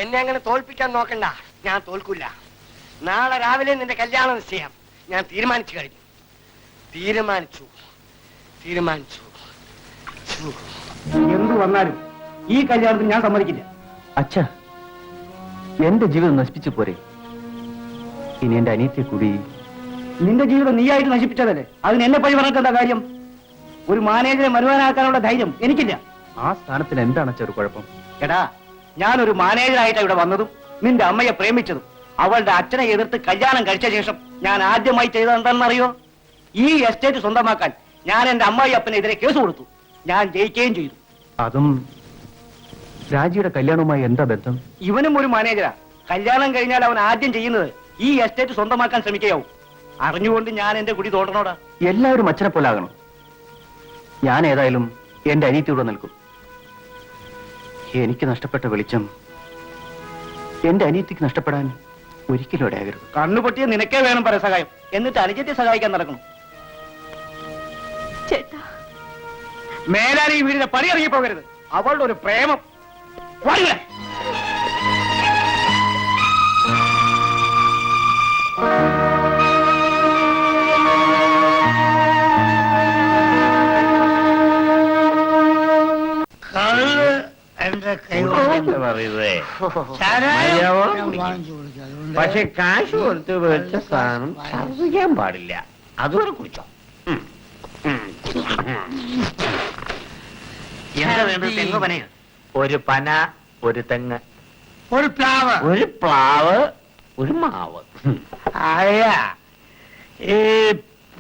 എന്നെ അങ്ങനെ തോൽപ്പിക്കാൻ നോക്കണ്ട. ഞാൻ തോൽക്കില്ല. നാളെ രാവിലെ നിന്റെ കല്യാണ നിശ്ചയം ഞാൻ തീരുമാനിച്ചു കഴിഞ്ഞു. തീരുമാനിച്ചു. എന്തു വന്നാലും ഈ കല്യാണത്തിന് ഞാൻ സമ്മതിക്കില്ല. അച്ഛ, എന്റെ ജീവിതം നശിപ്പിച്ചു പോരെ? ഇനി എന്റെ അനിയത്തെ കൂടി. നിന്റെ ജീവിതം നീയായിട്ട് നശിപ്പിച്ചതല്ലേ, അതിന് എന്നെ പഴി പറഞ്ഞിട്ടെന്താ കാര്യം? ഒരു മാനേജറെ മരുവാനാക്കാനുള്ള ധൈര്യം എനിക്കില്ല. ആ സ്ഥാനത്തിന് എന്താണ് അച്ഛ ഒരു കുഴപ്പം? എടാ, ഞാനൊരു മാനേജറായിട്ടാണ് ഇവിടെ വന്നതും നിന്റെ അമ്മയെ പ്രേമിച്ചതും. അവളുടെ അച്ഛനെ എതിർത്ത് കല്യാണം കഴിച്ച ശേഷം ഞാൻ ആദ്യമായി ചെയ്തത് എന്താണെന്നറിയോ? ഈ എസ്റ്റേറ്റ് സ്വന്തമാക്കാൻ ഞാൻ എന്റെ അമ്മായി അപ്പനെതിരെ കേസ് കൊടുത്തു. ഞാൻ ജയിക്കുകയും ചെയ്തു. അതും രാജിയുടെ കല്യാണവുമായി എന്താ ബന്ധം? ഇവനും ഒരു മാനേജരാ. കല്യാണം കഴിഞ്ഞാൽ അവൻ ആദ്യം ചെയ്യുന്നത് ഈ എസ്റ്റേറ്റ് സ്വന്തമാക്കാൻ ശ്രമിക്കുകയാവും. അറിഞ്ഞുകൊണ്ട് ഞാൻ എന്റെ കുടി തോട്ടണോടാ. എല്ലാവരും അച്ഛനെ പോലെ ആകണം. ഞാൻ ഏതായാലും എന്റെ അനിയത്തിയോടെ നിൽക്കും. എനിക്ക് നഷ്ടപ്പെട്ട വെളിച്ചം എന്റെ അനിയത്തിക്ക് നഷ്ടപ്പെടാൻ ഒരിക്കലും ഇടയാകരുത്. കണ്ണുപൊട്ടിയ നിനക്കേ വേണം പരസഹായം, എന്നിട്ട് അനുജത്തെ സഹായിക്കാൻ നടക്കണം. ചേട്ടാ, മേലാൽ ഈ വീടിന്റെ പണി ഇറങ്ങി പോകരുത്. അവളുടെ ഒരു പ്രേമം. വരില്ല. പക്ഷെ കാശ് കൊടുത്ത് വെച്ച സാധനം ഛർദ്ദിക്കാൻ പാടില്ല. അതുവരെ കുടിച്ചോ. എന്താ വേണ്ടത്? തെങ്ങ് പനയാണ്. ഒരു പന, ഒരു തെങ്ങ്, ഒരു പ്ലാവ്, ഒരു പ്ലാവ്, ഒരു മാവ്. അയ്യ, ഈ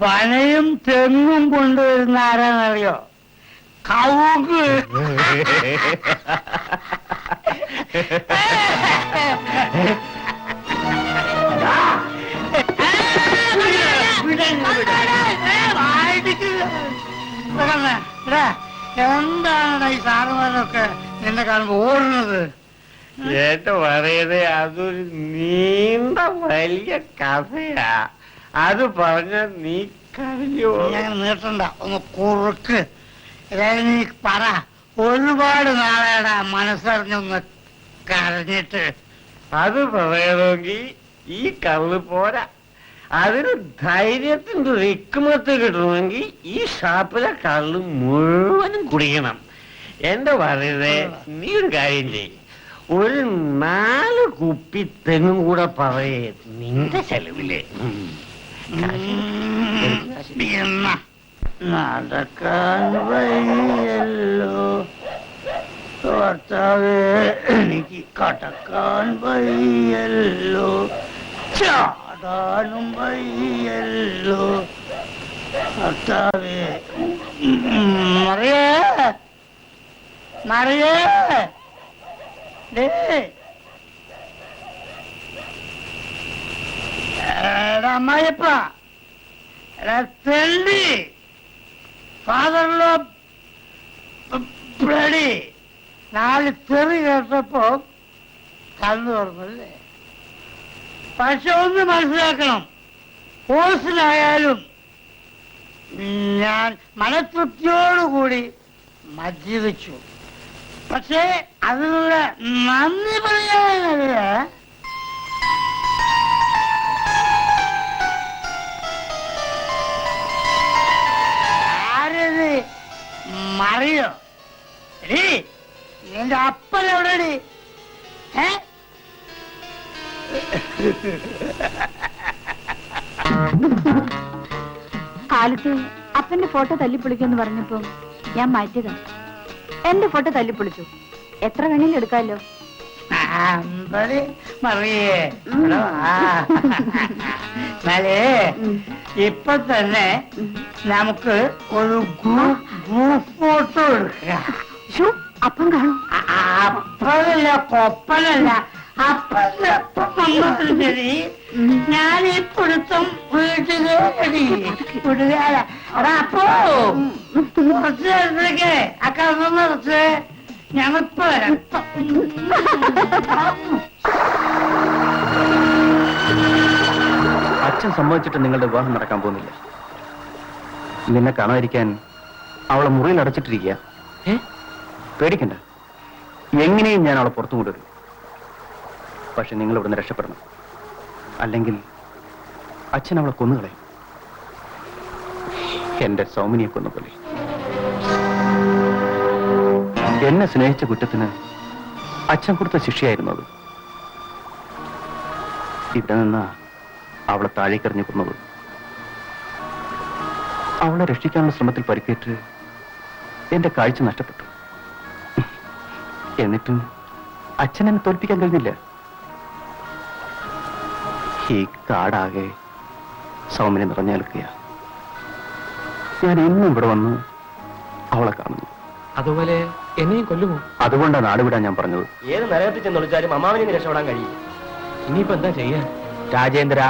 പനയും തെങ്ങും കൊണ്ടുവരുന്ന ആരാന്നറിയോ? കവുങ്ങ്. എന്താണ് ഈ സാറുമാരൊക്കെ നിന്നെ കാണുമ്പോ ഓടുന്നത്? ചേട്ട പറയുന്നത് അതൊരു നീണ്ട വലിയ കഥയാ. അത് പറഞ്ഞ നീ കരഞ്ഞോ? അങ്ങനെ നീട്ടണ്ട, ഒന്ന് കുറുക്ക്. അതായത് നീ പറ, ഒരുപാട് നാളെടാ മനസ്സറിഞ്ഞൊന്ന് കരഞ്ഞിട്ട്. അത് പറയണമെങ്കിൽ ഈ കള്ള് പോരാ. അതിന് ധൈര്യത്തിന്റെ റിക്കുമത്ത് കിട്ടണമെങ്കിൽ ഈ ഷാപ്പിലെ കള്ള് മുഴുവനും കുടിക്കണം. എന്റെ പറയുന്നത് നീ ഒരു കാര്യം ചെയ്യും, ഒരു 4 കുപ്പി തെങ്ങും കൂടെ പറയേ നിന്റെ ചെലവില്. നടക്കാൻ വയ്യല്ലോ ഭർത്താവേ, എനിക്ക് കടക്കാൻ വയ്യല്ലോ, ചാടാനും വയ്യല്ലോ ഭർത്താവേ. മറിയേ, മറിയേ, അമ്മായിപ്പ, തെണ്ടി, ഫാദറിലോ ബ്ലഡി, 4 തെറി കേട്ടപ്പോ കണ്ണു തുറന്നല്ലേ? പക്ഷെ ഒന്ന് മനസ്സിലാക്കണം, കോഴ്സിലായാലും ഞാൻ മനതൃപ്തിയോടുകൂടി മദ്യപിച്ചു. പക്ഷേ അതിനുള്ള നന്ദി പറയാനല്ല, ആരത് മറിയോ? എടീ, നിന്റെ അപ്പൻ എവിടെടി? കാലത്ത് അപ്പന്റെ ഫോട്ടോ തല്ലിപ്പൊളിക്കുമെന്ന് പറഞ്ഞപ്പോ ഞാൻ മാറ്റിയതാ. എന്റെ ഫോട്ടോ തല്ലിപ്പൊളിച്ചു, എത്ര വേണേലും എടുക്കാമല്ലോ. അമ്പടി മറിയേ, ഇവിടെ വാ. എന്നാലേ ഇപ്പൊ തന്നെ നമുക്ക് ഒരു ഗ്രൂപ്പ് ഫോട്ടോ എടുക്കാം. അപ്പം കാണും. അപ്പനല്ല, കൊപ്പനല്ല, അപ്പന്റെ ഒപ്പം വന്നാലും ശരി, ഞാൻ ഈ പിടുത്തം വീട്ടിലേ വിടുകയല്ല. എടാ അപ്പോ കുറച്ച് നേരത്തേക്ക് ആ കഥ നിർത്ത്, ഞങ്ങളിപ്പോ വരാം. അച്ഛൻ സമ്മതിച്ചിട്ട് നിങ്ങളുടെ വിവാഹം നടക്കാൻ പോകുന്നില്ല. നിന്നെ കാണാതിരിക്കാൻ അവളെ മുറിയിൽ അടച്ചിട്ടിരിക്കുക. പേടിക്കണ്ട, എങ്ങനെയും ഞാൻ അവളെ പുറത്തു കൊണ്ടുവരും. പക്ഷെ നിങ്ങൾ ഇവിടുന്ന് രക്ഷപ്പെടണം, അല്ലെങ്കിൽ അച്ഛൻ അവളെ കൊന്നുകളയും. എന്റെ സൗമിനിയെ കൊന്നപോലെ. എന്നെ സ്നേഹിച്ച കുറ്റത്തിന് അച്ഛൻ കൊടുത്ത ശിക്ഷയായിരുന്നു അത്. ഇവിടെ നിന്നാ അവളെ താഴേക്കെറിഞ്ഞു കൊന്നത്. അവളെ രക്ഷിക്കാനുള്ള ശ്രമത്തിൽ പരിക്കേറ്റ് എന്റെ കാഴ്ച നഷ്ടപ്പെട്ടു. എന്നിട്ടും അച്ഛൻ എന്നെ തോൽപ്പിക്കാൻ കഴിഞ്ഞില്ല. ഈ കാടാകെ സൗമിനെ നിറഞ്ഞു നിൽക്കുക. ഞാൻ ഇന്നും ഇവിടെ വന്ന് അവളെ കാണുന്നു. അതുപോലെ എന്നെയും കൊല്ലുമോ? അതുകൊണ്ടാണ് നാട് വിടാൻ ഞാൻ പറഞ്ഞത്. ഏത് നരകത്തിൽ ചെന്ന് വിളിച്ചാലും അമ്മാവനെ രക്ഷപ്പെടാൻ കഴിയും. ഇനിയിപ്പോ എന്താ ചെയ്യാൻ? രാജേന്ദ്ര,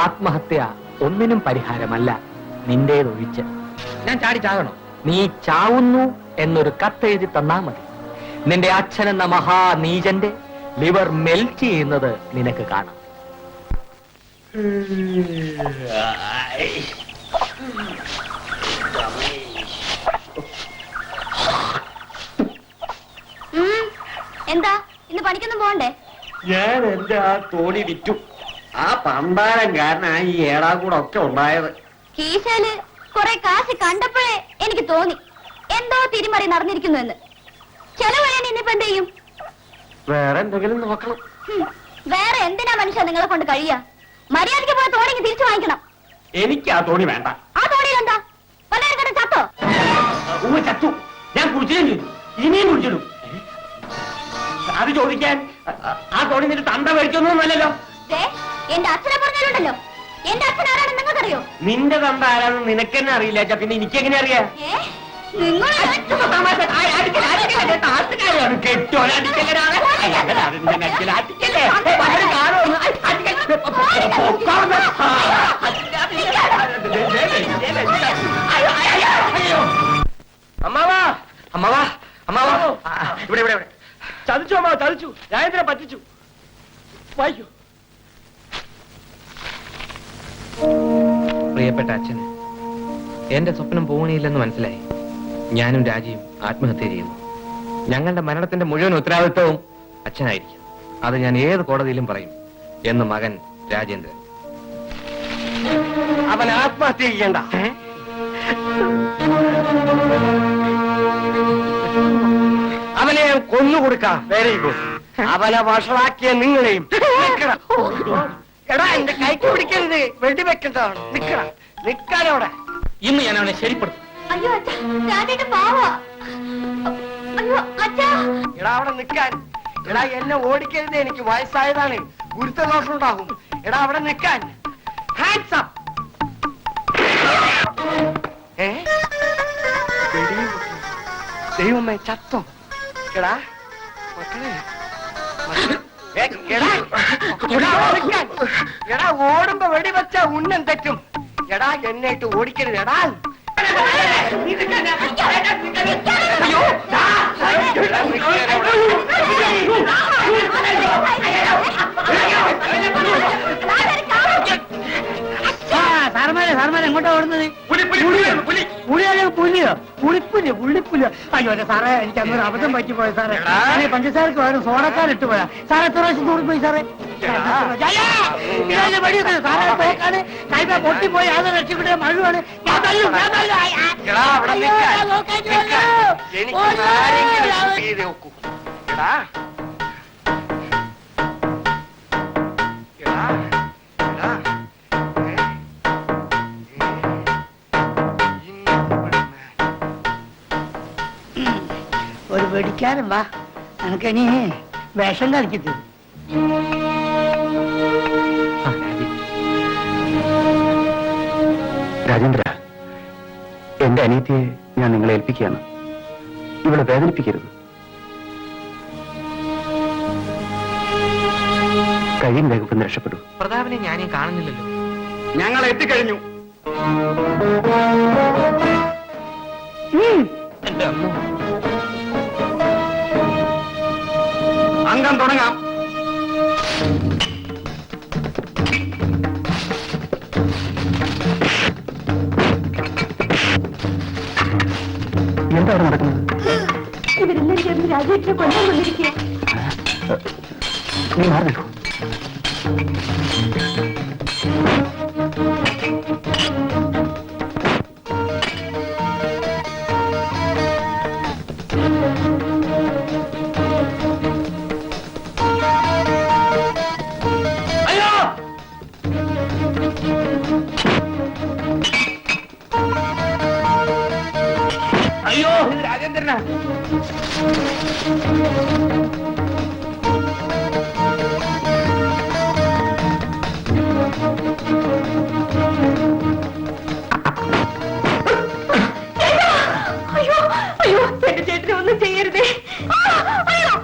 ആത്മഹത്യ ഒന്നിനും പരിഹാരമല്ല, നിന്റേതൊഴിച്ച്. ഞാൻ ചാടി ചാകണോ? നീ ചാവുന്നു എന്നൊരു കത്തെഴുതി തന്നാ മതി. നിന്റെ അച്ഛനെന്ന മഹാനീചന്റെ ലിവർ മെൽറ്റ് ചെയ്യുന്നത് നിനക്ക് കാണാം. എന്താ ഇന്ന് പണിക്കൊന്നും പോകണ്ടേ? ഞാൻ എന്റെ ആ തോണി വിറ്റു. ആ പണ്ടാരം കാരനാണ് ഈ ഏടാകൂടെ ഒക്കെ ഉണ്ടായത്. കീശയില് കുറെ കാശ് കണ്ടപ്പോഴേ എനിക്ക് തോന്നി എന്തോ തിരിമറി നടന്നിരിക്കുന്നു എന്ന്. ചെലവഴിയാൻ ഇനിയിപ്പോ എന്ത് ചെയ്യും? വേറെ എന്തെങ്കിലും നോക്കണം. വേറെ എന്തിനാ മനുഷ്യ നിങ്ങളെ കൊണ്ട് കഴിയാ? മര്യാദയ്ക്ക് പോയ തോണി തിരിച്ചു വാങ്ങിക്കണം. എനിക്ക് ആ തോണി വേണ്ട. ആ തോണിയിൽ എന്താ പലരും ചത്തോ? ചത്തു. ഞാൻ കുടിച്ചിട്ടും ചെയ്തു, ഇനിയും കുടിച്ചിടും. അത് ചോദിക്കാൻ ആ തോണി നിന്റെ തന്ത മേടിച്ചൊന്നുമല്ലല്ലോ. എന്റെ അച്ഛനെ പറഞ്ഞാലുണ്ടല്ലോ. എന്റെ അച്ഛൻ ആരാണെന്ന് നിങ്ങൾക്കറിയോ? നിന്റെ തന്ത ആരാണെന്ന് നിനക്കെന്നെ അറിയില്ല. പിന്നെ എനിക്കെങ്ങനെ അറിയാം? നിങ്ങൾ അമ്മാവാ, അമ്മാവാ, അമ്മാവാ, ഇവിടെ ഇവിടെ ഇവിടെ. ചതിച്ചു അമ്മാവ, ചതിച്ചു. രാജേന്ദ്രനെ പറ്റിച്ചു. വായിക്കൂ. പ്രിയപ്പെട്ട അച്ഛൻ, എന്റെ സ്വപ്നം പോകണില്ലെന്ന് മനസ്സിലായി. ഞാനും രാജിയും ആത്മഹത്യ ചെയ്യുന്നു. ഞങ്ങളുടെ മരണത്തിന്റെ മുഴുവൻ ഉത്തരവാദിത്വവും അച്ഛനായിരിക്കും. അത് ഞാൻ ഏത് കോടതിയിലും പറയും എന്ന് മകൻ രാജേന്ദ്രൻ. അവൻ ആത്മഹത്യ ചെയ്യണ്ട. അവനെ ഞാൻ കൊന്നുകൊടുക്കാം. Very good. അവനെ വഷളാക്കിയ നിങ്ങളെയും. എടാ, എന്റെ കൈക്ക് പിടിക്കരുത്, വെടിവെക്കേണ്ടതാണ്. നിക്കാനവിടെ. ഇന്ന് ഞാൻ അവനെ ശരിപ്പെടുത്തും. അയ്യോ അച്ഛാ, രാജേട്ടൻ പാവാ. അയ്യോ അച്ഛാ. എടാ അവിടെ നിക്കാൻ. എടാ എന്നെ ഓടിക്കരുത്, എനിക്ക് വയസ്സായതാണ്, ഗുരുത്തദോഷം ഉണ്ടാകും. എടാ അവിടെ നിക്കാൻ. Hands up. ദൈവമേ, ചത്തോ? എടാ മക്കളെ, എടാ ഓടുമ്പോ വെടിവെച്ച ഉന്നം തെറ്റും. എടാ എന്നെ ഇട്ട് ഓടിക്കരുത്. എടാ അല്ല സാറേ, എനിക്ക് അങ്ങനെ അബദ്ധം പറ്റിപ്പോയി സാറേ. ഞാൻ ഈ പഞ്ചസാരക്ക് പകരം സോഡക്കാർ ഇട്ട് പോയാ സാറേ. എത്ര പ്രാവശ്യം തൂറിപ്പോയി സാറേ? ഇതല്ലേ വഴിയൊക്കെ സാറേ, പോക്കാണ് കൈമ പൊട്ടിപ്പോയി. അത് രക്ഷപ്പെട്ട മഴുവാണ്. ഞാൻ തല്ലും, ഞാൻ തല്ലും. എടാ, അവിടെ നിൽക്കാൻ. എനിക്ക് ആരെങ്കിലും shoot ചെയ്തേ ഒക്കൂ. എടാ. എടാ. എടാ. ഒരു വെടിക്കാരൻ വാ, എനിക്കിനി വേഷം കളിക്കരുത്. രാജേന്ദ്ര, എന്റെ അനിയത്തിയെ ഞാൻ നിങ്ങളെ ഏൽപ്പിക്കുകയാണ്. ഇവളെ വേദനിപ്പിക്കരുത്. കഴിയും വേഗം രക്ഷപ്പെടൂ. പ്രതാപനെ ഞാനീ കാണുന്നില്ലല്ലോ. ഞങ്ങൾ എത്തിക്കഴിഞ്ഞു. എന്റെ അമ്മ. അംഗം തുടങ്ങാം. എന്താ അവിടെ നടക്കുന്നത്? ഇവരെല്ലാം ചേർന്ന് രാജേഷിനെ കൊല്ലാൻ വന്നിരിക്കുക. നീ മാറിയോ? അയ്യോ, ഇത് രാജേന്ദ്രനാ. അയ്യോ അയ്യോ, എന്റെ ചേട്ടനെ ഒന്നും ചെയ്യരുതേ. അയ്യോ.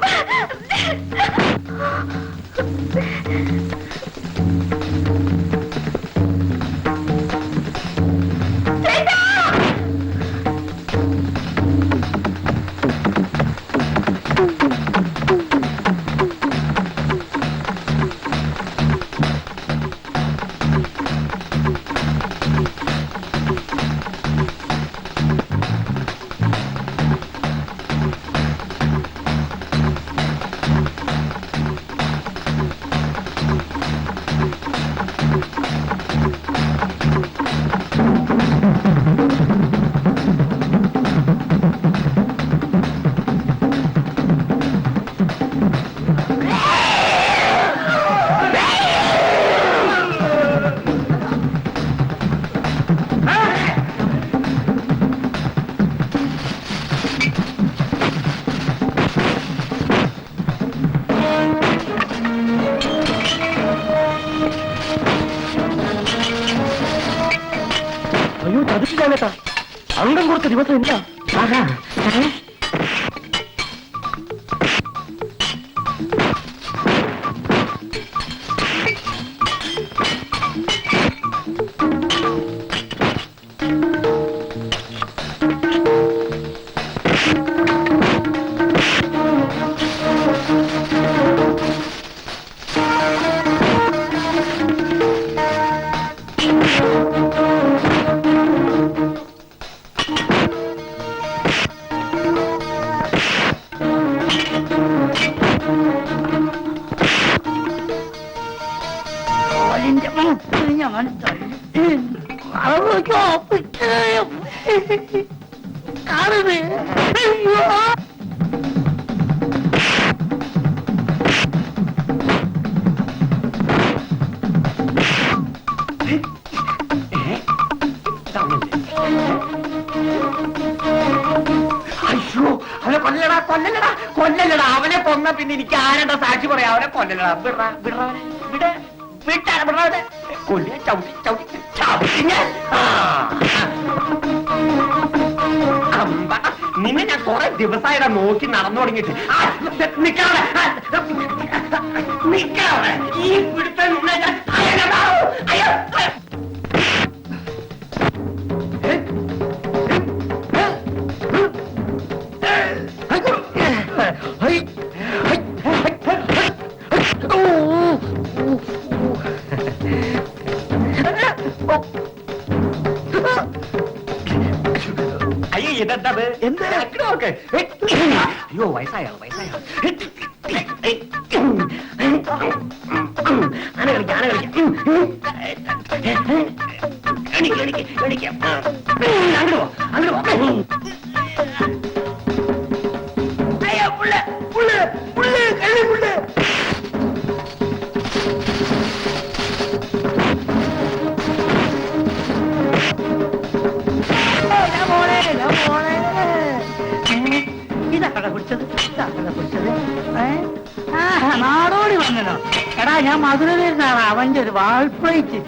അയ്യോ, ചതിച്ചിട്ടാ. അംഗം കൊടുത്ത ദിവസം ഇല്ല. ഞാൻ കാണുന്നേ. അയ്യോ, അവനെ കൊല്ലടാ, കൊല്ലലടാ, കൊല്ലലടാ. അവനെ കൊന്ന പിന്നെ എനിക്ക് ആരണ്ട സാക്ഷി പറയാ? അവനെ കൊല്ലലടാ. കൊല്ലിയ ചവിട്ടി ചവിട്ടി ചവിട്ടി ഞാൻ. അമ്പ, നിന്നെ ഞാൻ കുറെ ദിവസമായിട്ടാ നോക്കി നടന്നു തുടങ്ങിയിട്ട്. നിക്കാവേ, നിക്കാവേ. ഈ പിടുത്തം നിന്നെ ഞാൻ അയ്യോ. അയ്യോ, ഇതെന്താ എന്ത് നോക്ക്. അയ്യോ വയസ്സായ ആന കളിക്കാം അങ്ങോട്ട് പോ അയ്യോ പുള്ള് കള്ളി ഇതാക്കട പിടിച്ചത് നാടോടി വന്നല്ലോ. എടാ ഞാൻ മധുരയിലാണ് അവന്റെ ഒരു വാൾപ്ലേറ്റ്.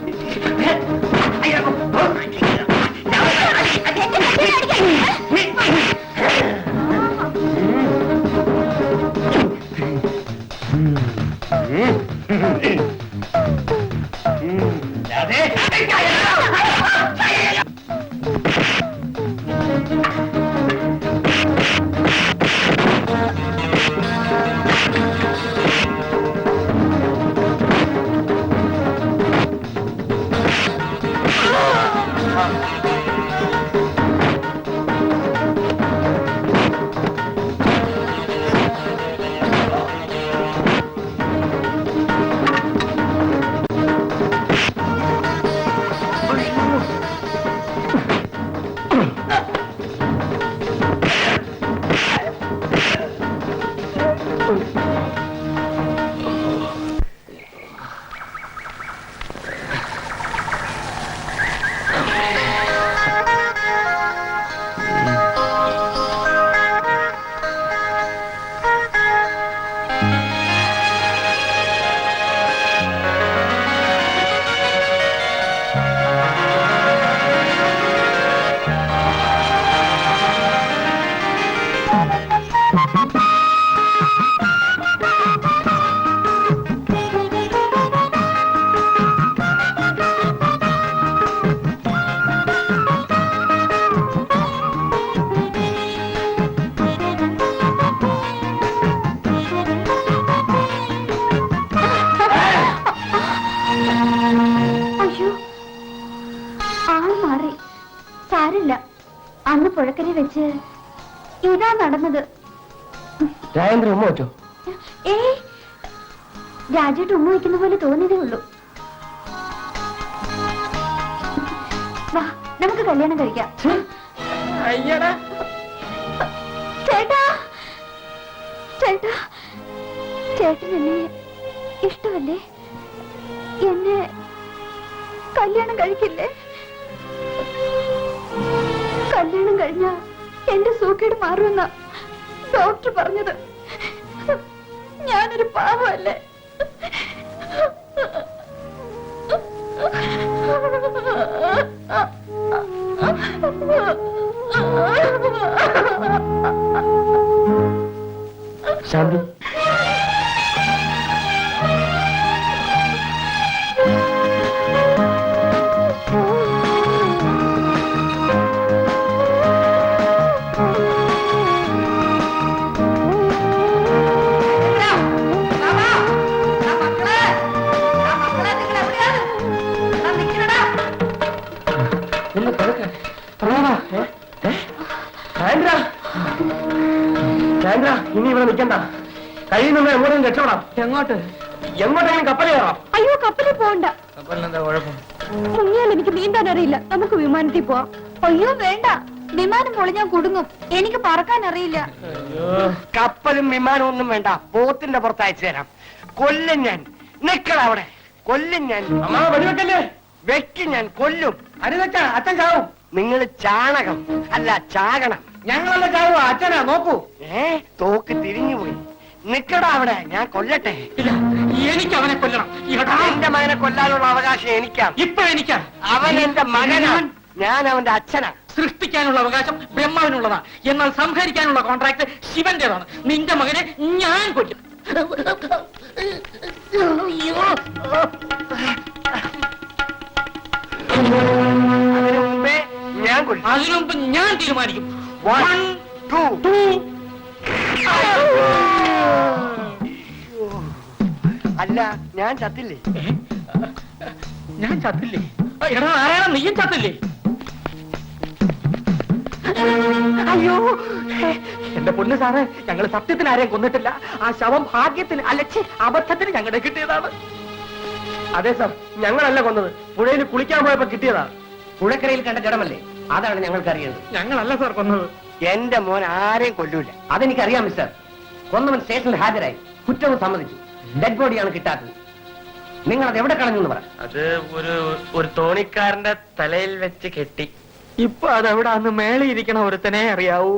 അന്ന് പുഴക്കരെ വെച്ച് ഇതാ നടന്നത്. രാജേന്ദ്രൻ ഉമ്മ വെച്ചോ? രാജേട്ട് ഉമ്മ വയ്ക്കുന്ന പോലെ തോന്നിയതേ ഉള്ളൂ. വാ നമുക്ക് കല്യാണം കഴിക്കാം. അയ്യടാ ചേട്ടാ ചേട്ടാ ചേട്ടൻ എന്നെ ഇഷ്ടമല്ലേ? എന്നെ കല്യാണം കഴിക്കില്ലേ? കല്യാണം കഴിഞ്ഞ എന്റെ സൂക്കേട് മാറുമെന്ന ഡോക്ടർ പറഞ്ഞത്. ഞാനൊരു പാവമല്ലേ? ശാന്തി ഇനി ഇവിടെ നിൽക്കണ്ട. കഴിയുന്നുണ്ട് എങ്ങോട്ടും രക്ഷപ്പെടാം. എങ്ങോട്ടെങ്കിലും കപ്പൽ കയറാം. അയ്യോ കപ്പലിൽ പോകണ്ട. കപ്പലിനെന്താ കുഴപ്പം? മുങ്ങിയാൽ എനിക്ക് നീന്താൻ അറിയില്ല. നമുക്ക് വിമാനത്തിൽ പോവാം. അയ്യോ വേണ്ട, വിമാനം പൊളിഞ്ഞാൽ കുടുങ്ങും. എനിക്ക് പറക്കാൻ അറിയില്ല. കപ്പലും വിമാനവും ഒന്നും വേണ്ട, ബോത്തിന്റെ പുറത്ത് അയച്ചു തരാം. കൊല്ലും ഞാൻ. നിക്കള അവിടെ. കൊല്ലും ഞാൻ. അമ്മ വെടിവെക്കല്ലേ? വെക്കും ഞാൻ, കൊല്ലും. അരുതച്ച അച്ഛൻ ചാവും. നിങ്ങൾ ചാണകം അല്ല ചാകണം. ഞങ്ങളല്ല ചാവുക, അച്ഛനാ നോക്കൂ. തോക്ക് തിരിഞ്ഞുപോയി. നിക്കടാ അവിടെ, ഞാൻ കൊല്ലട്ടെ. എനിക്ക് അവനെ കൊല്ലണം. എന്റെ മകനെ കൊല്ലാനുള്ള അവകാശം എനിക്കാണ്. ഇപ്പൊ എനിക്കാ. അവൻ എന്റെ മകനാണ്, ഞാൻ അവന്റെ അച്ഛനാ. സൃഷ്ടിക്കാനുള്ള അവകാശം ബ്രഹ്മാവിനുള്ളതാ, എന്നാൽ സംഹരിക്കാനുള്ള കോൺട്രാക്ട് ശിവന്റേതാണ്. നിന്റെ മകനെ ഞാൻ കൊല്ലും. അതിനു മുമ്പേ ഞാൻ കൊല്ലും. അതിനുമുമ്പ് ഞാൻ തീരുമാനിക്കും. 1, 2. അല്ല ഞാൻ ചത്തില്ലേ? ഞാൻ ചത്തില്ലേ? എടാ നാരായണ, നീയും ചത്തില്ലേ? അയ്യോ എന്റെ പൊന്ന് സാറേ, ഞങ്ങൾ സത്യത്തിന് ആരെയും കൊന്നിട്ടില്ല. ആ ശവം ഭാഗ്യത്തിന് അലച്ചി അബദ്ധത്തിന് ഞങ്ങളുടെ കിട്ടിയതാണ്. അതെ സാർ, ഞങ്ങളല്ല കൊന്നത്, പുഴയിൽ കുളിക്കാൻ പോയപ്പോ കിട്ടിയതാ. പുഴക്കരയിൽ കണ്ട ജഡമല്ലേ, അതാണ് ഞങ്ങൾക്ക് അറിയേണ്ടത്. ഞങ്ങളല്ല സാർ കൊന്നത്. എന്റെ മോൻ ആരെയും കൊല്ലൂല, അതെനിക്കറിയാം മിസ്റ്റർ. കൊന്നവൻ സ്റ്റേഷനിൽ ഹാജരായി, കുറ്റവും സമ്മതിച്ചു. ഡെഡ് ബോഡിയാണ് കിട്ടാത്തത്. നിങ്ങൾ അത് എവിടെ കളഞ്ഞു എന്ന് പറ. അത് ഒരു തോണിക്കാരന്റെ തലയിൽ വെച്ച് കെട്ടി. ഇപ്പൊ അതെവിടാന്ന് മേളിയിരിക്കണ ഒരുത്തനെ അറിയാവൂ.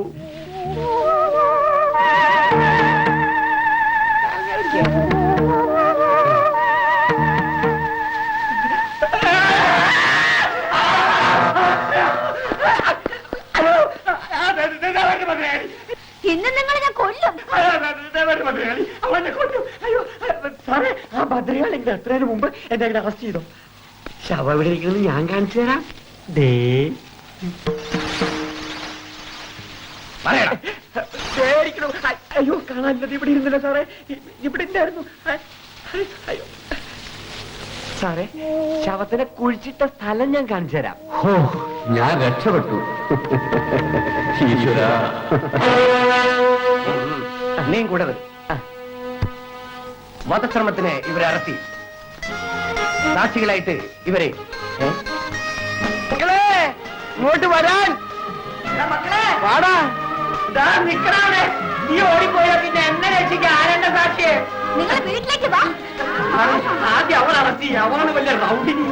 ഇന്ന് നിങ്ങൾ ഞാൻ കൊല്ലും. സാറേ, ആ ഭദ്രകാളിന്റെ എത്രയും മുമ്പ് എന്നെ അങ്ങനെ അറസ്റ്റ് ചെയ്തോ. ശവം എവിടെ ഇരിക്കുന്നത് ഞാൻ കാണിച്ചു തരാം. ദേ പേടിക്കണം. അയ്യോ കാണാനില്ലത് ഇവിടെ ഇരുന്നില്ല സാറേ, ഇവിടെ ഇല്ലായിരുന്നു. അയ്യോ സാറേ, ശവത്തിനെ കുഴിച്ചിട്ട സ്ഥലം ഞാൻ കാണിച്ചു തരാം. ഓ, ഞാൻ രക്ഷപ്പെട്ടു. ഈശ്വരാ. നീയും കൂടെ വരും. വധശ്രമത്തിന് ഇവരെ അറസ്റ്റ് ചെയ്യും. സാക്ഷികളായിട്ട് ഇവരെ ഇങ്ങോട്ട് വരാൻ വാടാ. നിക്കണേ, നീ ഓടിപ്പോയാ പിന്നെ എന്നെ രക്ഷിക്കാൻ ആരെന്റെ സാക്ഷിയെ? നിങ്ങൾ വീട്ടിലേക്ക് വാ. ആദ്യം അവൾ അറസ്റ്റ് ചെയ്യാം. അവളാണ് വലിയ റൗഡിനി.